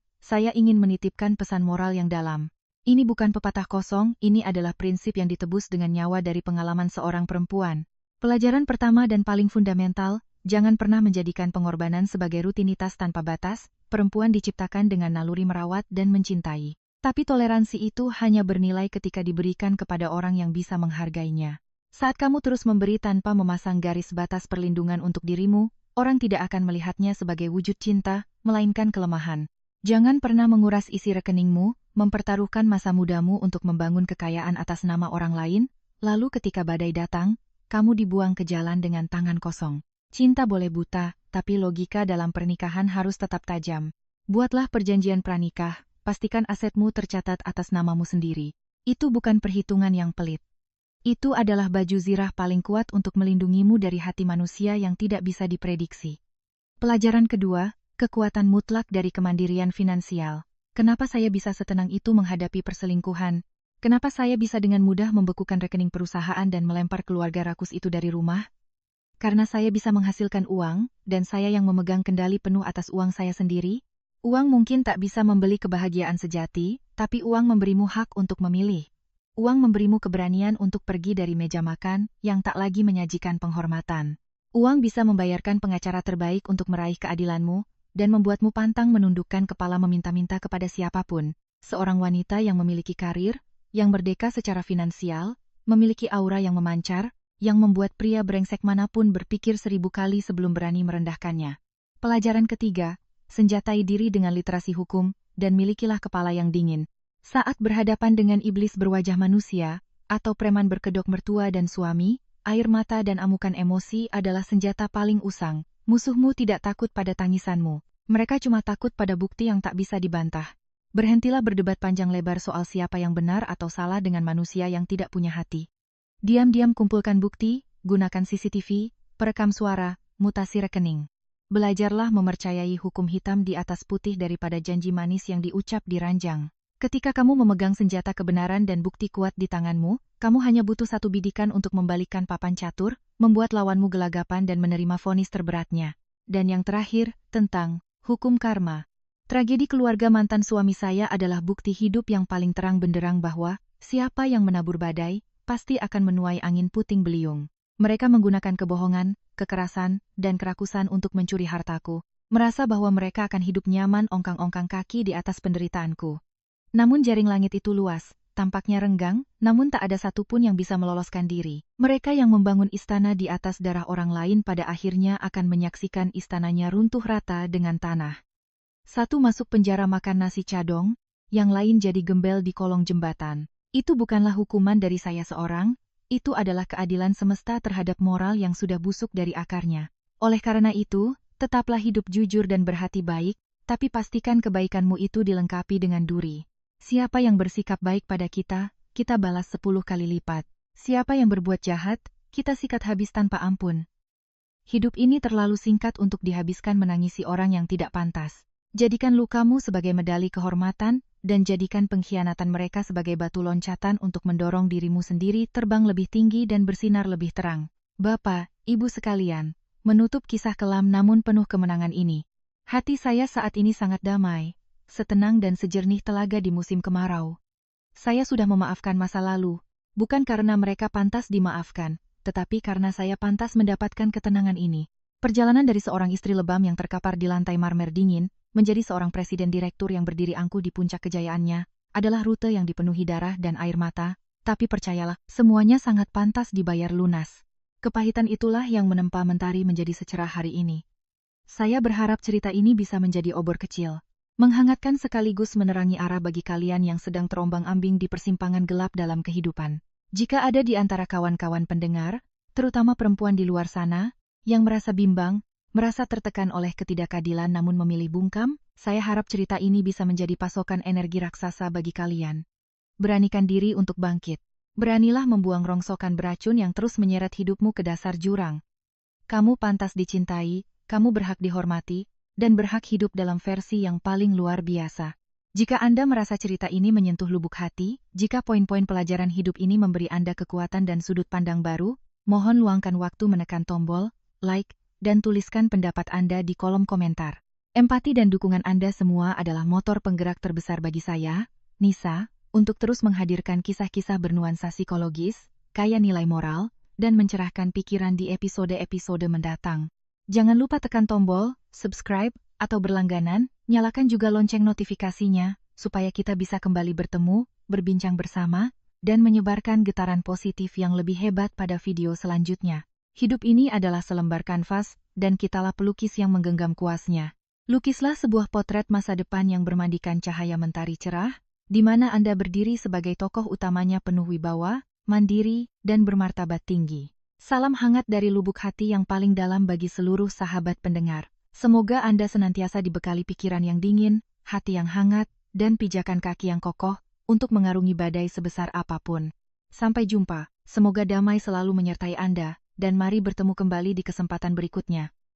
ingin menitipkan pesan moral yang dalam. Ini bukan pepatah kosong, ini adalah prinsip yang ditebus dengan nyawa dari pengalaman seorang perempuan. Pelajaran pertama dan paling fundamental, jangan pernah menjadikan pengorbanan sebagai rutinitas tanpa batas. Perempuan diciptakan dengan naluri merawat dan mencintai. Tapi toleransi itu hanya bernilai ketika diberikan kepada orang yang bisa menghargainya. Saat kamu terus memberi tanpa memasang garis batas perlindungan untuk dirimu, orang tidak akan melihatnya sebagai wujud cinta, melainkan kelemahan. Jangan pernah menguras isi rekeningmu, mempertaruhkan masa mudamu untuk membangun kekayaan atas nama orang lain, lalu ketika badai datang, kamu dibuang ke jalan dengan tangan kosong. Cinta boleh buta, tapi logika dalam pernikahan harus tetap tajam. Buatlah perjanjian pranikah, pastikan asetmu tercatat atas namamu sendiri. Itu bukan perhitungan yang pelit. Itu adalah baju zirah paling kuat untuk melindungimu dari hati manusia yang tidak bisa diprediksi. Pelajaran kedua, kekuatan mutlak dari kemandirian finansial. Kenapa saya bisa setenang itu menghadapi perselingkuhan? Kenapa saya bisa dengan mudah membekukan rekening perusahaan dan melempar keluarga rakus itu dari rumah? Karena saya bisa menghasilkan uang, dan saya yang memegang kendali penuh atas uang saya sendiri. Uang mungkin tak bisa membeli kebahagiaan sejati, tapi uang memberimu hak untuk memilih. Uang memberimu keberanian untuk pergi dari meja makan yang tak lagi menyajikan penghormatan. Uang bisa membayarkan pengacara terbaik untuk meraih keadilanmu dan membuatmu pantang menundukkan kepala meminta-minta kepada siapapun. Seorang wanita yang memiliki karir, yang merdeka secara finansial, memiliki aura yang memancar, yang membuat pria brengsek manapun berpikir 1000 kali sebelum berani merendahkannya. Pelajaran ketiga, senjatai diri dengan literasi hukum dan milikilah kepala yang dingin. Saat berhadapan dengan iblis berwajah manusia, atau preman berkedok mertua dan suami, air mata dan amukan emosi adalah senjata paling usang. Musuhmu tidak takut pada tangisanmu. Mereka cuma takut pada bukti yang tak bisa dibantah. Berhentilah berdebat panjang lebar soal siapa yang benar atau salah dengan manusia yang tidak punya hati. Diam-diam kumpulkan bukti, gunakan CCTV, perekam suara, mutasi rekening. Belajarlah mempercayai hukum hitam di atas putih daripada janji manis yang diucap di ranjang. Ketika kamu memegang senjata kebenaran dan bukti kuat di tanganmu, kamu hanya butuh satu bidikan untuk membalikkan papan catur, membuat lawanmu gelagapan dan menerima vonis terberatnya. Dan yang terakhir, tentang hukum karma. Tragedi keluarga mantan suami saya adalah bukti hidup yang paling terang benderang bahwa siapa yang menabur badai, pasti akan menuai angin puting beliung. Mereka menggunakan kebohongan, kekerasan, dan kerakusan untuk mencuri hartaku. Merasa bahwa mereka akan hidup nyaman ongkang-ongkang kaki di atas penderitaanku. Namun jaring langit itu luas, tampaknya renggang, namun tak ada satupun yang bisa meloloskan diri. Mereka yang membangun istana di atas darah orang lain pada akhirnya akan menyaksikan istananya runtuh rata dengan tanah. Satu masuk penjara makan nasi cadong, yang lain jadi gembel di kolong jembatan. Itu bukanlah hukuman dari saya seorang, itu adalah keadilan semesta terhadap moral yang sudah busuk dari akarnya. Oleh karena itu, tetaplah hidup jujur dan berhati baik, tapi pastikan kebaikanmu itu dilengkapi dengan duri. Siapa yang bersikap baik pada kita, kita balas 10 kali lipat. Siapa yang berbuat jahat, kita sikat habis tanpa ampun. Hidup ini terlalu singkat untuk dihabiskan menangisi orang yang tidak pantas. Jadikan lukamu sebagai medali kehormatan, dan jadikan pengkhianatan mereka sebagai batu loncatan untuk mendorong dirimu sendiri terbang lebih tinggi dan bersinar lebih terang. Bapak, Ibu sekalian, menutup kisah kelam namun penuh kemenangan ini. Hati saya saat ini sangat damai, setenang dan sejernih telaga di musim kemarau. Saya sudah memaafkan masa lalu, bukan karena mereka pantas dimaafkan, tetapi karena saya pantas mendapatkan ketenangan ini. Perjalanan dari seorang istri lebam yang terkapar di lantai marmer dingin, menjadi seorang presiden direktur yang berdiri angkuh di puncak kejayaannya, adalah rute yang dipenuhi darah dan air mata, tapi percayalah, semuanya sangat pantas dibayar lunas. Kepahitan itulah yang menempa Mentari menjadi secerah hari ini. Saya berharap cerita ini bisa menjadi obor kecil, menghangatkan sekaligus menerangi arah bagi kalian yang sedang terombang-ambing di persimpangan gelap dalam kehidupan. Jika ada di antara kawan-kawan pendengar, terutama perempuan di luar sana, yang merasa bimbang, merasa tertekan oleh ketidakadilan namun memilih bungkam, saya harap cerita ini bisa menjadi pasokan energi raksasa bagi kalian. Beranikan diri untuk bangkit. Beranilah membuang rongsokan beracun yang terus menyeret hidupmu ke dasar jurang. Kamu pantas dicintai, kamu berhak dihormati, dan berhak hidup dalam versi yang paling luar biasa. Jika Anda merasa cerita ini menyentuh lubuk hati, jika poin-poin pelajaran hidup ini memberi Anda kekuatan dan sudut pandang baru, mohon luangkan waktu menekan tombol like, dan tuliskan pendapat Anda di kolom komentar. Empati dan dukungan Anda semua adalah motor penggerak terbesar bagi saya, Nisa, untuk terus menghadirkan kisah-kisah bernuansa psikologis, kaya nilai moral, dan mencerahkan pikiran di episode-episode mendatang. Jangan lupa tekan tombol subscribe atau berlangganan, nyalakan juga lonceng notifikasinya, supaya kita bisa kembali bertemu, berbincang bersama, dan menyebarkan getaran positif yang lebih hebat pada video selanjutnya. Hidup ini adalah selembar kanvas, dan kitalah pelukis yang menggenggam kuasnya. Lukislah sebuah potret masa depan yang bermandikan cahaya mentari cerah, di mana Anda berdiri sebagai tokoh utamanya penuh wibawa, mandiri, dan bermartabat tinggi. Salam hangat dari lubuk hati yang paling dalam bagi seluruh sahabat pendengar. Semoga Anda senantiasa dibekali pikiran yang dingin, hati yang hangat, dan pijakan kaki yang kokoh, untuk mengarungi badai sebesar apapun. Sampai jumpa, semoga damai selalu menyertai Anda, dan mari bertemu kembali di kesempatan berikutnya.